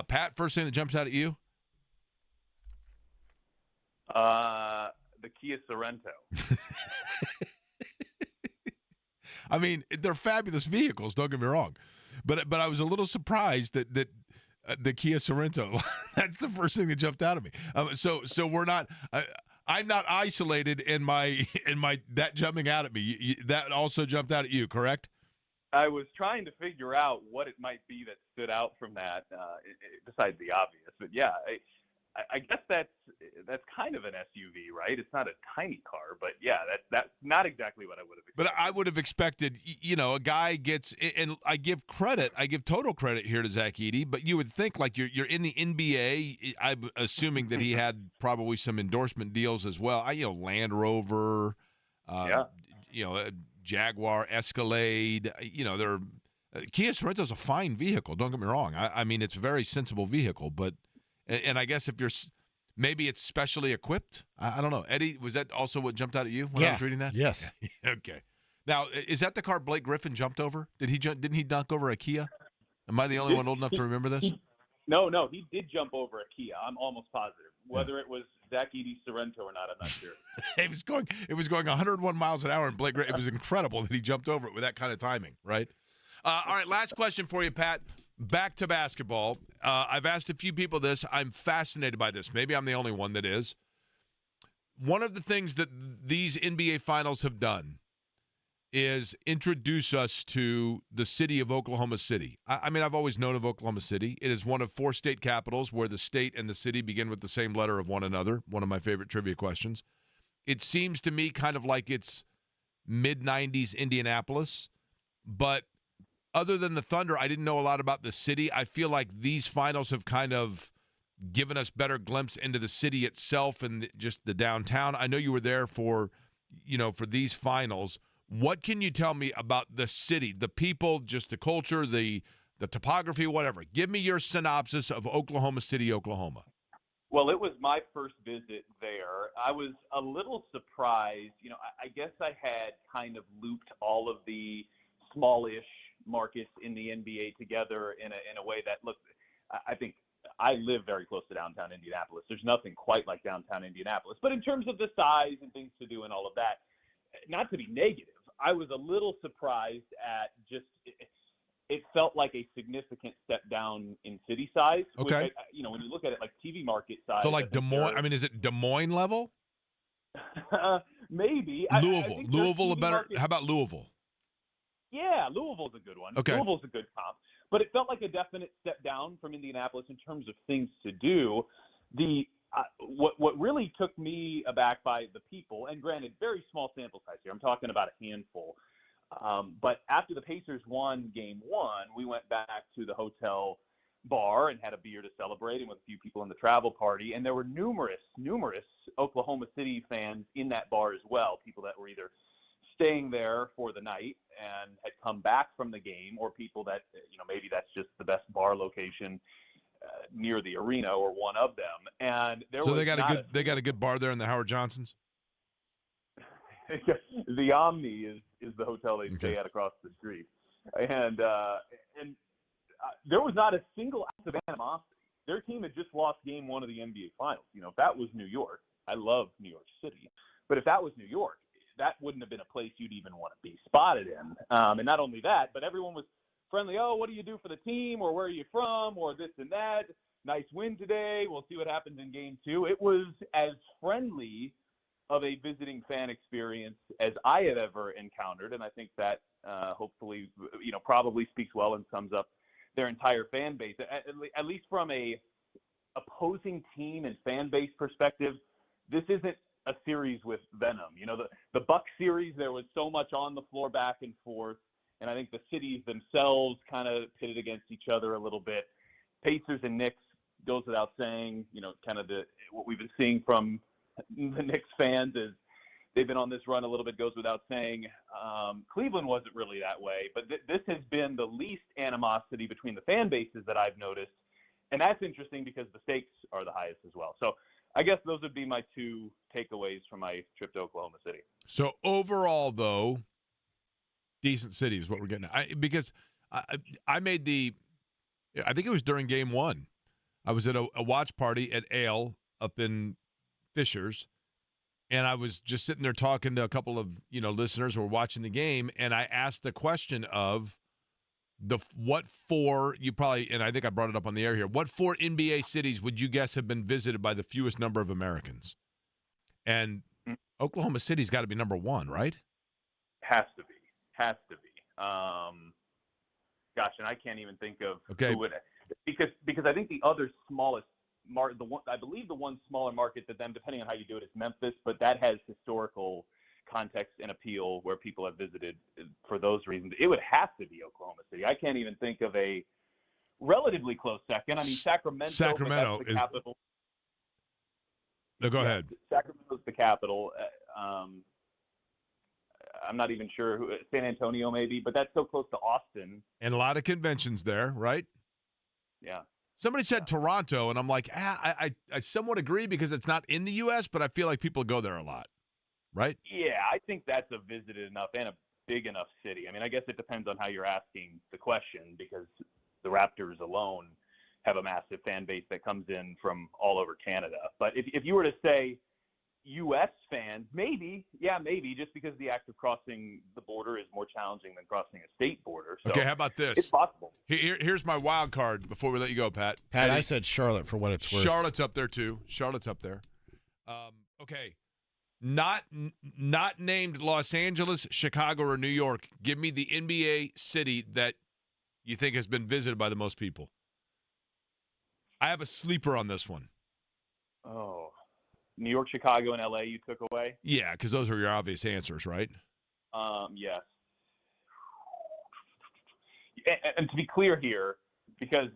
Pat, first thing that jumps out at you? The Kia Sorento. I mean, they're fabulous vehicles, don't get me wrong. But I was a little surprised that the Kia Sorento, that's the first thing that jumped out at me. So we're not I'm not isolated in my that jumping out at me. That also jumped out at you, correct? I was trying to figure out what it might be that stood out from that, besides the obvious. But yeah, I guess that's kind of an SUV, right? It's not a tiny car, but yeah, that's not exactly what I would have expected. But I would have expected, a guy gets, and I give total credit here to Zach Edey, but you would think like you're in the NBA. I'm assuming that he had probably some endorsement deals as well. Land Rover, Jaguar, Escalade. Kia Sorento's a fine vehicle. Don't get me wrong. I mean, it's a very sensible vehicle, but. And I guess if maybe it's specially equipped. I don't know. Eddie, was that also what jumped out at you when I was reading that? Yes. Okay. Now, is that the car Blake Griffin jumped over? Didn't he knock over a Kia? Am I the only one old enough to remember this? No, he did jump over a Kia. I'm almost positive. Whether it was Zach Edey Sorento or not, I'm not sure. It was going 101 miles an hour, and Blake Griffin. It was incredible that he jumped over it with that kind of timing, right? All right, last question for you, Pat. Back to basketball. I've asked a few people this. I'm fascinated by this. Maybe I'm the only one that is. One of the things that these NBA finals have done is introduce us to the city of Oklahoma City. I mean, I've always known of Oklahoma City. It is one of 4 state capitals where the state and the city begin with the same letter of one another. One of my favorite trivia questions. It seems to me kind of like it's mid-90s Indianapolis, but other than the Thunder, I didn't know a lot about the city. I feel like these finals have kind of given us better glimpse into the city itself and just the downtown. I know you were there for these finals. What can you tell me about the city, the people, just the culture, the topography, whatever? Give me your synopsis of Oklahoma City, Oklahoma. Well, it was my first visit there. I was a little surprised. I guess I had kind of looped all of the smallish markets in the NBA together in a way that, look, I think I live very close to downtown Indianapolis. There's nothing quite like downtown Indianapolis. But in terms of the size and things to do and all of that, not to be negative, I was a little surprised at just it felt like a significant step down in city size. Okay. Which, when you look at it like TV market size. So like Des Moines, I mean, is it Des Moines level? Maybe. Louisville, how about Louisville? Yeah, Louisville's a good one. Okay. Louisville's a good comp. But it felt like a definite step down from Indianapolis in terms of things to do. What really took me aback by the people, and granted, very small sample size here. I'm talking about a handful. But after the Pacers won Game 1, we went back to the hotel bar and had a beer to celebrate and with a few people in the travel party. And there were numerous Oklahoma City fans in that bar as well, people that were either staying there for the night and had come back from the game, or people that, maybe that's just the best bar location near the arena or one of them. And they got a good bar there in the Howard Johnsons. The Omni is the hotel they stay at across the street, and there was not a single ounce of animosity. Their team had just lost Game 1 of the NBA Finals. If that was New York, I love New York City, but if that was New York, that wouldn't have been a place you'd even want to be spotted in. And not only that, but everyone was friendly. Oh, what do you do for the team? Or where are you from? Or this and that. Nice win today. We'll see what happens in Game 2. It was as friendly of a visiting fan experience as I had ever encountered. And I think that hopefully, probably speaks well and sums up their entire fan base. At least from a opposing team and fan base perspective, this isn't a series with venom. You know, the Buck series, there was so much on the floor back and forth, and I think the cities themselves kind of pitted against each other a little bit. Pacers and Knicks goes without saying. You know, kind of what we've been seeing from the Knicks fans is they've been on this run a little bit, goes without saying. Cleveland wasn't really that way, but this has been the least animosity between the fan bases that I've noticed. And that's interesting because the stakes are the highest as well. So I guess those would be my two takeaways from my trip to Oklahoma City. So overall, though, decent city is what we're getting at. Because I made I think it was during game one. I was at a watch party at Ale up in Fishers, and I was just sitting there talking to a couple of, listeners who were watching the game, and I asked the question of what four, and I think I brought it up on the air here, what four NBA cities would you guess have been visited by the fewest number of Americans? And Oklahoma City's got to be number one, right? Has to be. Gosh, and I can't even think of who would, because I think the other smallest market, I believe the one smaller market that them, depending on how you do it, is Memphis, but that has historical context and appeal where people have visited for those reasons. It would have to be Oklahoma City. I can't even think of a relatively close second. I mean, Sacramento is the capital. No, go ahead. Sacramento's the capital. I'm not even sure who, San Antonio maybe, but that's so close to Austin. And a lot of conventions there, right? Yeah. Somebody said Toronto, and I'm like, I somewhat agree because it's not in the U.S., but I feel like people go there a lot, right? Yeah, I think that's a visited enough and a big enough city. I mean, I guess it depends on how you're asking the question because the Raptors alone have a massive fan base that comes in from all over Canada. But if you were to say U.S. fans, maybe, just because the act of crossing the border is more challenging than crossing a state border. So okay, how about this? It's possible. Here's my wild card before we let you go, Pat. I said Charlotte for what it's worth. Charlotte's up there, too. Charlotte's up there. Okay. Not named Los Angeles, Chicago, or New York. Give me the NBA city that you think has been visited by the most people. I have a sleeper on this one. Oh. New York, Chicago, and L.A. you took away? Yeah, because those are your obvious answers, right? Yes. And to be clear here, because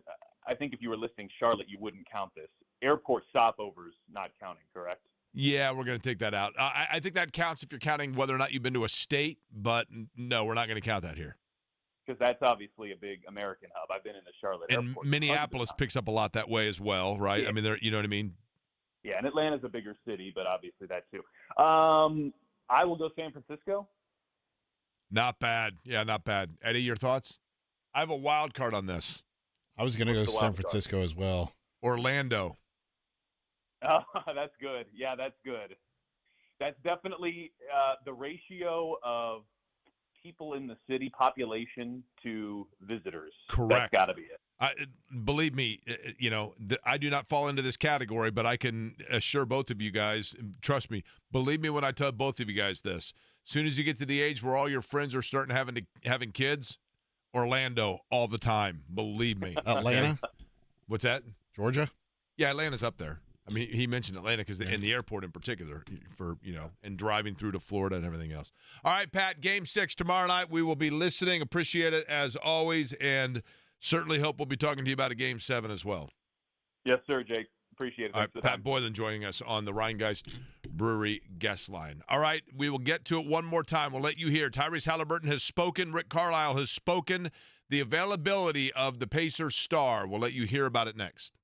I think if you were listing Charlotte, you wouldn't count this. Airport stopovers not counting, correct? Yeah, we're going to take that out. I think that counts if you're counting whether or not you've been to a state, but no, we're not going to count that here. Because that's obviously a big American hub. I've been in the Charlotte airport. And Minneapolis picks up a lot that way as well, right? Yeah. I mean, you know what I mean? Yeah, and Atlanta's a bigger city, but obviously that too. I will go San Francisco. Not bad. Yeah, not bad. Eddie, your thoughts? I have a wild card on this. I was going to go San Francisco as well. Orlando. Oh, that's good. Yeah, that's good. That's definitely the ratio of people in the city, population to visitors. Correct. That's got to be it. Believe me, I do not fall into this category, but I can assure both of you guys, trust me, believe me when I tell both of you guys this. As soon as you get to the age where all your friends are starting having kids, Orlando all the time. Believe me. Atlanta? What's that? Georgia? Yeah, Atlanta's up there. I mean, he mentioned Atlanta because in the airport in particular for, and driving through to Florida and everything else. All right, Pat, Game 6 tomorrow night. We will be listening. Appreciate it as always, and certainly hope we'll be talking to you about a Game 7 as well. Yes, sir, Jake. Appreciate it. All right, Pat Boylan joining us on the Rhinegeist Brewery guest line. All right, we will get to it one more time. We'll let you hear. Tyrese Haliburton has spoken. Rick Carlisle has spoken. The availability of the Pacers star. We'll let you hear about it next.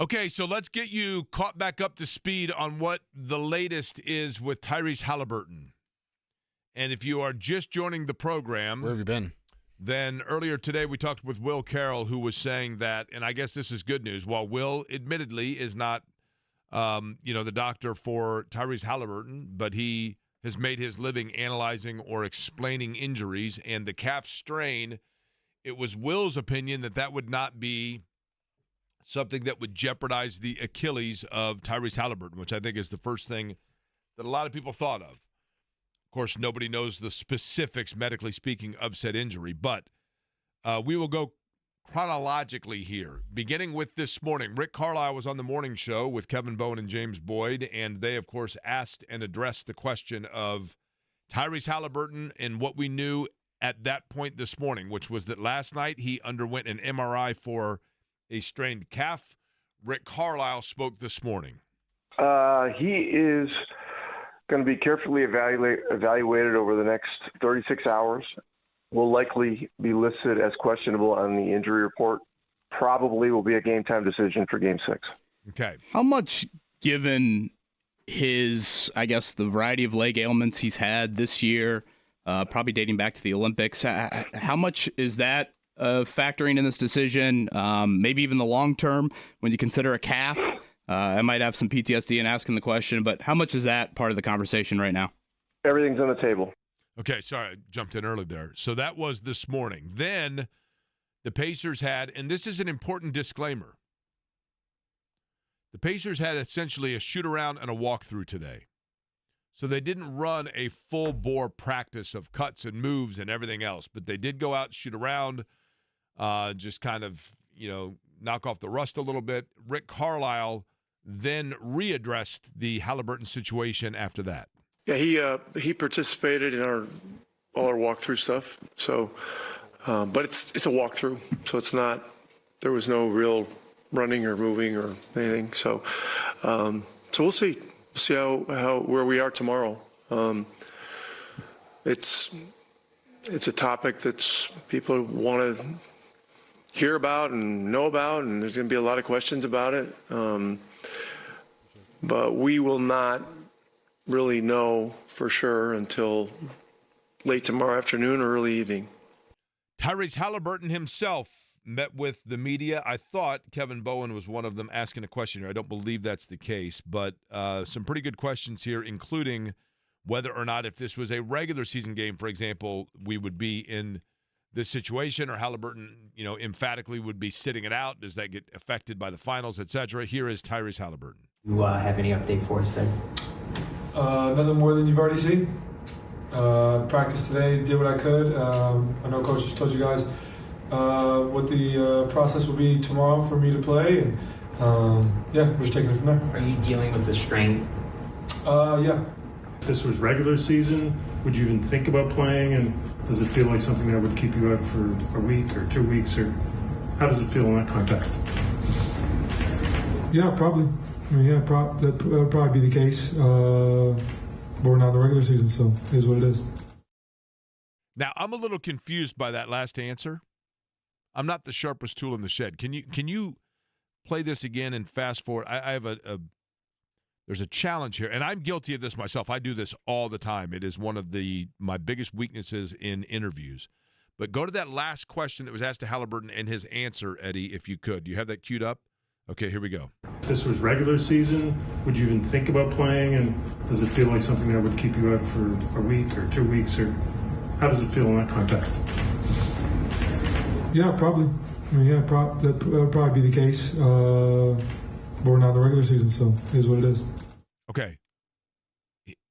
Okay, so let's get you caught back up to speed on what the latest is with Tyrese Haliburton. And if you are just joining the program, Where have you been? then earlier today we talked with Will Carroll, who was saying that, and I guess this is good news, while Will admittedly is not, the doctor for Tyrese Haliburton, but he has made his living analyzing or explaining injuries, and the calf strain, it was Will's opinion that would not be something that would jeopardize the Achilles of Tyrese Haliburton, which I think is the first thing that a lot of people thought of. Of course, nobody knows the specifics, medically speaking, of said injury, but we will go chronologically here, beginning with this morning. Rick Carlisle was on the morning show with Kevin Bowen and James Boyd, and they, of course, asked and addressed the question of Tyrese Haliburton and what we knew at that point this morning, which was that last night he underwent an MRI for a strained calf. Rick Carlisle spoke this morning. He is going to be carefully evaluated over the next 36 hours. Will likely be listed as questionable on the injury report. Probably will be a game time decision for Game 6. Okay. How much, given his, I guess, the variety of leg ailments he's had this year, probably dating back to the Olympics, how much is that factoring in this decision? Maybe even the long term, when you consider a calf? I might have some PTSD in asking the question, but how much is that part of the conversation right now? Everything's on the table. Okay, sorry, I jumped in early there. So that was this morning. Then the Pacers had, and this is an important disclaimer, the Pacers had essentially a shoot-around and a walkthrough today. So they didn't run a full-bore practice of cuts and moves and everything else, but they did go out, shoot around, just kind of, knock off the rust a little bit. Rick Carlisle then readdressed the Haliburton situation after that. Yeah, he participated in all our walkthrough stuff. So, but it's a walkthrough, so it's not. There was no real running or moving or anything. So, we'll see. We'll see where we are tomorrow. It's a topic that people want to hear about and know about, and there's going to be a lot of questions about it. But we will not really know for sure until late tomorrow afternoon or early evening. Tyrese Haliburton himself met with the media. I thought Kevin Bowen was one of them asking a question here. I don't believe that's the case, but some pretty good questions here, including whether or not if this was a regular season game, for example, we would be in this situation, or Haliburton, emphatically would be sitting it out. Does that get affected by the finals, et cetera? Here is Tyrese Haliburton. You have any update for us there? Nothing more than you've already seen. Practice today, did what I could. I know Coach just told you guys what the process will be tomorrow for me to play, and we're just taking it from there. Are you dealing with the strain? Yeah. If this was regular season, would you even think about playing? And does it feel like something that would keep you out for a week or 2 weeks? Or how does it feel in that context? Yeah, probably. That would probably be the case. But we're not in the regular season, so it is what it is. Now, I'm a little confused by that last answer. I'm not the sharpest tool in the shed. Can you play this again and fast forward? I have there's a challenge here, and I'm guilty of this myself. I do this all the time. It is one of my biggest weaknesses in interviews. But go to that last question that was asked to Haliburton and his answer, Eddie, if you could. Do you have that queued up? Okay, here we go. If this was regular season, would you even think about playing? And does it feel like something that would keep you out for a week or 2 weeks? Or how does it feel in that context? Yeah, probably. That would probably be the case. But we're not in the regular season, so it is what it is. Okay.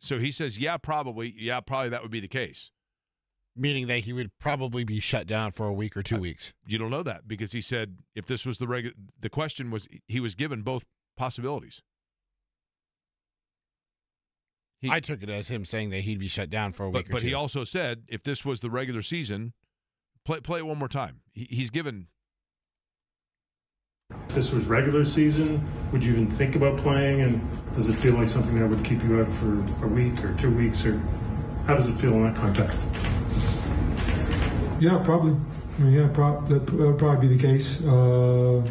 So he says, yeah, probably that would be the case. Meaning that he would probably be shut down for a week or 2 weeks. You don't know that because he said if this was the question was he was given both possibilities. I took it as him saying that he'd be shut down for a week or two. But he also said if this was the regular season, play it one more time. He's given. If this was regular season, would you even think about playing? And does it feel like something that would keep you out for a week or 2 weeks? Or how does it feel in that context? Yeah, probably. That would probably be the case. But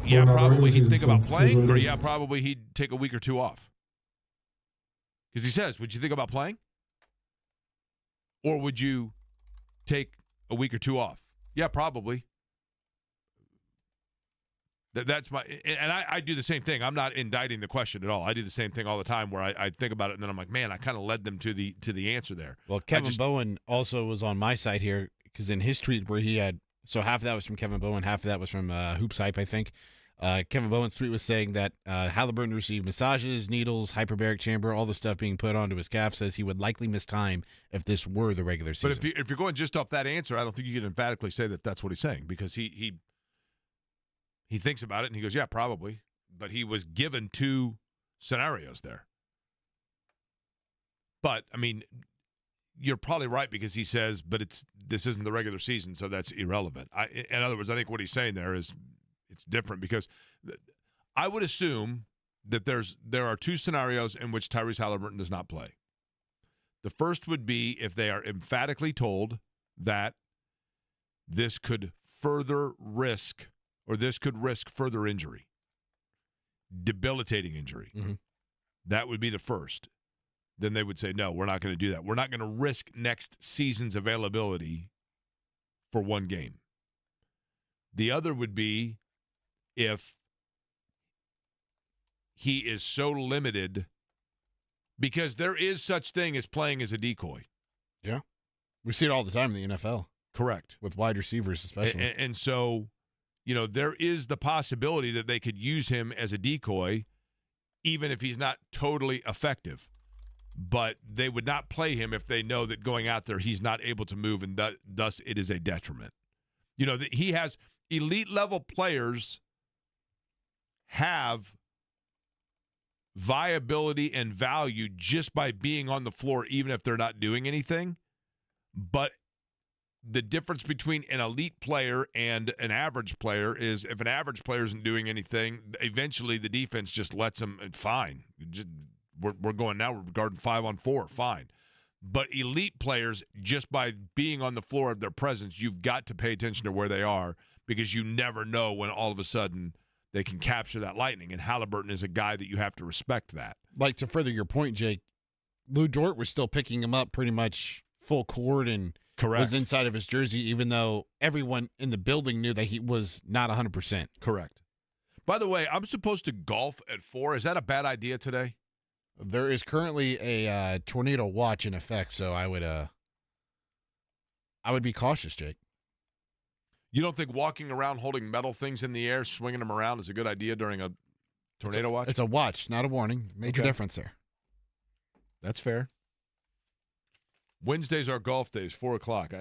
yeah, Well, now the probably regular he'd think season about stuff is playing, what or it is. yeah, probably he'd take a week or two off. Because he says, would you think about playing? Or would you take a week or two off? Yeah, probably. That's my, and I do the same thing. I'm not indicting the question at all. I do the same thing all the time where I think about it and then I'm like, man, I kind of led them to the answer there. Well, Kevin Bowen also was on my side here because in his tweet where he had, so half of that was from Kevin Bowen, half of that was from Hoops Hype, I think. Kevin Bowen's tweet was saying that Haliburton received massages, needles, hyperbaric chamber, all the stuff being put onto his calf. Says he would likely miss time if this were the regular season. But if you're going just off that answer, I don't think you can emphatically say that that's what he's saying because he thinks about it and he goes, yeah, probably. But he was given two scenarios there. But, I mean, you're probably right because he says, but this isn't the regular season, so that's irrelevant. In other words, I think what he's saying there is it's different because I would assume that there are two scenarios in which Tyrese Haliburton does not play. The first would be if they are emphatically told that this could risk further injury, debilitating injury. Mm-hmm. That would be the first. Then they would say, no, we're not going to do that. We're not going to risk next season's availability for one game. The other would be if he is so limited, because there is such thing as playing as a decoy. Yeah. We see it all the time in the NFL. Correct. With wide receivers especially. And so, there is the possibility that they could use him as a decoy, even if he's not totally effective. But they would not play him if they know that going out there he's not able to move, and thus it is a detriment. He has elite-level players have viability and value just by being on the floor, even if they're not doing anything. But the difference between an elite player and an average player is if an average player isn't doing anything, eventually the defense just lets them, fine. We're going now, we're guarding 5-on-4, fine. But elite players, just by being on the floor of their presence, you've got to pay attention to where they are because you never know when all of a sudden they can capture that lightning. And Haliburton is a guy that you have to respect that. Like, to further your point, Jake, Lou Dort was still picking him up pretty much full court and Correct. Was inside of his jersey, even though everyone in the building knew that he was not 100%. Correct. By the way, I'm supposed to golf at 4. Is that a bad idea today? There is currently a tornado watch in effect, so I would be cautious, Jake. You don't think walking around holding metal things in the air, swinging them around is a good idea during a tornado watch? It's a watch, not a warning. Major Okay. difference there. That's fair. Wednesdays are golf days, 4 o'clock.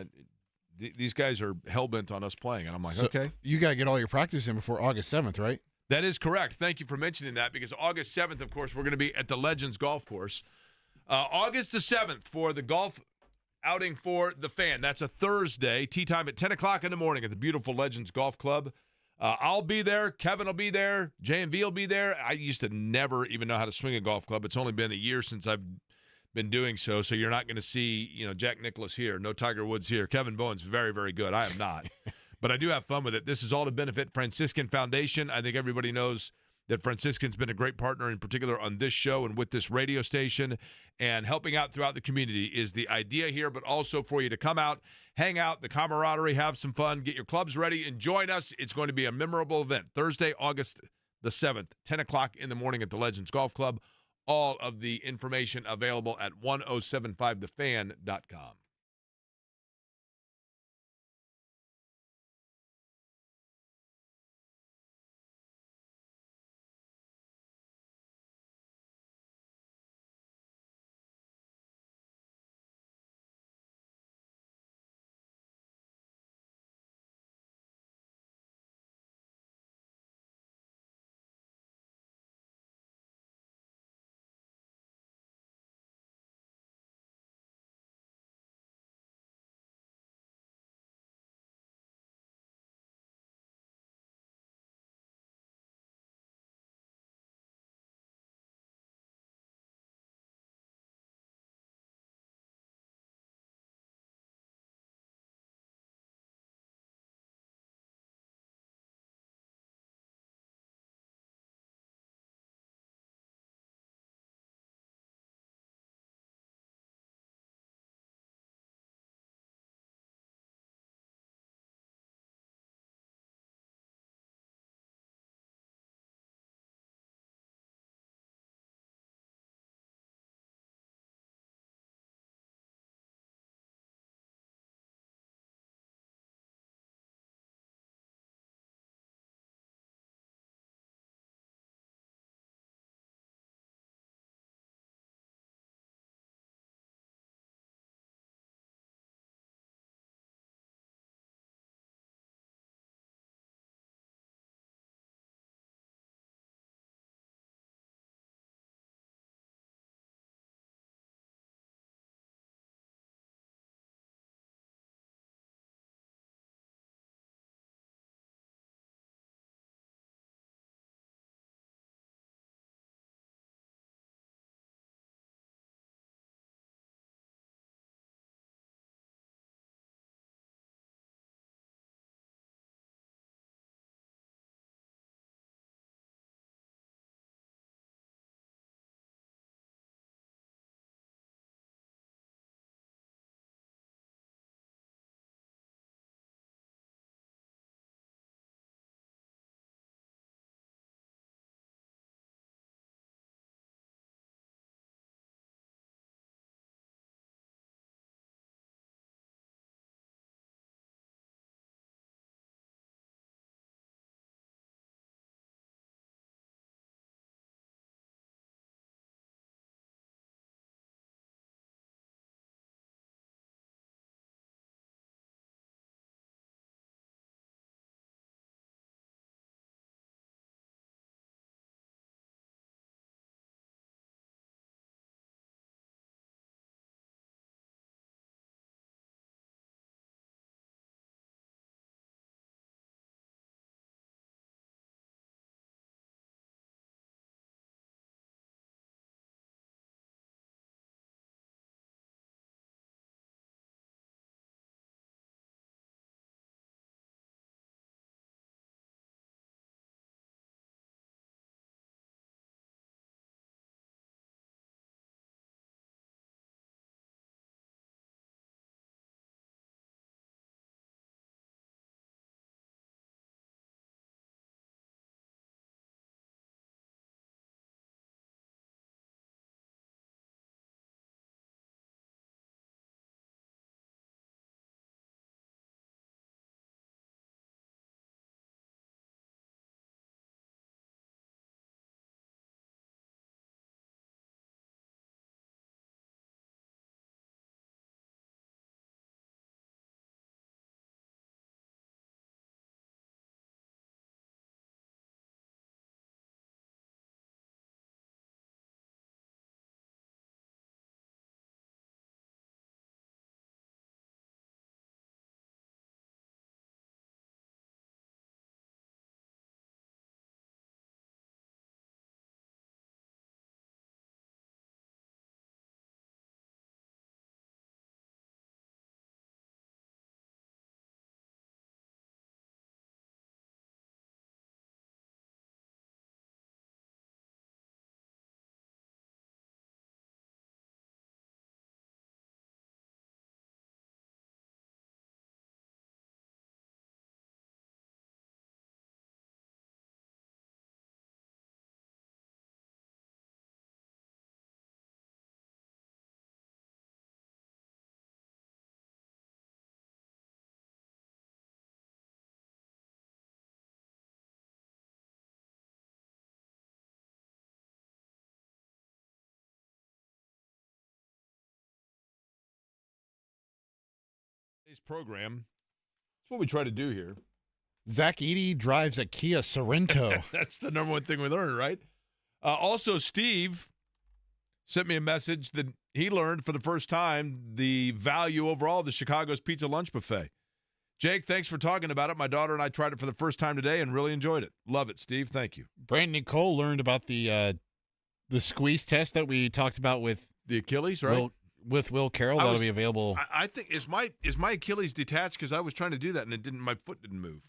These guys are hell-bent on us playing, and I'm like, So okay. You got to get all your practice in before August 7th, right? That is correct. Thank you for mentioning that because August 7th, of course, we're going to be at the Legends Golf Course. August the 7th for the golf outing for the Fan. That's a Thursday. Tee time at 10 o'clock in the morning at the beautiful Legends Golf Club. I'll be there. Kevin will be there. J&V will be there. I used to never even know how to swing a golf club. It's only been a year since I've been doing so you're not going to see, Jack Nicklaus here, no Tiger Woods here. Kevin Bowen's very, very good. I am not. But I do have fun with it. This is all to benefit Franciscan Foundation. I think everybody knows that Franciscan's been a great partner, in particular on this show and with this radio station, and helping out throughout the community is the idea here, but also for you to come out, hang out, the camaraderie, have some fun, get your clubs ready, and join us. It's going to be a memorable event. Thursday, August the 7th, 10 o'clock in the morning at the Legends Golf Club. All of the information available at 1075thefan.com. Nice program. That's what we try to do here. Zach Edey drives a Kia Sorento. That's the number one thing we learned, right? Also, Steve sent me a message that he learned for the first time the value overall of the Chicago's Pizza Lunch Buffet. Jake, thanks for talking about it. My daughter and I tried it for the first time today and really enjoyed it. Love it, Steve. Thank you. Brandon Nicole learned about the squeeze test that we talked about with the Achilles, right? Will Carroll. That'll be available. I think is my Achilles detached because I was trying to do that and my foot didn't move.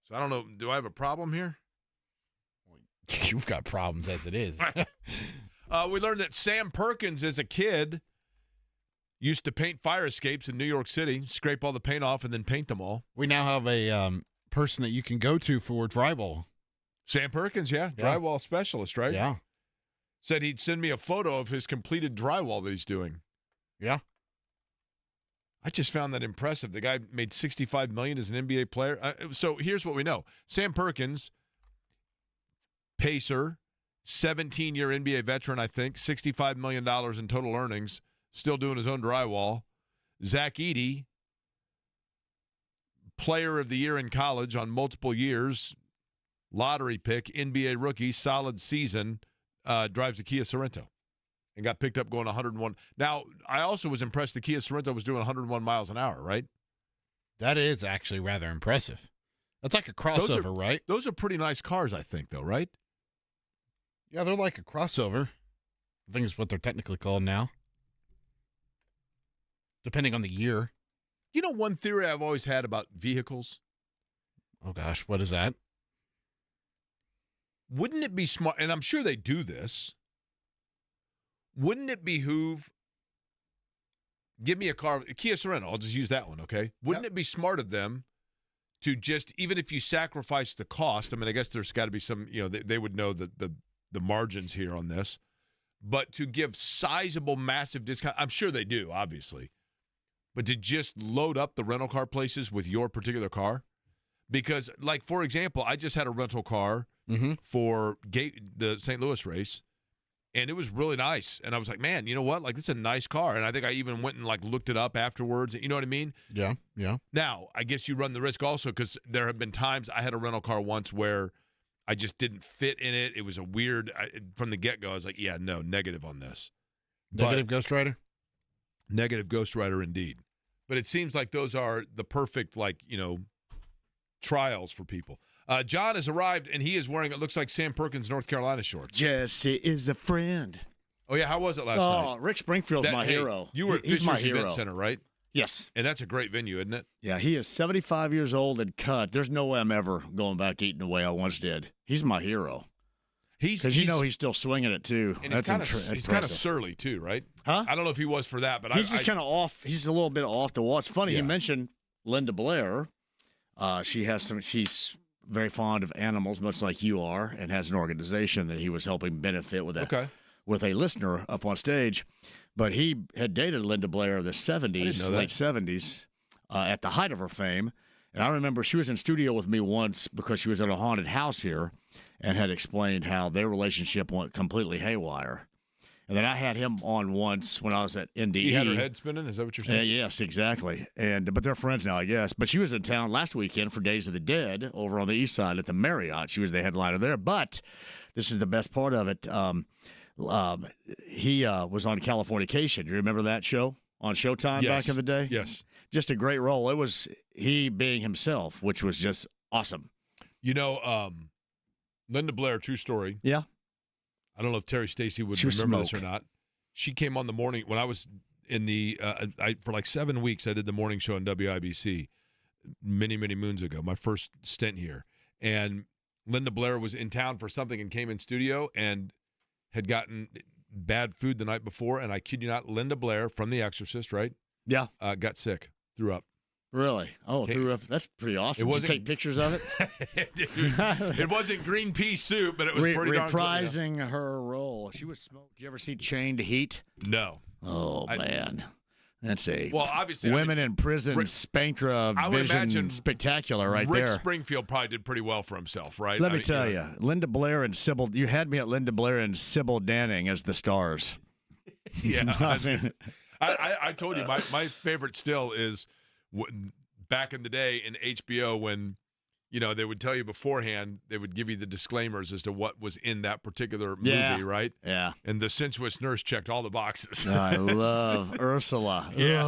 So I don't know. Do I have a problem here? You've got problems as it is. We learned that Sam Perkins, as a kid, used to paint fire escapes in New York City, scrape all the paint off, and then paint them all. We now have a person that you can go to for drywall. Sam Perkins, yeah. Drywall specialist, right? Yeah. Said he'd send me a photo of his completed drywall that he's doing. Yeah. I just found that impressive. The guy made $65 million as an NBA player. So here's what we know. Sam Perkins, Pacer, 17-year NBA veteran, I think, $65 million in total earnings, still doing his own drywall. Zach Edey, player of the year in college on multiple years, lottery pick, NBA rookie, solid season, drives a Kia Sorento and got picked up going 101. Now, I also was impressed the Kia Sorento was doing 101 miles an hour, right? That is actually rather impressive. That's like a crossover, right? Those are pretty nice cars, I think, though, right? Yeah, they're like a crossover. I think is what they're technically called now, depending on the year. You know, one theory I've always had about vehicles? Oh, gosh, what is that? Wouldn't it be smart, and I'm sure they do this, wouldn't it behoove, give me a car, a Kia Sorento, I'll just use that one, okay? Wouldn't it be smart of them to just, even if you sacrifice the cost, I mean, I guess there's got to be some, they would know the margins here on this, but to give sizable, massive discount, I'm sure they do, obviously, but to just load up the rental car places with your particular car? Because, like, for example, I just had a rental car for the St. Louis race, and it was really nice. And I was like, man, you know what? Like, this is a nice car. And I think I even went and, like, looked it up afterwards. You know what I mean? Yeah, yeah. Now, I guess you run the risk also because there have been times I had a rental car once where I just didn't fit in it. It was a weird from the get-go, I was like, yeah, no, negative on this. Negative Ghost Rider? Negative Ghost Rider indeed. But it seems like those are the perfect, trials for people. John has arrived, and he is wearing, it looks like Sam Perkins, North Carolina shorts. Jesse is a friend. Oh, yeah. How was it last night? Oh, Rick Springfield's my hero. You were at He's my Fisher's hero. Event Center, right? Yes. And that's a great venue, isn't it? Yeah, he is 75 years old and cut. There's no way I'm ever going back to eating the way I once did. He's my hero. Because he's still swinging it, too. And That's he's kind of surly, too, right? Huh? I don't know if he was for that, but he's just kind of off. He's a little bit off the wall. It's funny. Yeah. He mentioned Linda Blair. She's very fond of animals, much like you are, and has an organization that he was helping benefit with a listener up on stage. But he had dated Linda Blair in the 70s, late 70s, at the height of her fame. And I remember she was in studio with me once because she was at a haunted house here and had explained how their relationship went completely haywire. And then I had him on once when I was at NDE. He had her head spinning? Is that what you're saying? Yes, exactly. But they're friends now, I guess. But she was in town last weekend for Days of the Dead over on the east side at the Marriott. She was the headliner there. But this is the best part of it. He was on Californication. You remember that show on Showtime back in the day? Yes. Just a great role. It was he being himself, which was just awesome. Linda Blair, true story. Yeah. I don't know if Terry Stacy would remember this or not. She came on the morning when I was in for like 7 weeks. I did the morning show on WIBC many, many moons ago, my first stint here. And Linda Blair was in town for something and came in studio and had gotten bad food the night before. And I kid you not, Linda Blair from The Exorcist, right? Yeah. Got sick, threw up. Really? Oh, threw up. That's pretty awesome. Did you take pictures of it? It wasn't green pea soup, but it was pretty darn close. Reprising her role. She was smoked. Did you ever see Chained to Heat? No. Oh, man. That's obviously, women in prison Spanktra vision spectacular right Rick there. Springfield probably did pretty well for himself, right? Let me tell you, Linda Blair and Sybil, you had me at Linda Blair and Sybil Danning as the stars. Yeah. I told you my favorite still is back in the day in HBO when they would tell you beforehand, they would give you the disclaimers as to what was in that particular movie, right? Yeah. And the sensuous nurse checked all the boxes. Oh, I love Ursula. Yeah.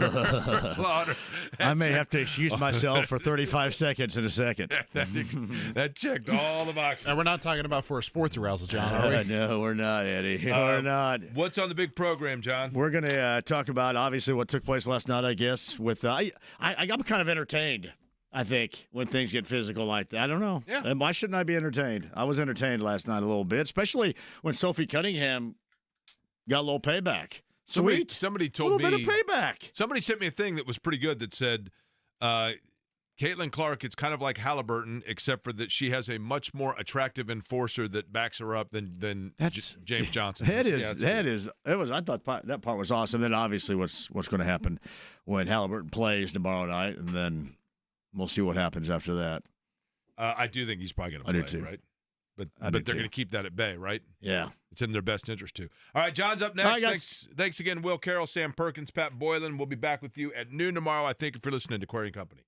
Ursula. I may have to excuse myself for 35 seconds in a second. That checked all the boxes. And we're not talking about for a sports arousel, John, are we? No, we're not, Eddie. We're not. What's on the big program, John? We're going to talk about, obviously, what took place last night, I guess. With I'm kind of entertained, I think, when things get physical like that. I don't know. Yeah. And why shouldn't I be entertained? I was entertained last night a little bit, especially when Sophie Cunningham got a little payback. Sweet. Somebody told me. A little bit of payback. Somebody sent me a thing that was pretty good that said, Caitlin Clark, it's kind of like Haliburton, except for that she has a much more attractive enforcer that backs her up than James Johnson. I thought that part was awesome. Then obviously what's going to happen when Haliburton plays tomorrow night, and then we'll see what happens after that. I do think he's probably going to play, too. right? But they're going to keep that at bay, right? Yeah. It's in their best interest, too. All right, John's up next. All right, guys. Thanks again, Will Carroll, Sam Perkins, Pat Boylan. We'll be back with you at noon tomorrow. I thank you for listening to Query & Company.